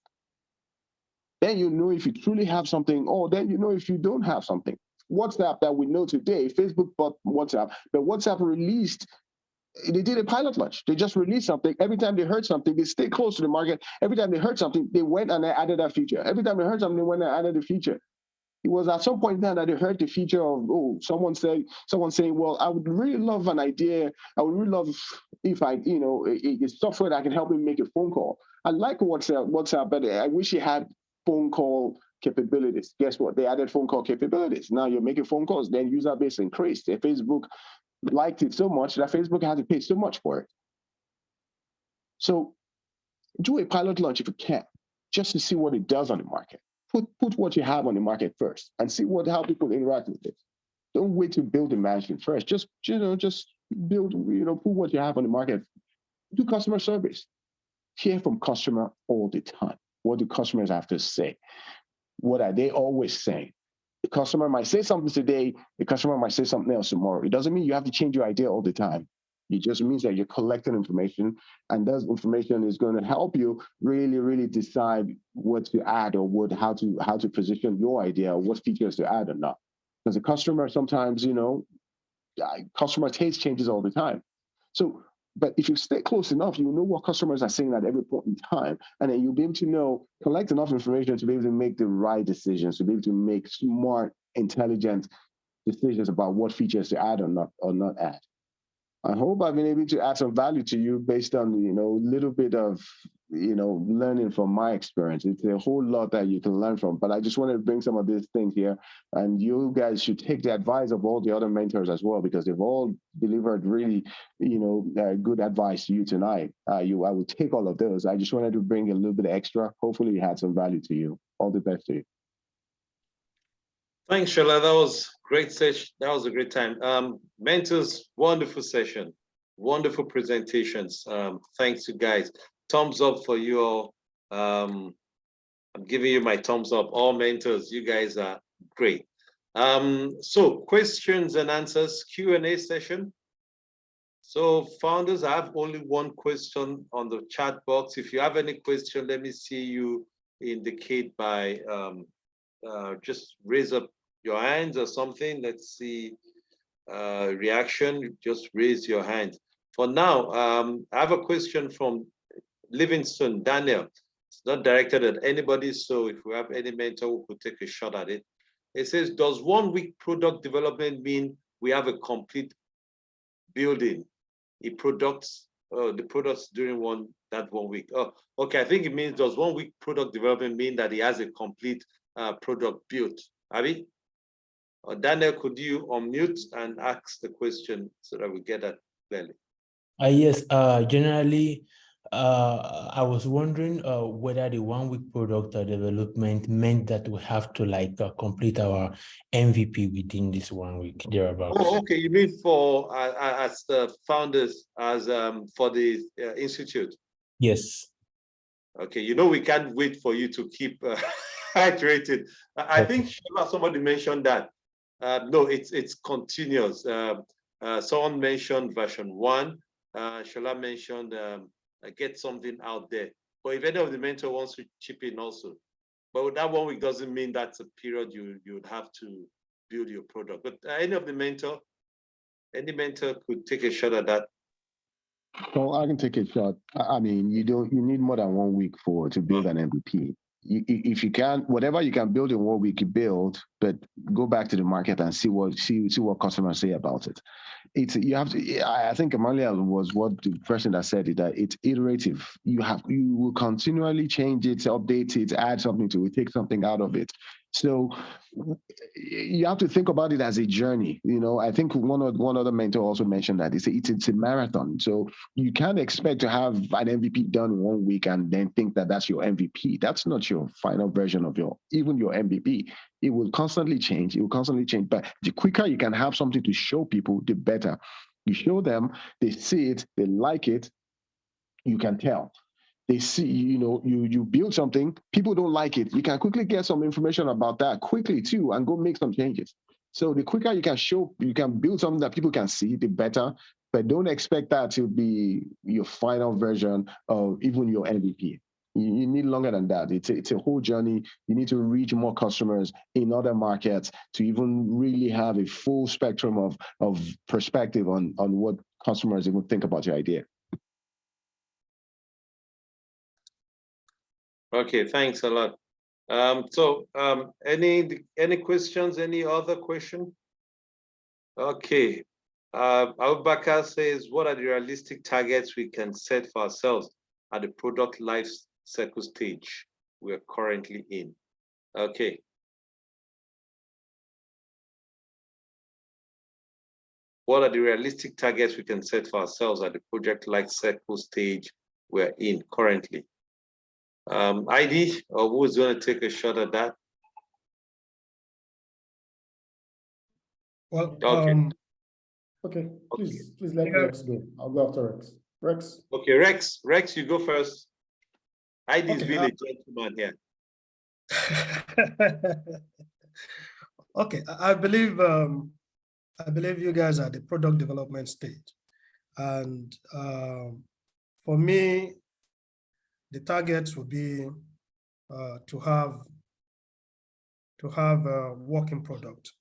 Then you know if you truly have something, or then you know if you don't have something. WhatsApp that we know today, Facebook bought WhatsApp, but WhatsApp released, they did a pilot launch. They just released something. Every time they heard something, they stay close to the market. Every time they heard something, they went and they added that feature. Every time they heard something, they went and added the feature. It was at some point then that they heard the feature of, someone saying, well, I would really love an idea. I would really love if a software that can help me make a phone call. I like WhatsApp, but I wish it had phone call capabilities. Guess what? They added phone call capabilities. Now you're making phone calls, then user base increased. Facebook liked it so much that Facebook had to pay so much for it. So do a pilot launch if you can, just to see what it does on the market. Put what you have on the market first and see how people interact with it. Don't wait to build the management first. Just build, put what you have on the market. Do customer surveys. Hear from customer all the time. What do customers have to say? What are they always saying? The customer might say something today, the customer might say something else tomorrow. It doesn't mean you have to change your idea all the time. It just means that you're collecting information, and that information is going to help you really, really decide what to add or how to position your idea, or what features to add or not. Because the customer sometimes, customer taste changes all the time. So, but if you stay close enough, you'll know what customers are saying at every point in time, and then you'll be able to collect enough information to be able to make the right decisions, to be able to make smart, intelligent decisions about what features to add or not add. I hope I've been able to add some value to you based on, a little bit of, learning from my experience. It's a whole lot that you can learn from, but I just wanted to bring some of these things here, and you guys should take the advice of all the other mentors as well, because they've all delivered really, good advice to you tonight. I will take all of those. I just wanted to bring a little bit extra. Hopefully it had some value to you. All the best to you. Thanks, Shola. That was great session. That was a great time. Mentors, wonderful session, wonderful presentations. Thanks, you guys. Thumbs up for you all. I'm giving you my thumbs up. All mentors, you guys are great. So questions and answers, Q&A session. So founders, I have only one question on the chat box. If you have any question, let me see you indicate by just raise up your hands or something. Let's see reaction. Just raise your hand. For now, I have a question from Livingston Daniel. It's not directed at anybody, so if we have any mentor who could take a shot at it. It says, does 1 week product development mean we have a complete building? The products during that 1 week. Oh, okay. I think it means, does 1 week product development mean that he has a complete product built? Abi? Daniel, could you unmute and ask the question so that we get that clearly? Yes, generally, I was wondering whether the 1 week product development meant that we have to complete our MVP within this 1 week, thereabouts. Oh, okay. You mean for as the founders, as for the institute? Yes. Okay. We can't wait for you to keep hydrated. I think somebody mentioned that. No, it's continuous. Someone mentioned version 1. Shola mentioned get something out there. But if any of the mentor wants to chip in also, but that 1 week doesn't mean that's a period you would have to build your product. But any mentor could take a shot at that. So I can take a shot. I mean, you need more than 1 week to build an MVP. If you can, whatever you can build in 1 week, you build, but go back to the market and see what customers say about it. I think Amalia was what the person that said it, that it's iterative. You will continually change it, update it, add something to it, take something out of it. So you have to think about it as a journey. I think one other mentor also mentioned that it's a marathon. So you can't expect to have an MVP done in 1 week and then think that that's your MVP. That's not your final version of even your MVP. It will constantly change. It will constantly change. But the quicker you can have something to show people, the better. You show them, they see it, they like it, you can tell. They see, you build something, people don't like it. You can quickly get some information about that quickly too, and go make some changes. So the quicker you can build something that people can see, the better. But don't expect that to be your final version of even your MVP. You need longer than that. It's a whole journey. You need to reach more customers in other markets to even really have a full spectrum of perspective on what customers even think about your idea. Okay, thanks a lot. Any questions? Any other question? Okay. Abubakar says, what are the realistic targets we can set for ourselves at the product life cycle stage we are currently in? Okay. What are the realistic targets we can set for ourselves at the project life cycle stage we're in currently. ID, or who's going to take a shot at that? Well, okay, please let Rex go. I'll go after Rex. Rex. Okay, Rex, you go first. ID's Okay, being a gentleman here. Okay, I believe you guys are at the product development stage, and for me, the targets would be to have a working product.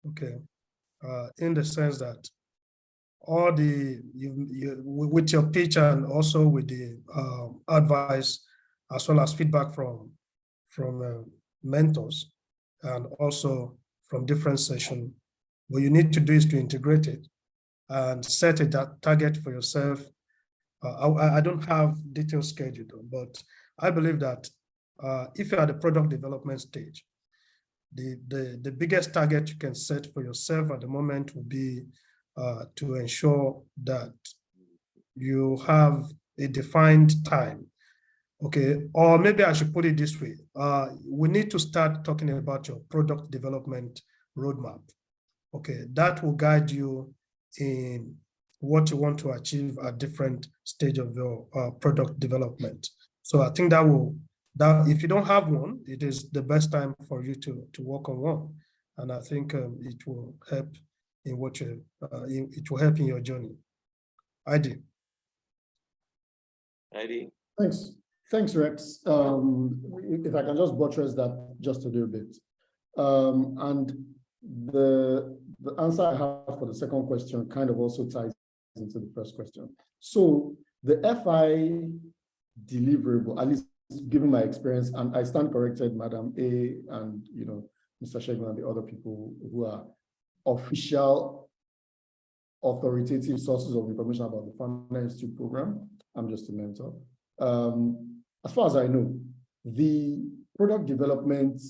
Okay, in the sense that all the with your pitch and also with the advice as well as feedback from mentors and also from different sessions, what you need to do is to integrate it and set a target for yourself. I don't have detailed schedule, but I believe that if you're at the product development stage, the biggest target you can set for yourself at the moment will be to ensure that you have a defined time. Okay, or maybe I should put it this way. We need to start talking about your product development roadmap. Okay, that will guide you in what you want to achieve at different stage of your product development. So I think that if you don't have one, it is the best time for you to work on one. And I think it will help in what it will help in your journey. ID. Thanks, Rex. If I can just buttress that just a little bit. And the answer I have for the second question kind of also ties into the first question. So the FI deliverable, at least given my experience, and I stand corrected, Madam A and Mr. Shegun and the other people who are official authoritative sources of information about the Founder Institute program. I'm just a mentor. As far as I know, the product development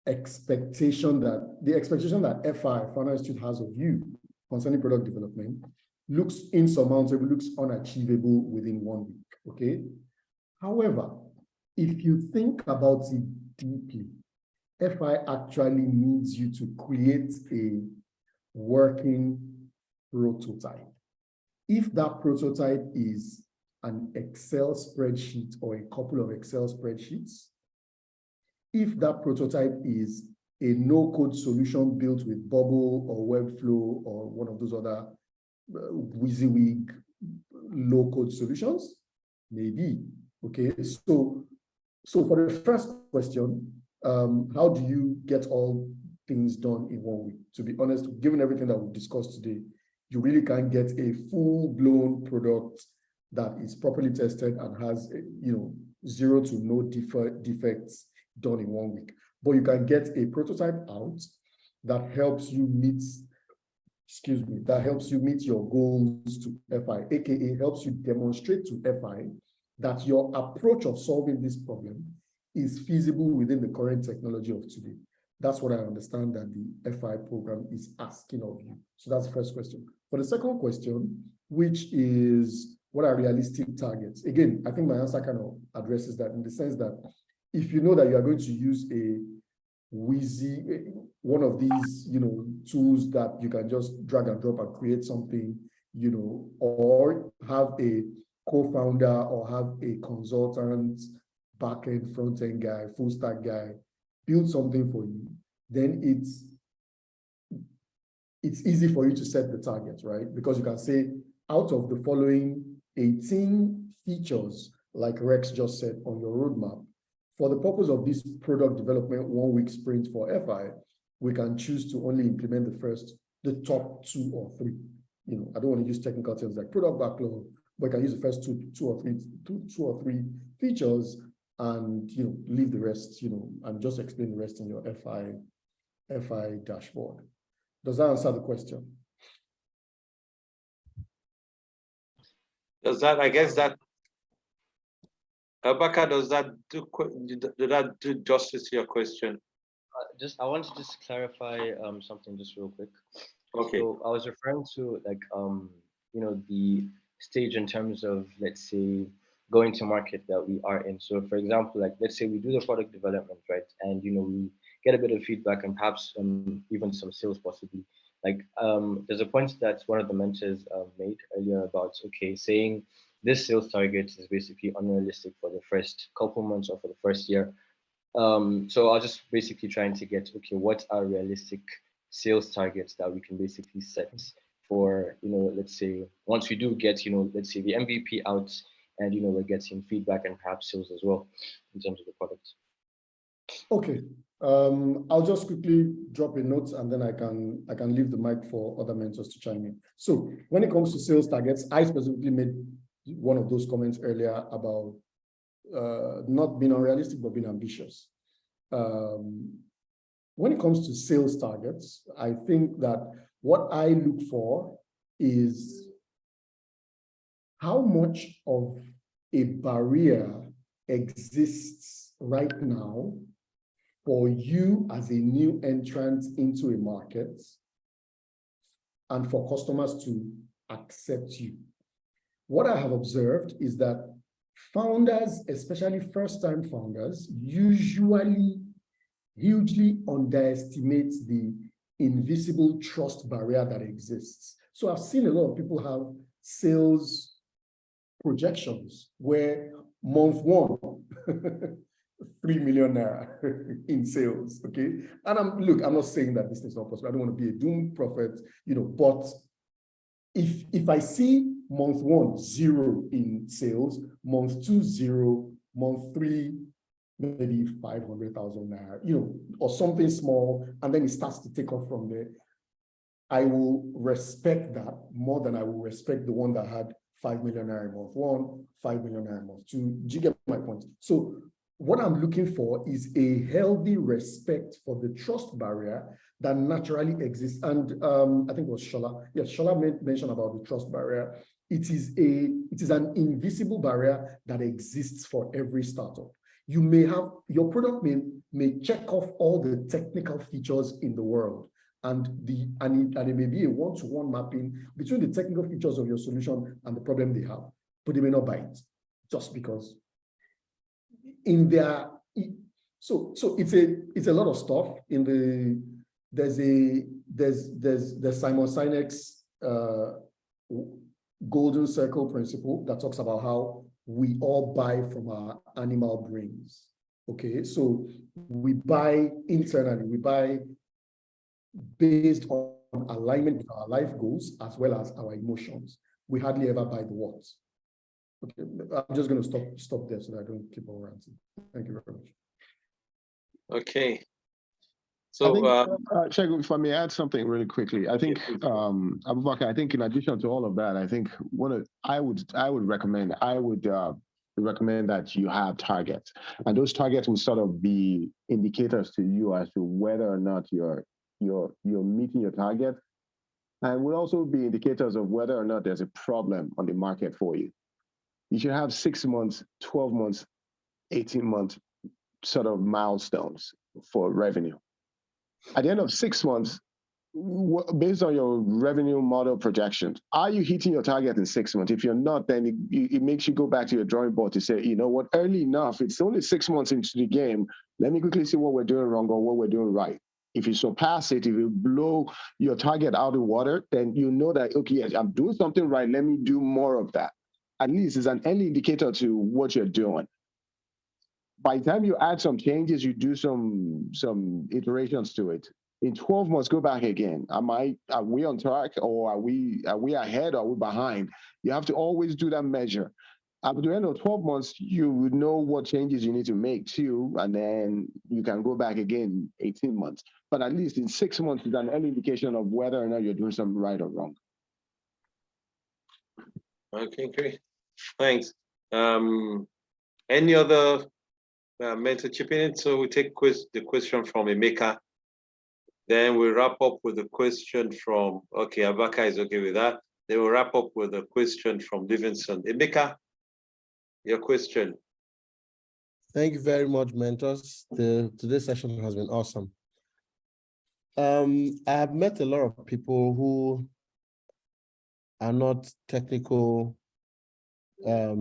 expectation that FI, Founder Institute, has of you concerning product development looks insurmountable, looks unachievable within 1 week, okay? However, if you think about it deeply, FI actually needs you to create a working prototype. If that prototype is an Excel spreadsheet or a couple of Excel spreadsheets, if that prototype is a no-code solution built with Bubble or Webflow or one of those other WYSIWYG low-code solutions, maybe, okay? So for the first question, how do you get all things done in 1 week? To be honest, given everything that we've discussed today, you really can't get a full-blown product that is properly tested and has, zero to no defects done in 1 week. But you can get a prototype out that helps you meet, your goals to FI, aka helps you demonstrate to FI that your approach of solving this problem is feasible within the current technology of today. That's what I understand that the FI program is asking of you. So that's the first question. For the second question, which is what are realistic targets? Again, I think my answer kind of addresses that in the sense that if you know that you are going to use a WYSI, one of these, tools that you can just drag and drop and create something, or have a co-founder or have a consultant, back-end, front-end guy, full-stack guy, build something for you, then it's easy for you to set the target, right? Because you can say, out of the following 18 features, like Rex just said on your roadmap, for the purpose of this product development 1 week sprint for FI, we can choose to only implement the top 2 or 3. I don't want to use technical terms like product backlog, but I can use the first two or three features and leave the rest, and just explain the rest in your FI dashboard. Does that answer the question? Does that, I guess that, Abaka, does that do justice to your question? I want to just clarify something just real quick. Okay. So I was referring to the stage in terms of, let's say, going to market that we are in. So for example, like let's say we do the product development, right? And we get a bit of feedback and perhaps even some sales possibly. Like there's a point that one of the mentors made earlier about, okay, saying this sales target is basically unrealistic for the first couple months or for the first year. So I'll just basically trying to get, okay, what are realistic sales targets that we can basically set for, let's say once we do get, let's say the MVP out and, we're getting feedback and perhaps sales as well in terms of the product. Okay, I'll just quickly drop a note and then I can leave the mic for other mentors to chime in. So when it comes to sales targets, I specifically made one of those comments earlier about not being unrealistic, but being ambitious. When it comes to sales targets, I think that what I look for is how much of a barrier exists right now for you as a new entrant into a market and for customers to accept you. What I have observed is that founders, especially first-time founders, usually hugely underestimate the invisible trust barrier that exists. So I've seen a lot of people have sales projections where month one, 3 million naira in sales, okay? And I'm not saying that this is not possible. I don't want to be a doom prophet, but if I see month one, 0 in sales, month 2, 0, month 3, maybe 500,000 naira, or something small, and then it starts to take off from there, I will respect that more than I will respect the one that had 5 million naira in month 1, 5 million naira in month 2. Do you get my point? So what I'm looking for is a healthy respect for the trust barrier that naturally exists. And I think it was Shola. Yes, Shola mentioned about the trust barrier. It is an invisible barrier that exists for every startup. You may have, your product may check off all the technical features in the world, and it may be a one-to-one mapping between the technical features of your solution and the problem they have, but they may not buy it just because in their, so it's a lot of stuff in the, there's Simon Sinek's golden circle principle that talks about how we all buy from our animal brains. Okay, so we buy internally, we buy based on alignment with our life goals as well as our emotions. We hardly ever buy the what. Okay, I'm just going to stop there so that I don't keep on ranting. Thank you very much. Okay. So, Shegun, if I may add something really quickly, I think, Abubakar, I think in addition to all of that, I think I would recommend that you have targets, and those targets will sort of be indicators to you as to whether or not you're meeting your target, and will also be indicators of whether or not there's a problem on the market for you. You should have 6 months, 12 months, 18 months sort of milestones for revenue. At the end of 6 months, based on your revenue model projections, are you hitting your target in 6 months? If you're not, then it makes you go back to your drawing board to say, you know what, early enough, it's only 6 months into the game. Let me quickly see what we're doing wrong or what we're doing right. If you surpass it, if you blow your target out of the water, then you know that, okay, yes, I'm doing something right. Let me do more of that. At least it's an early indicator to what you're doing. By the time you add some changes, you do some iterations to it. In 12 months, go back again. Are we on track, or are we ahead, or are we behind? You have to always do that measure. At the end of 12 months, you would know what changes you need to make too, and then you can go back again 18 months. But at least in 6 months, it's an early indication of whether or not you're doing something right or wrong. Okay, great. Thanks. Any other mentor chipping in? So we take the question from Emeka. Then we wrap up with a question from, okay, Abubakar is okay with that. Then we'll wrap up with a question from Livingston. Emeka, your question. Thank you very much, mentors. Today's session has been awesome. I have met a lot of people who are not technical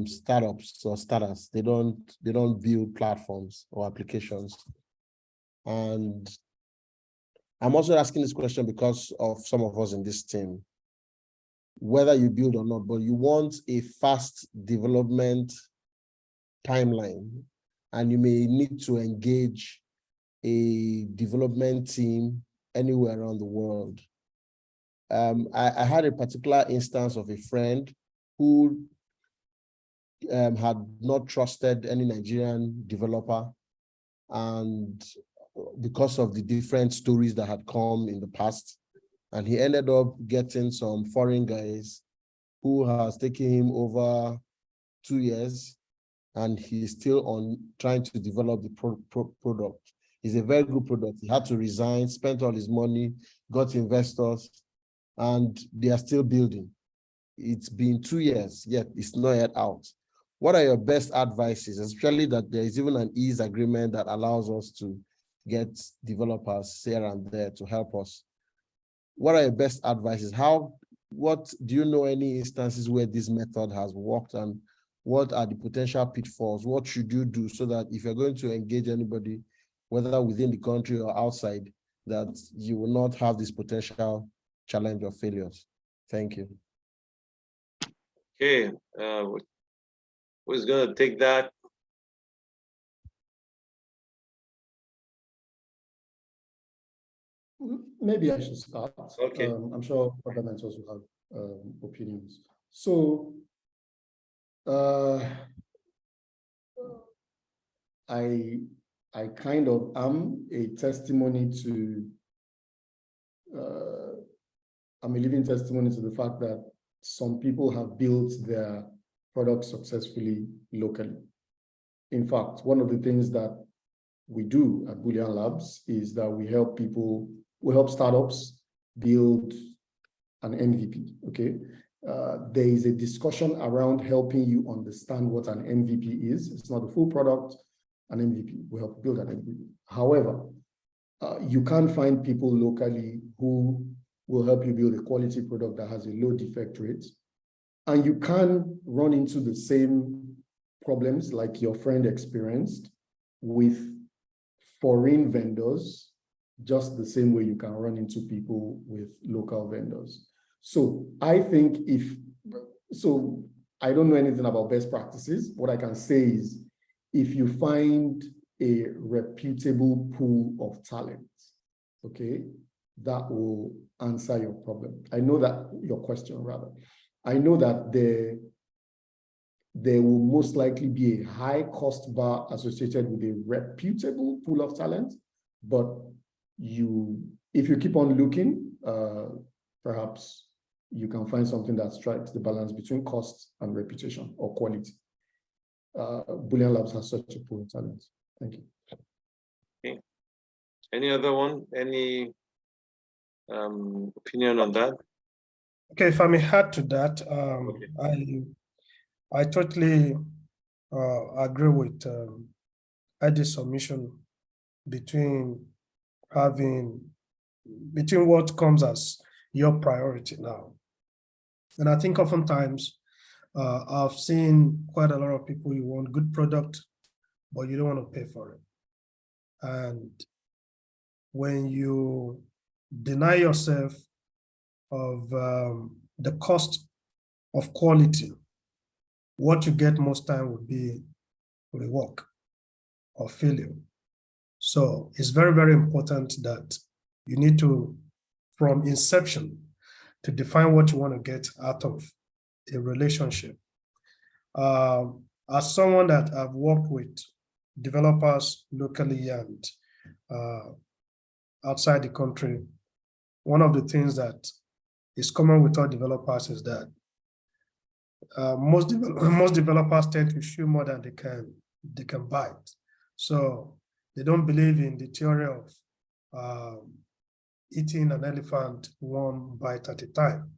startups or starters. They don't build platforms or applications. And I'm also asking this question because of some of us in this team, whether you build or not, but you want a fast development timeline, and you may need to engage a development team anywhere around the world. I had a particular instance of a friend who had not trusted any Nigerian developer, and because of the different stories that had come in the past, and he ended up getting some foreign guys who has taken him over 2 years, and he's still on trying to develop the product. It's a very good product. He had to resign, spent all his money, got investors, and they are still building. It's been 2 years, yet it's not yet out. What are your best advices, especially that there is even an ease agreement that allows us to get developers here and there to help us? What are your best advices? What do you know any instances where this method has worked, and what are the potential pitfalls? What should you do so that if you're going to engage anybody, whether within the country or outside, that you will not have this potential challenge of failures? Thank you. Okay, who's gonna take that? Maybe I should start. Okay. I'm sure other mentors will have opinions. So I kind of am a testimony to, I'm a living testimony to the fact that some people have built their products successfully locally. In fact, one of the things that we do at Boolean Labs is that we help startups build an MVP, okay? There is a discussion around helping you understand what an MVP is. It's not a full product, an MVP. We help build an MVP. However, you can't find people locally who will help you build a quality product that has a low defect rate. And you can run into the same problems like your friend experienced with foreign vendors, just the same way you can run into people with local vendors. So I think I don't know anything about best practices. What I can say is, if you find a reputable pool of talent, okay, that will answer your problem. I know that your question rather. I know that there will most likely be a high cost bar associated with a reputable pool of talent, but if you keep on looking, perhaps you can find something that strikes the balance between cost and reputation or quality. Boolean Labs has such a pool of talent. Thank you. Okay. Any other one? Any opinion on that? Okay, if I may add to that, I totally agree with Eddie's submission between what comes as your priority now. And I think oftentimes I've seen quite a lot of people, you want good product, but you don't want to pay for it. And when you deny yourself of the cost of quality, what you get most time would be rework or failure. So it's very, very important that you need to, from inception, to define what you want to get out of a relationship. As someone that I've worked with developers locally and outside the country, one of the things that is common with all developers is that most developers tend to chew more than they can bite. So they don't believe in the theory of eating an elephant one bite at a time.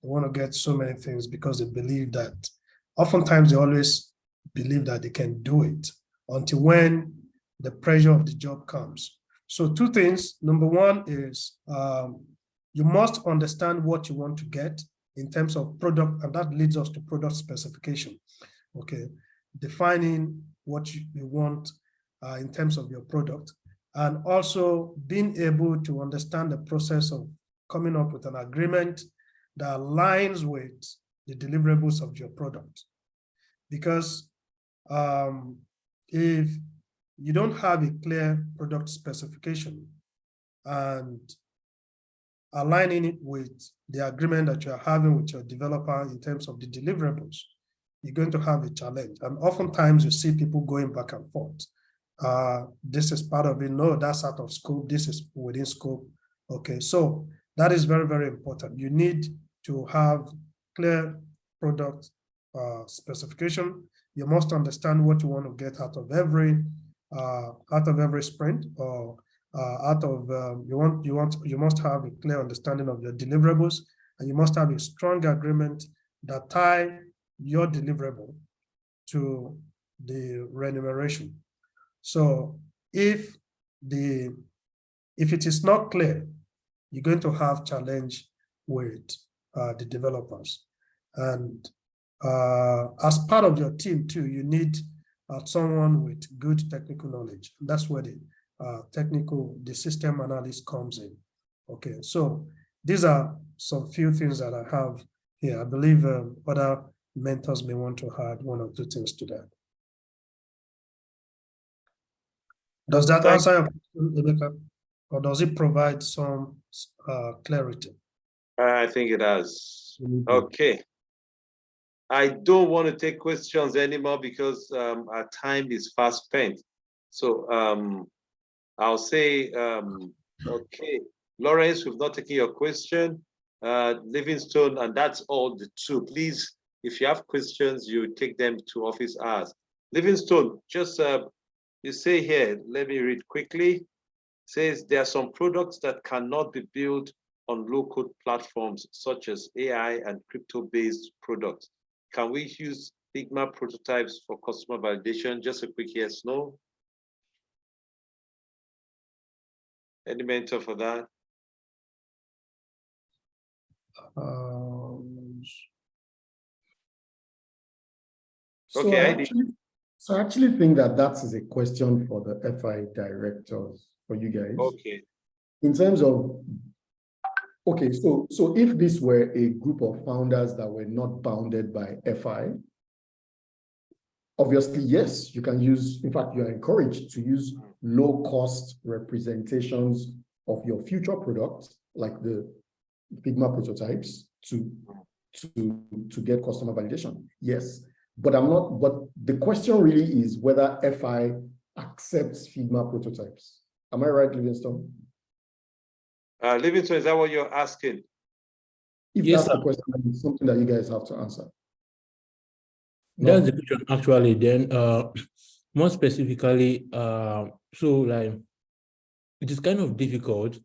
They want to get so many things because they believe that, oftentimes they always believe that they can do it until when the pressure of the job comes. So two things. Number one is you must understand what you want to get in terms of product, and that leads us to product specification. Okay, defining what you want in terms of your product, and also being able to understand the process of coming up with an agreement that aligns with the deliverables of your product. Because if you don't have a clear product specification and aligning it with the agreement that you're having with your developer in terms of the deliverables, you're going to have a challenge. And oftentimes you see people going back and forth. This is part of it. No, that's out of scope. This is within scope. Okay, so that is very, very important. You need to have clear product specification. You must understand what you want to get out of every sprint, or you must have a clear understanding of your deliverables, and you must have a strong agreement that tie your deliverable to the remuneration. So if it is not clear, you're going to have challenge with the developers. And as part of your team too, you need someone with good technical knowledge. That's where the system analyst comes in. Okay, so these are some few things that I have here. I believe other mentors may want to add one or two things to that. Does that answer your question, Emeka? Or does it provide some clarity? I think it does. Okay. I don't want to take questions anymore because our time is fast spent. So I'll say, okay, Lawrence, we've not taken your question. Livingstone, and that's all the two. Please, if you have questions, you take them to office hours. Livingstone, just you say here, let me read quickly. It says there are some products that cannot be built on low-code platforms such as AI and crypto-based products. Can we use Figma prototypes for customer validation? Just a quick yes, no. Any mentor for that? Okay, I actually think that is a question for the FI directors, for you guys. Okay. In terms of, okay, so if this were a group of founders that were not bounded by FI, obviously, yes, you can use, in fact, you are encouraged to use low-cost representations of your future products, like the Figma prototypes, to get customer validation. Yes, but the question really is whether FI accepts Figma prototypes. Am I right, Livingstone? Livingstone, is that what you're asking? If yes, that's the question, it's something that you guys have to answer. No? That's the question, actually. Then, more specifically, so like, it is kind of difficult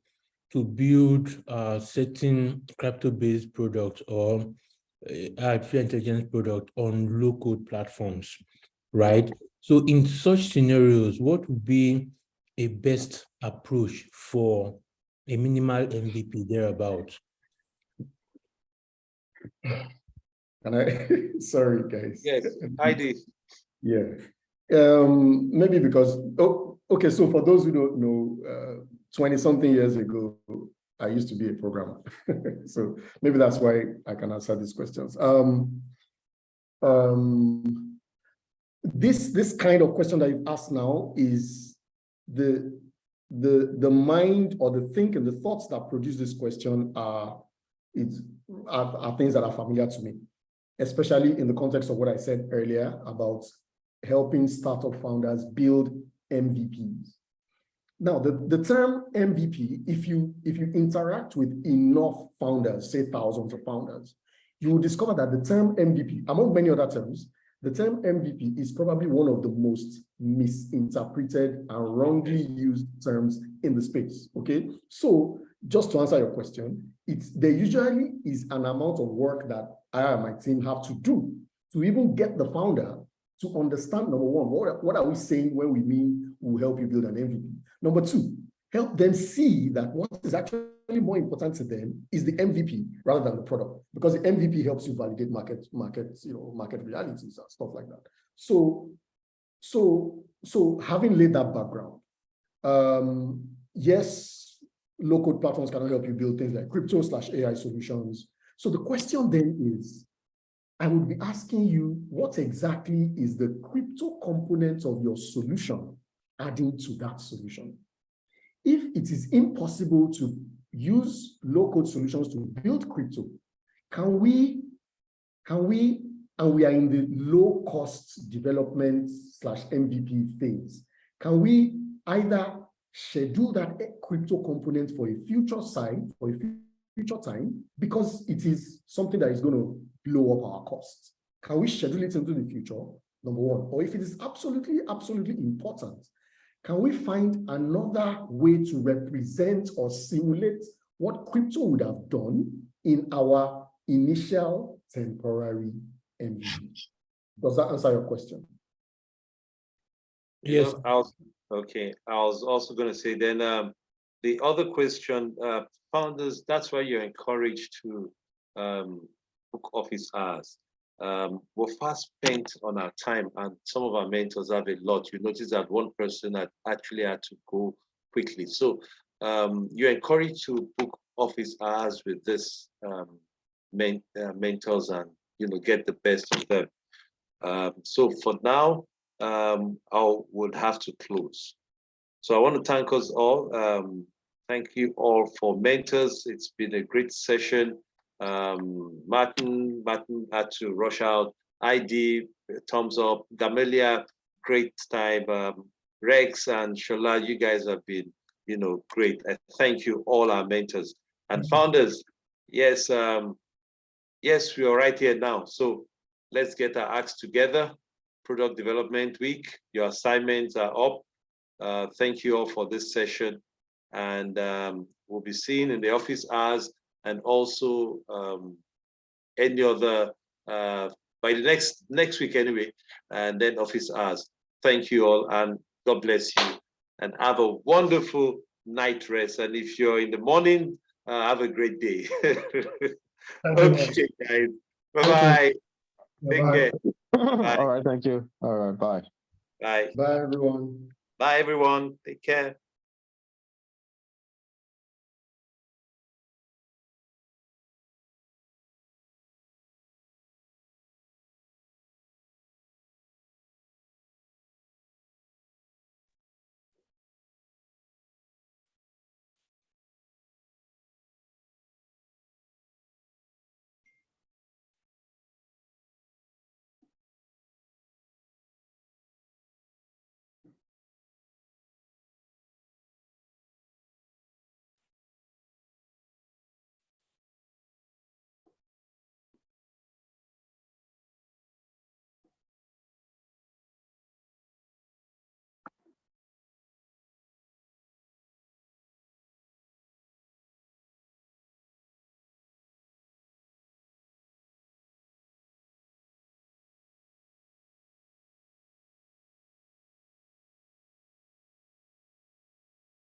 to build certain crypto-based products or artificial intelligence product on low-code platforms, right? So in such scenarios, what would be a best approach for a minimal MVP thereabout? And sorry, guys. Yes, I did. Yeah. Maybe because, okay, so for those who don't know, 20-something years ago, I used to be a programmer. So maybe that's why I can answer these questions. This kind of question that you've asked now is the mind or the thinking, the thoughts that produce this question are things that are familiar to me, especially in the context of what I said earlier about helping startup founders build MVPs. Now, the term MVP, if you interact with enough founders, say thousands of founders, you will discover that the term MVP, among many other terms, the term MVP is probably one of the most misinterpreted and wrongly used terms in the space, okay? So just to answer your question, there usually is an amount of work that I and my team have to do to even get the founder to understand, number one, what are we saying when we mean we'll help you build an MVP? Number two, help them see that what is actually more important to them is the MVP rather than the product, because the MVP helps you validate market realities and stuff like that. So having laid that background, yes, low-code platforms cannot help you build things like crypto/AI solutions. So the question then is, I would be asking you, what exactly is the crypto component of your solution adding to that solution? If it is impossible to use low-code solutions to build crypto, and we are in the low-cost development/MVP phase, can we either schedule that crypto component for a future time, because it is something that is going to blow up our costs? Can we schedule it into the future, number one? Or if it is absolutely important, can we find another way to represent or simulate what crypto would have done in our initial temporary MVP? Does that answer your question? Yes. I was also going to say then the other question, founders, that's why you're encouraged to book office hours. We're fast spent on our time, and some of our mentors have a lot. You notice that one person actually had to go quickly. So you're encouraged to book office hours with this mentors and get the best of them. So for now, I would have to close. So I want to thank us all. Thank you all for mentors. It's been a great session. Martin had to rush out. ID, thumbs up. Gamelia, great time. Rex and Shola, you guys have been, great. I thank you, all our mentors and founders. Yes, yes, we are right here now. So let's get our acts together. Product Development Week, your assignments are up. Thank you all for this session, and we'll be seen in the office hours and also any other by the next week anyway, and then office hours. Thank you all, and God bless you, and have a wonderful night rest. And if you're in the morning, have a great day. Okay, guys. Bye-bye. Take care. Bye. All right, thank you. All right, bye. Bye. Bye, everyone. Bye, everyone. Take care.